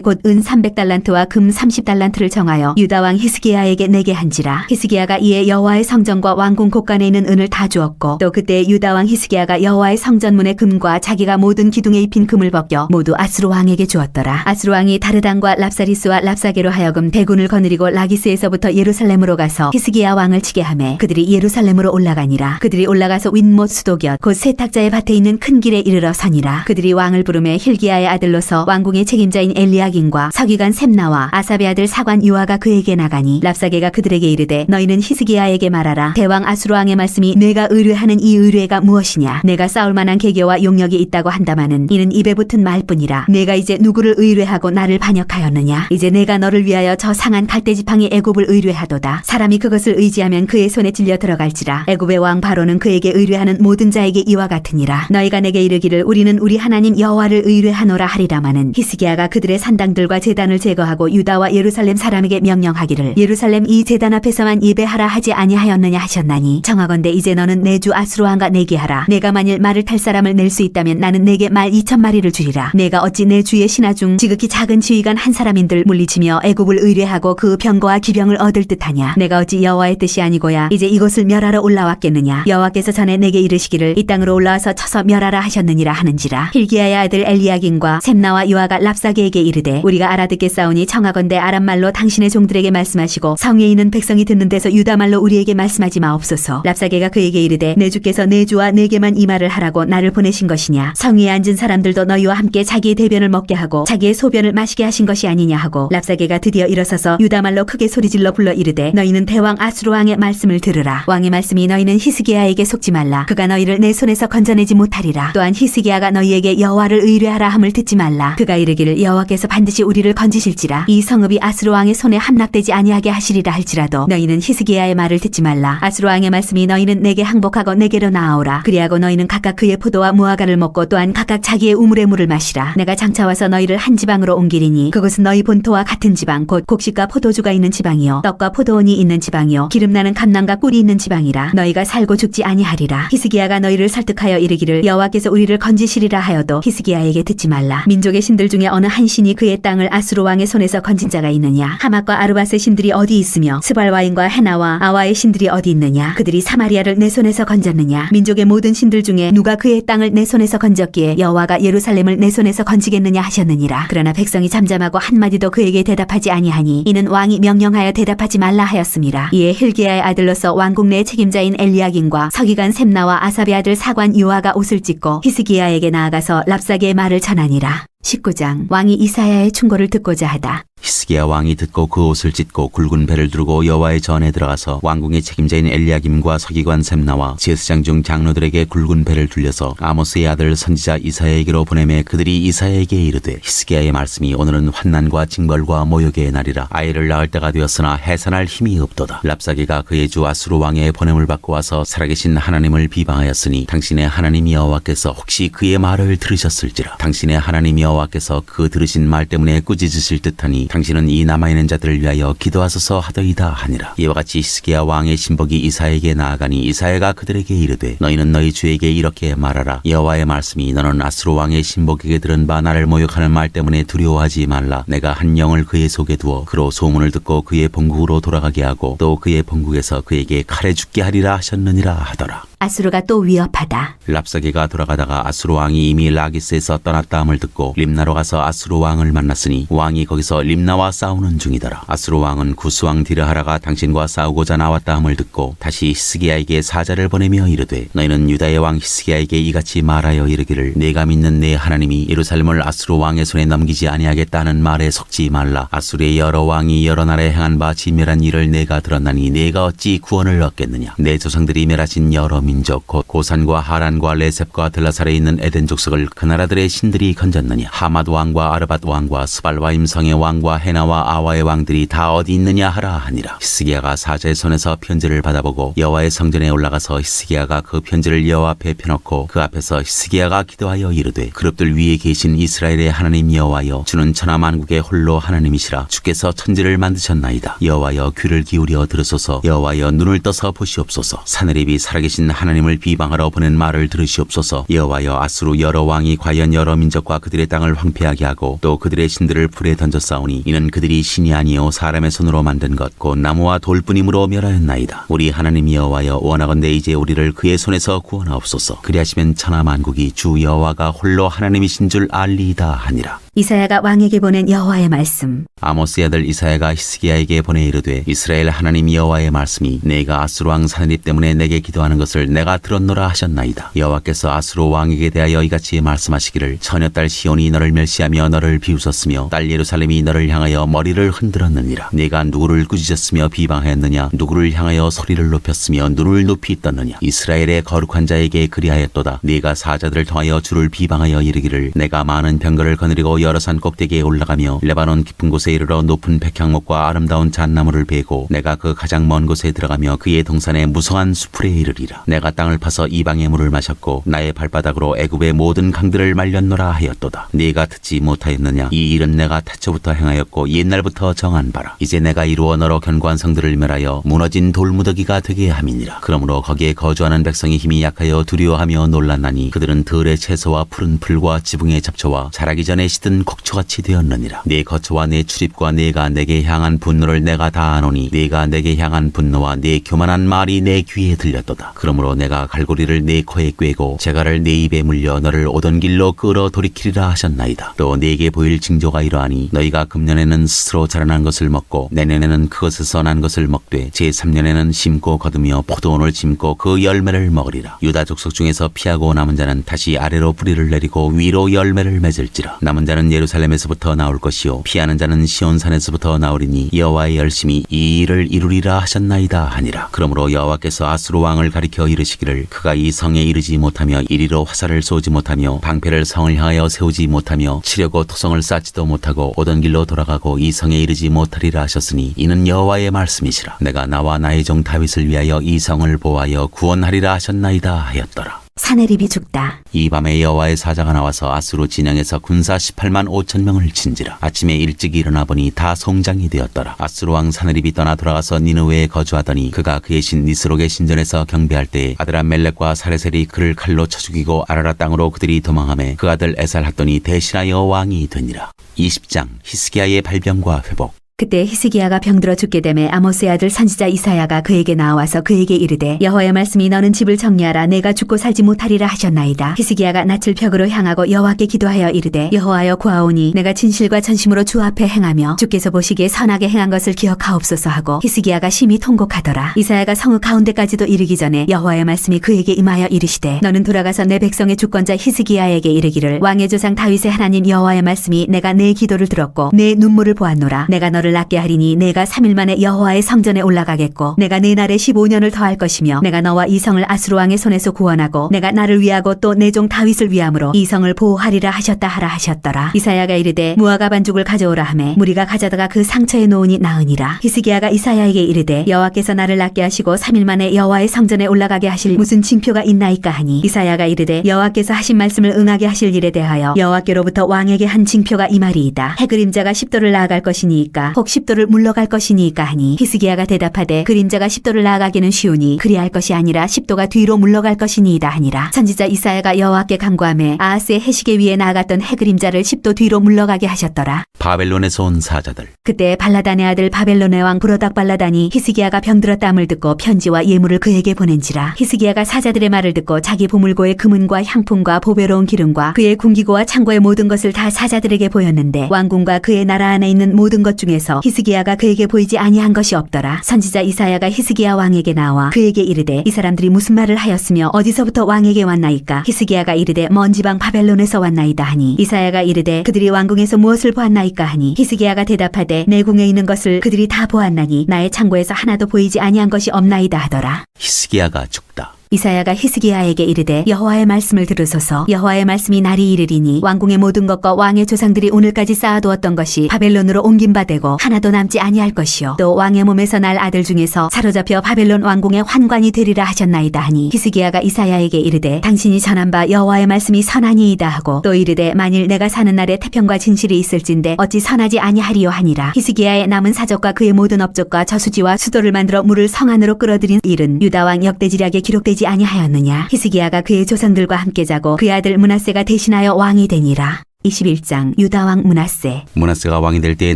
곧 은 300달란트와 금 30달란트를 정하여 유다 왕 히스기야에게 내게 한지라. 히스기야가 이에 여호와의 성전과 왕궁 곳간에 있는 은을 다 주었고 또 그때 유다 왕 히스기야가 여호와의 성전문의 금과 자기가 모든 기둥에 입힌 금을 벗겨 모두 아수르 왕에게 주었더라. 아수르 왕이 다르단과 랍사리스와 랍사게로 하여금 대군을 거느리고 라기스에서부터 예루살렘으로 가서 히스기야 왕을 치게 하매 그들이 예루살렘으로 올라가니라. 그들이 올라가서 윗못 수도곁 곧 세탁자의 밭에 있는 큰 길에 이르러 서니라. 그들이 왕을 부르매 힐기야의 아들로서 왕궁의 책임자인 엘리야긴과 서기관 셈나와 아삽의 아들 사관 유아가 그에게 나가니 랍사게가 그들에게 이르되 너희는 히스기야에게 말하라. 대왕 아수르 왕의 말씀이 내가 의뢰하는 이 의뢰가 무엇이냐. 내가 싸울 만한 계교와 용력이 있다고 한다마는 이는 입에 붙은 말뿐이라. 내가 이제 누구를 의뢰하고 나를 반역하였느냐. 이제 내가 너를 위하여 저 상한 갈대지팡이 애굽을 의뢰하도다. 사람이 그것을 의지하면 그의 손에 질려 들어갈지라. 애굽의 왕 바로는 그에게 의뢰하는 모든 자에게 이와 같으니라. 너희가 내게 이르기를 우리는 우리 하나님 여호와를 의뢰하노라 하리라마는 히스기야가 그들의 산당들과 제단을 제거하고 유다와 예루살렘 사람에게 명령하기를 예루살렘 이 제단 앞에서만 예배하라 하지 아니하였느냐 하셨나니 정하건대 이제 너는 내 주 아수르 왕과 내게 하라. 내가 만일 말을 탈 사람을 낼 수 있다면 나는 내게 말 2,000마리를 주리라. 내가 어찌 내 주의 신하 중 지극히 작은 지휘관 한 사람인들 물리치며 애굽을 의뢰하고 그 병거와 기병을 얻을 듯하냐. 내가 어찌 여호와의 뜻이 아니고야 이제 이곳을 멸하러 올라왔겠느냐. 여호와께서 전에 내게 이르시기를 이 땅으로 올라와서 쳐서 멸하라 하셨느니라 하는지라. 힐기야의 아들 엘리야긴과 셈나와 유아가 랍사게에게 이르되 우리가 알아듣겠사오니 청하건대 아람말로 당신의 종들에게 말씀하시고 성에 있는 백성이 듣는 데서 유다말로 우리에게 말씀하지 마옵소서. 랍사게가 그에게 이르되 내 주께서 내 주와 내게만 이 말을 하라고 나를 보내신 것이냐. 성 위에 앉은 사람들도 너희와 함께 자기의 대변을 먹게 하고 자기의 소변을 마시게 하신 것이 아니냐 하고 랍사게가 드디어 일어서서 유다말로 크게 소리질러 불러 이르되 너희는 대왕 아수르 왕의 말씀을 들으라. 왕의 말씀이 너희는 히스기야에게 속지 말라. 그가 너희를 내 손에서 건져내지 못하리라. 또한 히스기야가 너희에게 여호와를 의뢰하라 함을 듣지 말라. 그가 이르기를 여호와께서 반드시 우리를 건지실지라. 이 성읍이 아수르 왕의 손에 함락되지 아니하게 하시리라 할지라도 너희는 히스기야의 말을 듣지 말라. 아수르 왕의 말씀이 너희는 내게 항복하고 내게로 나아오라. 그리하고 너희는 각각 그의 포도와 무화과를 먹고 또한 각각 자기의 우물의 물을 마시라. 내가 장차 와서 너희를 한 지방으로 옮기리니 그곳은 너희 본토와 같은 지방 곧 곡식과 포도주가 있는 지방이요 떡과 포도원이 있는 지방이요 기름나는 감람과 꿀이 있는 지방이라. 너희가 살고 죽지 아니하리라. 히스기야가 너희를 설득하여 이르기를 여호와께서 우리를 건지시리라 하여도 히스기야에게 듣지 말라. 민족의 신들 중에 어느 한 신이 그의 땅을 아수르 왕의 손에서 건진 자가 있느냐. 하맛과 아르밧의 신들이 어디 있으며 스발와인과 헤나와 아와의 신들이 어디 있느냐? 그들이 사마리아를 내 손에서 건졌느냐? 민족의 모든 신들 중에 누가 그의 땅을 내 손에서 건졌기에 여호와가 예루살렘을 내 손에서 건지겠느냐 하셨느니라. 그러나 백성이 잠잠하고 한마디도 그에게 대답하지 아니하니 이는 왕이 명령하여 대답하지 말라 하였습니다. 이에 hil기야의 아들로서 왕궁 내 책임자인 엘리야김과 서기관 셈나와 아삽의 아들 사관 요아가 옷을 찢고 히스기야에게 나아가서 랍사게의 말을 전하니라. 19장. 왕이 이사야의 충고를 듣고자 하다. 히스기야 왕이 듣고 그 옷을 찢고 굵은 배를 두르고 여호와의 전에 들어가서 왕궁의 책임자인 엘리야김과 서기관 셈나와 제사장 중 장로들에게 굵은 배를 둘려서 아모스의 아들 선지자 이사야에게로 보내매 그들이 이사야에게 이르되 히스기야의 말씀이 오늘은 환난과 징벌과 모욕의 날이라. 아이를 낳을 때가 되었으나 해산할 힘이 없도다. 랍사게가 그의 주 아수르 왕의 보냄을 받고 와서 살아계신 하나님을 비방하였으니 당신의 하나님 여호와께서 혹시 그의 말을 들으셨을지라. 당신의 하나님 여호와께서 그 들으신 말 때문에 꾸짖으실 듯하니 당신은 이 남아있는 자들을 위하여 기도하소서 하더이다 하니라. 이와 같이 히스기야 왕의 신복이 이사야에게 나아가니 이사야가 그들에게 이르되 너희는 너희 주에게 이렇게 말하라. 여호와의 말씀이 너는 아수르 왕의 신복에게 들은 바 나를 모욕하는 말 때문에 두려워하지 말라. 내가 한 영을 그의 속에 두어 그로 소문을 듣고 그의 본국으로 돌아가게 하고 또 그의 본국에서 그에게 칼에 죽게 하리라 하셨느니라 하더라. 아수르가 또 위협하다. 랍사게가 돌아가다가 아수르 왕이 이미 라기스에서 떠났다 함을 듣고 림나로 가서 아수르 왕을 만났으니 왕이 거기서 림나와 싸우는 중이더라. 아수르 왕은 구스왕 디르하라가 당신과 싸우고자 나왔다 함을 듣고 다시 히스기야에게 사자를 보내며 이르되 너희는 유다의 왕 히스기야에게 이같이 말하여 이르기를 내가 믿는 내 하나님이 예루살렘을 아수르 왕의 손에 넘기지 아니하겠다는 말에 속지 말라. 아수르의 여러 왕이 여러 나라에 행한 바 진멸한 일을 내가 들었나니 내가 어찌 구원을 얻겠느냐. 내 조상들이 멸하신 여러 민족 곧 고산과 하란과 레셉과 들라살에 있는 에덴 족속을 그 나라들의 신들이 건졌느냐. 하맛 왕과 아르밧 왕과 스발와임 성의 왕과 헤나와 아와의 왕들이 다 어디 있느냐 하라 하니라. 히스기야가 사자의 손에서 편지를 받아보고 여호와의 성전에 올라가서 히스기야가 그 편지를 여호와 앞에 펴놓고 그 앞에서 히스기야가 기도하여 이르되 그룹들 위에 계신 이스라엘의 하나님 여호와여 주는 천하만국의 홀로 하나님이시라. 주께서 천지를 만드셨나이다. 여호와여 귀를 기울여 들으소서. 여호와여 눈을 떠서 보시옵소서. 사내립이 살아계신 하나님을 비방하러 보낸 말을 들으시옵소서. 여호와여 아수르 여러 왕이 과연 여러 민족과 그들의 땅을 황폐하게 하고 또 그들의 신들을 불에 던졌사오니 이는 그들이 신이 아니요 사람의 손으로 만든 것 곧 나무와 돌뿐이므로 멸하였나이다. 우리 하나님 여호와여 원하건대 이제 우리를 그의 손에서 구원하옵소서. 그리하시면 천하 만국이 주 여호와가 홀로 하나님이신 줄 알리이다 하니라. 이사야가 왕에게 보낸 여호와의 말씀. 아모스의 아들 이사야가 히스기야에게 보내 이르되 이스라엘 하나님 여호와의 말씀이 내가 아수르 왕 사내립 때문에 내게 기도하는 것을 내가 들었노라 하셨나이다. 여호와께서 아수르 왕에게 대하여 이같이 말씀하시기를 처녀딸 시온이 너를 멸시하며 너를 비웃었으며 딸 예루살렘이 너를 향하여 머리를 흔들었느니라. 내가 누구를 꾸짖었으며 비방하였느냐. 누구를 향하여 소리를 높였으며 눈을 높이 떴느냐. 이스라엘의 거룩한 자에게 그리하였도다. 네가 사자들을 통하여 주를 비방하여 이르기를 내가 많은 병거를 거느리고 여러 산 꼭대기에 올라가며 레바논 깊은 곳에 이르러 높은 백향목과 아름다운 잣나무를 베고 내가 그 가장 먼 곳에 들어가며 그의 동산에 무성한 수풀에 이르리라. 내가 땅을 파서 이방의 물을 마셨고 나의 발바닥으로 애굽의 모든 강들을 말렸노라 하였도다. 네가 듣지 못하였느냐. 이 일은 내가 태초부터 행하였고 옛날부터 정한 바라. 이제 내가 이루어 너로 견고한 성들을 멸하여 무너진 돌무더기가 되게 함이니라. 그러므로 거기에 거주하는 백성의 힘이 약하여 두려워하며 놀랐나니 그들은 들의 채소와 푸른 풀과 지붕의 잡초와 자라기 전에 시든 곡초같이 되었느니라. 네 거처와 내 출입과 네가 내게 향한 분노를 내가 다 아노니 네가 내게 향한 분노와 네 교만한 말이 내 귀에 들렸도다. 그러므로 내가 갈고리를 네 코에 꿰고 재갈을 네 입에 물려 너를 오던 길로 끌어 돌이키리라 하셨나이다. 또 네게 보일 징조가 이러하니 너희가 금년에는 스스로 자라난 것을 먹고 내년에는 그것에서 난 것을 먹되 제3년에는 심고 거두며 포도원을 심고 그 열매를 먹으리라. 유다 족속 중에서 피하고 남은 자는 다시 아래로 뿌리를 내리고 위로 열매를 맺을지라. 남은 자는 예루살렘에서부터 나올 것이요 피하는 자는 시온산에서부터 나오리니 여호와의 열심히 이 일을 이루리라 하셨나이다 하니라. 그러므로 여호와께서 아수르 왕을 가리켜 이르시기를 그가 이 성에 이르지 못하며 이리로 화살을 쏘지 못하며 방패를 성을 향하여 세우지 못하며 치려고 토성을 쌓지도 못하고 오던 길로 돌아가고 이 성에 이르지 못하리라 하셨으니 이는 여호와의 말씀이시라. 내가 나와 나의 종 다윗을 위하여 이 성을 보호하여 구원하리라 하셨나이다 하였더라. 사내립이 죽다. 이 밤에 여호와의 사자가 나와서 아수르 진영에서 군사 18만 5천 명을 친지라. 아침에 일찍 일어나 보니 다 송장이 되었더라. 아수르 왕 사내립이 떠나 돌아가서 니느웨에 거주하더니 그가 그의 신 니스록의 신전에서 경배할 때에 아드람멜렉과 사레셀이 그를 칼로 쳐 죽이고 아라라 땅으로 그들이 도망하매 그 아들 에살핫돈이 대신하여 왕이 되니라. 20장 히스기야의 발병과 회복. 그때 히스기야가 병들어 죽게 되매 아모스의 아들 선지자 이사야가 그에게 나와서 그에게 이르되 여호와의 말씀이 너는 집을 정리하라 내가 죽고 살지 못하리라 하셨나이다. 히스기야가 낯을 벽으로 향하고 여호와께 기도하여 이르되 여호와여 구하오니 내가 진실과 전심으로 주 앞에 행하며 주께서 보시기에 선하게 행한 것을 기억하옵소서 하고 히스기야가 심히 통곡하더라. 이사야가 성읍 가운데까지도 이르기 전에 여호와의 말씀이 그에게 임하여 이르시되 너는 돌아가서 내 백성의 주권자 히스기야에게 이르기를 왕의 조상 다윗의 하나님 여호와의 말씀이 내가 내 기도를 들었고 내 눈물을 보았노라. 내가 너를 낫게 하리니 내가 3일 만에 여호와의 성전에 올라가겠고 내가 네 날에 15년을 더할 것이며 내가 너와 이 성을 아수르 왕의 손에서 구원하고 내가 나를 위하고 또 내 종 다윗을 위함으로 이 성을 보호하리라 하셨다 하라 하셨더라. 이사야가 이르되 무화과 반죽을 가져오라 하매 무리가 가져다가 그 상처에 놓으니 나으니라. 히스기야가 이사야에게 이르되 여호와께서 나를 낫게 하시고 3일 만에 여호와의 성전에 올라가게 하실 무슨 징표가 있나이까 하니 이사야가 이르되 여호와께서 하신 말씀을 응하게 하실 일에 대하여 여호와께로부터 왕에게 한 징표가 이 말이이다. 해 그림자가 10도를 나아갈 것이니이까 혹 10도를 물러갈 것이니이까 하니 히스기야가 대답하되 그림자가 10도를 나아가기는 쉬우니 그리할 것이 아니라 10도가 뒤로 물러갈 것이니이다 하니라. 선지자 이사야가 여호와께 간구하매 아하스의 해시계 위에 나아갔던 해 그림자를 10도 뒤로 물러가게 하셨더라. 바벨론에서 온 사자들. 그때 발라단의 아들 바벨론의 왕 부로닥 발라단이 히스기야가 병들었다함을 듣고 편지와 예물을 그에게 보낸지라. 히스기야가 사자들의 말을 듣고 자기 보물고의 금은과 향품과 보배로운 기름과 그의 궁기고와 창고의 모든 것을 다 사자들에게 보였는데 왕궁과 그의 나라 안에 있는 모든 것 중에서 히스기야가 그에게 보이지 아니한 것이 없더라. 선지자 이사야가 히스기야 왕에게 나와 그에게 이르되 이 사람들이 무슨 말을 하였으며 어디서부터 왕에게 왔나이까? 히스기야가 이르되 먼 지방 바벨론에서 왔나이다 하니 이사야가 이르되 그들이 왕궁에서 무엇을 보았나이까 하니 히스기야가 대답하되 내 궁에 있는 것을 그들이 다 보았나니 나의 창고에서 하나도 보이지 아니한 것이 없나이다 하더라. 히스기야가 죽다. 이사야가 히스기야에게 이르되 여호와의 말씀을 들으소서. 여호와의 말씀이 날이 이르리니 왕궁의 모든 것과 왕의 조상들이 오늘까지 쌓아두었던 것이 바벨론으로 옮긴 바 되고 하나도 남지 아니할 것이요 또 왕의 몸에서 날 아들 중에서 사로잡혀 바벨론 왕궁의 환관이 되리라 하셨나이다 하니 히스기야가 이사야에게 이르되 당신이 전한 바 여호와의 말씀이 선하니이다 하고 또 이르되 만일 내가 사는 날에 태평과 진실이 있을진데 어찌 선하지 아니하리요 하니라. 히스기야의 남은 사적과 그의 모든 업적과 저수지와 수도를 만들어 물을 성 안으로 끌어들인 일은 유다 왕 역대지략에 기록되지 아니하였느냐. 히스기야가 그의 조상들과 함께 자고 그의 아들 므낫세가 대신하여 왕이 되니라. 21장 유다왕 므낫세. 므낫세가 왕이 될 때의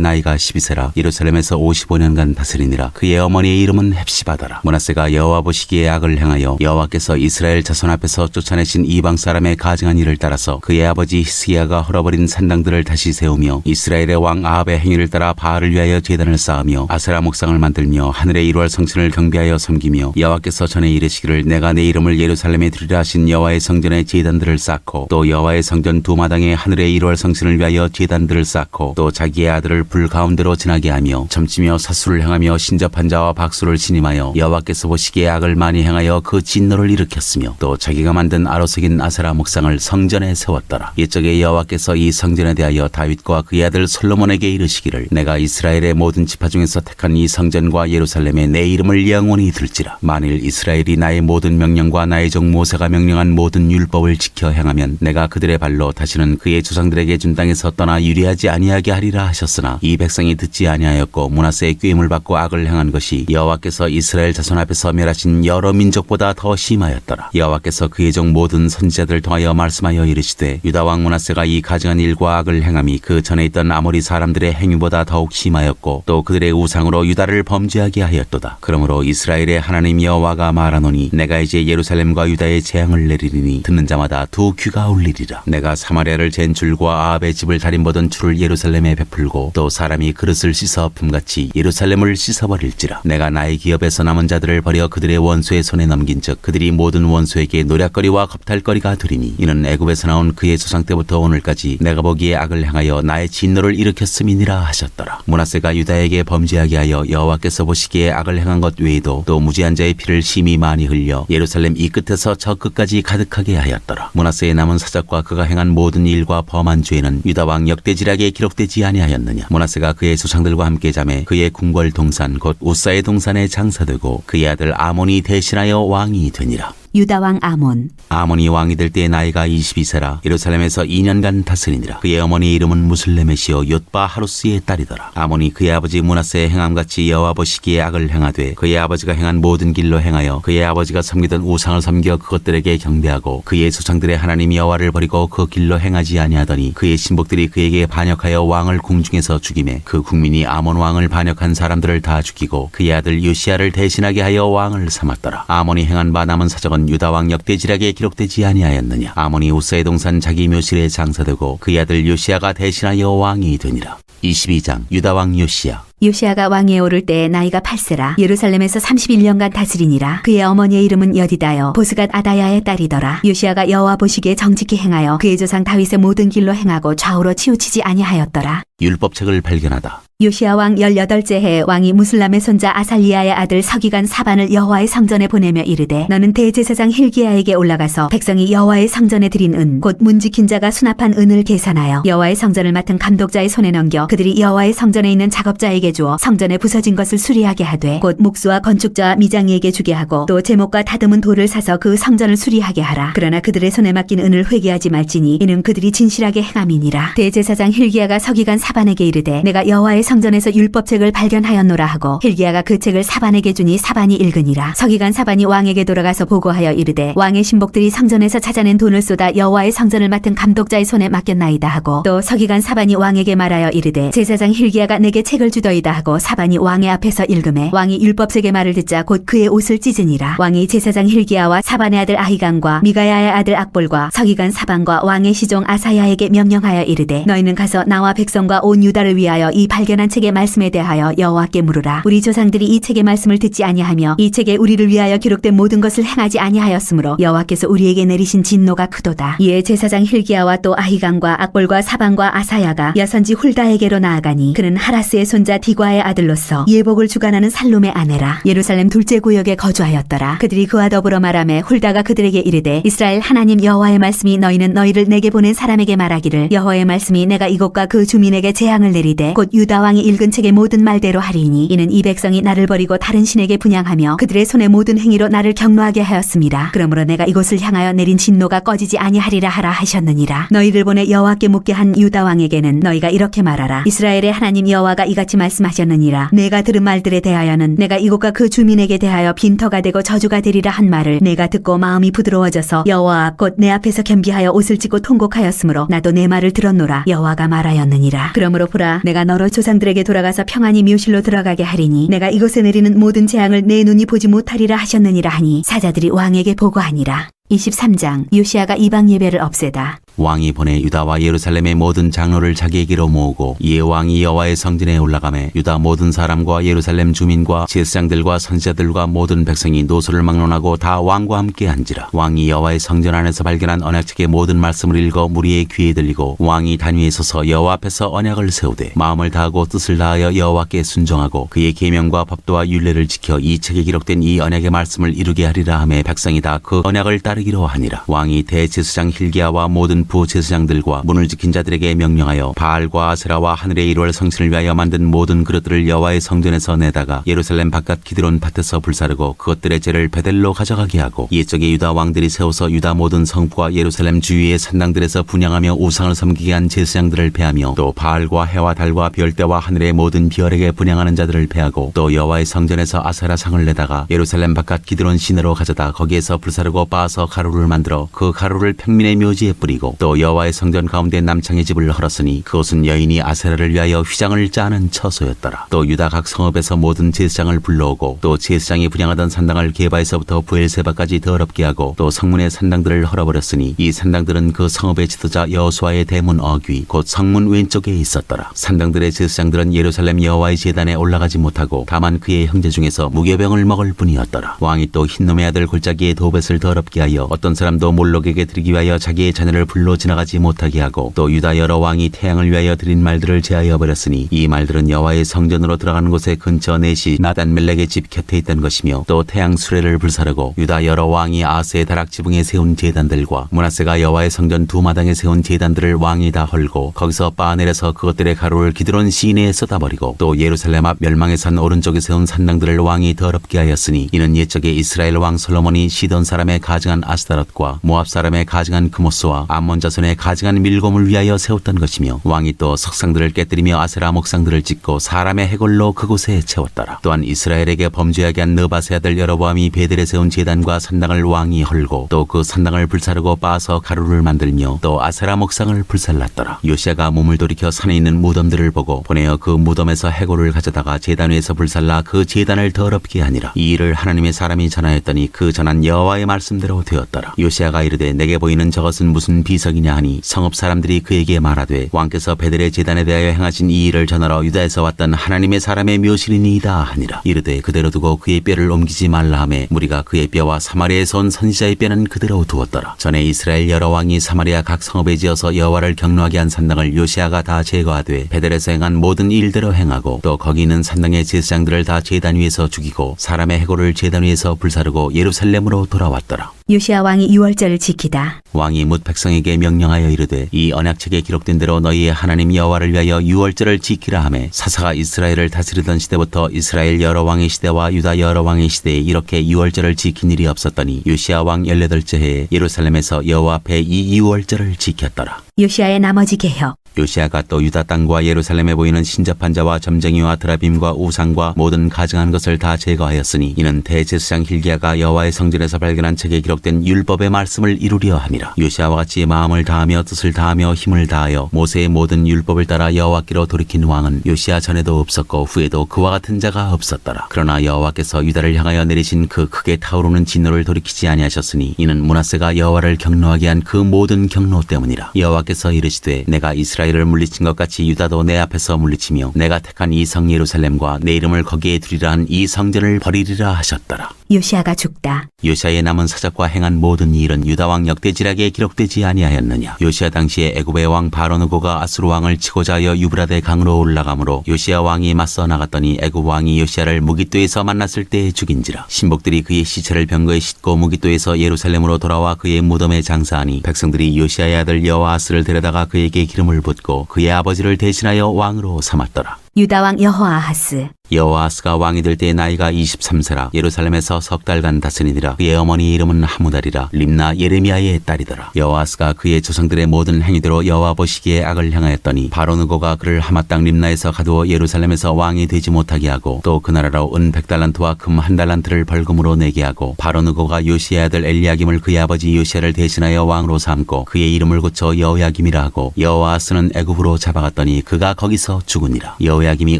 나이가 12세라 예루살렘에서 55년간 다스리니라. 그의 어머니의 이름은 헵시바더라. 므낫세가 여호와 보시기에 악을 행하여 여호와께서 이스라엘 자손 앞에서 쫓아내신 이방 사람의 가증한 일을 따라서 그의 아버지 히스기야가 헐어버린 산당들을 다시 세우며 이스라엘의 왕 아합의 행위를 따라 바알을 위하여 제단을 쌓으며 아세라 목상을 만들며 하늘의 일월 성신을 경배하여 섬기며 여호와께서 전에 이르시기를 내가 내 이름을 예루살렘에 두리라 하신 여호와의 성전에 제단들을 쌓고 또 여호와의 성전 두 마당에 하늘의 1월 성신을 위하여 제단들을 쌓고 또 자기의 아들을 불 가운데로 지나게 하며 점치며 사수를 행하며 신접한 자와 박수를 신임하여 여호와께서 보시기에 악을 많이 행하여 그 진노를 일으켰으며 또 자기가 만든 아로색인 아세라 목상을 성전에 세웠더라. 옛적에 여호와께서 이 성전에 대하여 다윗과 그의 아들 솔로몬에게 이르시기를 내가 이스라엘의 모든 지파 중에서 택한 이 성전과 예루살렘에 내 이름을 영원히 둘지라. 만일 이스라엘이 나의 모든 명령과 나의 종 모세가 명령한 모든 율법을 지켜 행하면 내가 그들의 발로 다시는 그의 조상들에게 준 땅에서 떠나 유리하지 아니하게 하리라 하셨으나 이 백성이 듣지 아니하였고 므낫세의 꾀임을 받고 악을 행한 것이 여호와께서 이스라엘 자손 앞에서 멸하신 여러 민족보다 더 심하였더라. 여호와께서 그의 종 모든 선지자들 통하여 말씀하여 이르시되 유다 왕 므낫세가 이 가증한 일과 악을 행함이 그 전에 있던 아모리 사람들의 행위보다 더욱 심하였고 또 그들의 우상으로 유다를 범죄하게 하였도다. 그러므로 이스라엘의 하나님 여호와가 말하노니 내가 이제 예루살렘과 유다에 재앙을 내리리니 듣는 자마다 두 귀가 울리리라. 내가 사마리아를 잰 줄과 아합의 집을 달인보던 줄을 예루살렘에 베풀고 또 사람이 그릇을 씻어 품같이 예루살렘을 씻어버릴지라. 내가 나의 기업에서 남은 자들을 버려 그들의 원수의 손에 넘긴즉 그들이 모든 원수에게 노략거리와 겁탈거리가 되리니 이는 애굽에서 나온 그의 조상 때부터 오늘까지 내가 보기에 악을 행하여 나의 진노를 일으켰음이니라 하셨더라. 므낫세가 유다에게 범죄하게 하여 여호와께서 보시기에 악을 행한 것 외에도 또 무지한 자의 피를 심히 많이 흘려 예루살렘 이 끝에서 저 끝까지 가득하게 하였더라. 므낫세의 남은 사적과 그가 행한 모든 일과 범한 죄는 유다 왕 역대지략에 기록되지 아니하였느냐. 므낫세가 그의 조상들과 함께 잠에 그의 궁궐 동산 곧 우사의 동산에 장사되고 그의 아들 아몬이 대신하여 왕이 되니라. 유다 왕 아몬. 아몬이 왕이 될 때 나이가 22세라 예루살렘에서 2년간 다스리니라. 그의 어머니 이름은 무슬레메시오 옅바 하루스의 딸이더라. 아몬이 그의 아버지 므낫세의 행함같이 여호와 보시기에 악을 행하되 그의 아버지가 행한 모든 길로 행하여 그의 아버지가 섬기던 우상을 섬겨 그것들에게 경배하고 그의 조상들의 하나님 여호와를 버리고 그 길로 행하지 아니하더니 그의 신복들이 그에게 반역하여 왕을 궁중에서 죽이매 그 국민이 아몬 왕을 반역한 사람들을 다 죽이고 그의 아들 요시야를 대신하게 하여 왕을 삼았더라. 아몬이 행한 바 남은 사적은 유다 왕 역대지략에 기록되지 아니하였느냐. 아몬이 우사의 동산 자기 묘실에 장사되고 그의 아들 요시야가 대신하여 왕이 되니라. 22장 유다 왕 요시야. 요시아가 왕위에 오를 때 나이가 8세라 예루살렘에서 31년간 다스리니라. 그의 어머니의 이름은 여디다여 보스갓 아다야의 딸이더라. 요시아가 여호와 보시기에 정직히 행하여 그의 조상 다윗의 모든 길로 행하고 좌우로 치우치지 아니하였더라. 율법책을 발견하다. 요시아 왕 18째 해 왕이 무슬람의 손자 아살리야의 아들 서기관 사반을 여호와의 성전에 보내며 이르되 너는 대제사장 힐기야에게 올라가서 백성이 여호와의 성전에 드린 은 곧 문지킨 자가 수납한 은을 계산하여 여호와의 성전을 맡은 감독자의 손에 넘겨 그들이 여호와의 성전에 있는 작업자에게 주어 성전에 부서진 것을 수리하게 하되 곧 목수와 건축자와 미장이에게 주게 하고 또 제목과 다듬은 돌을 사서 그 성전을 수리하게 하라. 그러나 그들의 손에 맡긴 은을 회개하지 말지니 이는 그들이 진실하게 행함이니라. 대제사장 힐기야가 서기관 사반에게 이르되 내가 여호와의 성전에서 율법책을 발견하였노라 하고 힐기야가 그 책을 사반에게 주니 사반이 읽으니라. 서기관 사반이 왕에게 돌아가서 보고하여 이르되 왕의 신복들이 성전에서 찾아낸 돈을 쏟아 여호와의 성전을 맡은 감독자의 손에 맡겼나이다 하고 또 서기관 사반이 왕에게 말하여 이르되 제사장 힐기야가 내게 책을 주더이다 하고 사반이 왕의 앞에서 읽음에 왕이 율법책의 말을 듣자 곧 그의 옷을 찢으니라. 왕이 제사장 힐기야와 사반의 아들 아히감과 미가야의 아들 악볼과 서기관 사반과 왕의 시종 아사야에게 명령하여 이르되 너희는 가서 나와 백성과 온 유다를 위하여 이 발견한 책의 말씀에 대하여 여호와께 물으라. 우리 조상들이 이 책의 말씀을 듣지 아니하며 이 책에 우리를 위하여 기록된 모든 것을 행하지 아니하였으므로 여호와께서 우리에게 내리신 진노가 크도다. 이에 제사장 힐기야와 또 아히감과 악볼과 사반과 아사야가 여선지 훌다에게로 나아가니 그는 하라스의 손자 디과의 아들로서 예복을 주관하는 살룸의 아내라. 예루살렘 둘째 구역에 거주하였더라. 그들이 그와 더불어 말하매 훌다가 그들에게 이르되 이스라엘 하나님 여호와의 말씀이 너희는 너희를 내게 보낸 사람에게 말하기를 여호와의 말씀이 내가 이곳과 그 주민에게 재앙을 내리되 곧 유다 왕이 읽은 책의 모든 말대로 하리니 이는 이 백성이 나를 버리고 다른 신에게 분향하며 그들의 손의 모든 행위로 나를 경노하게 하였습니다. 그러므로 내가 이곳을 향하여 내린 진노가 꺼지지 아니하리라 하라 하셨느니라. 너희를 보내 여호와께 묻게 한 유다 왕에게는 너희가 이렇게 말하라. 이스라엘의 하나님 여호와가 이같이 말씀하셨느니라. 내가 들은 말들에 대하여는 내가 이곳과 그 주민에게 대하여 빈터가 되고 저주가 되리라 한 말을 내가 듣고 마음이 부드러워져서 여호와 앞 곧 내 앞에서 겸비하여 옷을 찢고 통곡하였으므로 나도 내 말을 들었노라. 여호와가 말하였느니라. 그러므로 보라 내가 너로 조상들에게 돌아가서 평안히 묘실로 들어가게 하리니 내가 이곳에 내리는 모든 재앙을 내 눈이 보지 못하리라 하셨느니라 하니 사자들이 왕에게 보고하니라. 23장 요시아가 이방 예배를 없애다. 왕이 보내 유다와 예루살렘의 모든 장로를 자기에게로 모으고 이에 왕이 여호와의 성전에 올라가매 유다 모든 사람과 예루살렘 주민과 제사장들과 선지자들과 모든 백성이 노소를 막론하고 다 왕과 함께 앉으라. 왕이 여호와의 성전 안에서 발견한 언약책의 모든 말씀을 읽어 무리의 귀에 들리고 왕이 단위에 서서 여호와 앞에서 언약을 세우되 마음을 다하고 뜻을 다하여 여호와께 순종하고 그의 계명과 법도와 율례를 지켜 이 책에 기록된 이 언약의 말씀을 이루게 하리라 하매 백성이 다 그 언약을 따르기로 하니라. 왕이 대제사장 힐기야와 모든 부제사장들과 문을 지킨 자들에게 명령하여 바알과 아세라와 하늘의 일월 성신을 위하여 만든 모든 그릇들을 여호와의 성전에서 내다가 예루살렘 바깥 기드론 밭에서 불사르고 그것들의 죄를 베델로 가져가게 하고 옛적에 유다 왕들이 세워서 유다 모든 성부와 예루살렘 주위의 산당들에서 분향하며 우상을 섬기게 한 제사장들을 패하며 또 바알과 해와 달과 별대와 하늘의 모든 별에게 분향하는 자들을 패하고 또 여호와의 성전에서 아세라 상을 내다가 예루살렘 바깥 기드론 시내로 가져다 거기에서 불사르고 빻아서 가루를 만들어 그 가루를 평민의 묘지에 뿌리고 또 여호와의 성전 가운데 남창의 집을 헐었으니 그것은 여인이 아세라를 위하여 휘장을 짜는 처소였더라. 또 유다 각 성읍에서 모든 제사장을 불러오고 또 제사장이 분향하던 산당을 게바에서부터 부엘세바까지 더럽게 하고 또 성문의 산당들을 헐어버렸으니 이 산당들은 그 성읍의 지도자 여호수아의 대문 어귀 곧 성문 왼쪽에 있었더라. 산당들의 제사장들은 예루살렘 여호와의 제단에 올라가지 못하고 다만 그의 형제 중에서 무교병을 먹을 뿐이었더라. 왕이 또 흰놈의 아들 골짜기의 도벳을 더럽게 하여 어떤 사람도 몰록에게 드리기 위하여 자기의 자녀를 불러 하늘로 지나가지 못하게 하고 또 유다 여러 왕이 태양을 위하여 드린 말들을 제하여 버렸으니 이 말들은 여호와의 성전으로 들어가는 곳의 근처 넷이 나단 멜렉의 집 곁에 있던 것이며 또 태양 수레를 불사르고 유다 여러 왕이 아스의 다락 지붕에 세운 제단들과 므낫세가 여호와의 성전 두 마당에 세운 제단들을 왕이 다 헐고 거기서 빻아내려서 그것들의 가루를 기드론 시내에 쏟아버리고 또 예루살렘 앞 멸망의 산 오른쪽에 세운 산당들을 왕이 더럽게 하였으니 이는 옛적에 이스라엘 왕 솔로몬이 시돈 사람의 가증한 아스타롯과 모압 사람의 가증한 그모스와 암몬 자손의 가증한 밀곰을 위하여 세웠던 것이며 왕이 또 석상들을 깨뜨리며 아세라 목상들을 짓고 사람의 해골로 그곳에 채웠더라. 또한 이스라엘에게 범죄하게 한 느바세 아들 여로보암이 베델에 세운 제단과 산당을 왕이 헐고 또 그 산당을 불사르고 빻아서 가루를 만들며 또 아세라 목상을 불살랐더라. 요시아가 몸을 돌이켜 산에 있는 무덤들을 보고 보내어 그 무덤에서 해골을 가져다가 제단 위에서 불살라 그 제단을 더럽게 하니라. 이 일을 하나님의 사람이 전하였더니 그 전한 여호와의 말씀대로 되었더라. 요시아가 이르되 내게 보이는 저것은 무슨 비석이냐 하니 성읍 사람들이 그에게 말하되 왕께서 베델의 제단에 대하여 행하신 이 일을 전하러 유다에서 왔던 하나님의 사람의 묘실이니이다 하니라. 이르되 그대로 두고 그의 뼈를 옮기지 말라 하매 무리가 그의 뼈와 사마리아에서 온 선지자의 뼈는 그대로 두었더라. 전에 이스라엘 여러 왕이 사마리아 각 성읍에 지어서 여호와를 경노하게 한 산당을 요시아가 다 제거하되 베델에서 행한 모든 일대로 행하고 또 거기 있는 산당의 제사장들을 다 제단 위에서 죽이고 사람의 해골을 제단 위에서 불사르고 예루살렘으로 돌아왔더라. 요시아 왕이 유월절을 지키다. 왕이 뭇 백성에게 명령하여 이르되 이 언약책에 기록된 대로 너희의 하나님 여호와를 위하여 유월절을 지키라 하매 사사가 이스라엘을 다스리던 시대부터 이스라엘 여러 왕의 시대와 유다 여러 왕의 시대에 이렇게 유월절을 지킨 일이 없었더니 요시아 왕 18째 해에 예루살렘에서 여호와 앞에 이 유월절을 지켰더라. 요시아의 나머지 개혁. 요시아가 또 유다 땅과 예루살렘에 보이는 신접한 자와 점쟁이와 드라빔과 우상과 모든 가증한 것을 다 제거하였으니 이는 대제사장 hil기야가 여호와의 성전에서 발견한 책에 기록된 율법의 말씀을 이루려 함이라. 요시아와 같이 마음을 다하며 뜻을 다하며 힘을 다하여 모세의 모든 율법을 따라 여호와께로 돌이킨 왕은 요시아 전에도 없었고 후에도 그와 같은 자가 없었더라. 그러나 여호와께서 유다를 향하여 내리신 그 크게 타오르는 진노를 돌이키지 아니하셨으니 이는 므낫세가 여호와를 경노하게 한 그 모든 경노 때문이라. 여호와께서 이르시되 내가 이스라엘을 물리친 것 같이 유다도 내 앞에서 물리치며 내가 택한 이 성 예루살렘과 내 이름을 거기에 두리라 한 이 성전을 버리리라 하셨더라. 요시아가 죽다. 요시아의 남은 사적과 행한 모든 일은 유다왕 역대지략에 기록되지 아니하였느냐. 요시아 당시에 애굽의 왕 바로누고가 아수르 왕을 치고자 하여 유브라데 강으로 올라가므로 요시아 왕이 맞서 나갔더니 애굽 왕이 요시아를 무깃도에서 만났을 때 죽인지라. 신복들이 그의 시체를 병거에 싣고 무깃도에서 예루살렘으로 돌아와 그의 무덤에 장사하니 백성들이 요시아의 아들 여호아스를 데려다가 그에게 기름을 붓고 그의 아버지를 대신하여 왕으로 삼았더라. 유다 왕 여호아하스. 여호아스가 왕이 될 때 나이가 23세라 예루살렘에서 석 달간 다스리니라. 그의 어머니 이름은 하무달이라 림나 예레미야의 딸이더라. 여호아스가 그의 조상들의 모든 행위대로 여호와 보시기에 악을 행하였더니 바로누고가 그를 하마 땅 림나에서 가두어 예루살렘에서 왕이 되지 못하게 하고 또 그 나라로 은 100달란트와 금 1달란트를 벌금으로 내게 하고 바로누고가 요시아의 아들 엘리야김을 그의 아버지 요시아를 대신하여 왕으로 삼고 그의 이름을 고쳐 여호야김이라 하고 여호아스는 애굽으로 잡아갔더니 그가 거기서 죽으니라. 여호야김이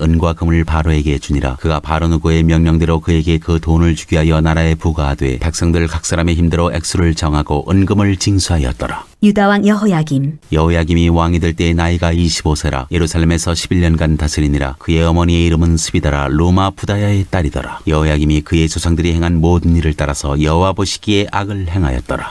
은과 금을 바로에게 주니라. 그가 바로누고의 명령대로 그에게 그 돈을 주게 하여 나라에 부과하되 백성들 각 사람의 힘대로 액수를 정하고 은금을 징수하였더라. 유다 왕 여호야김. 여호야김이 왕이 될 때 나이가 25세라 예루살렘에서 11년간 다스리니라. 그의 어머니의 이름은 스비다라 루마 부다야의 딸이더라. 여호야김이 그의 조상들이 행한 모든 일을 따라서 여호와 보시기에 악을 행하였더라.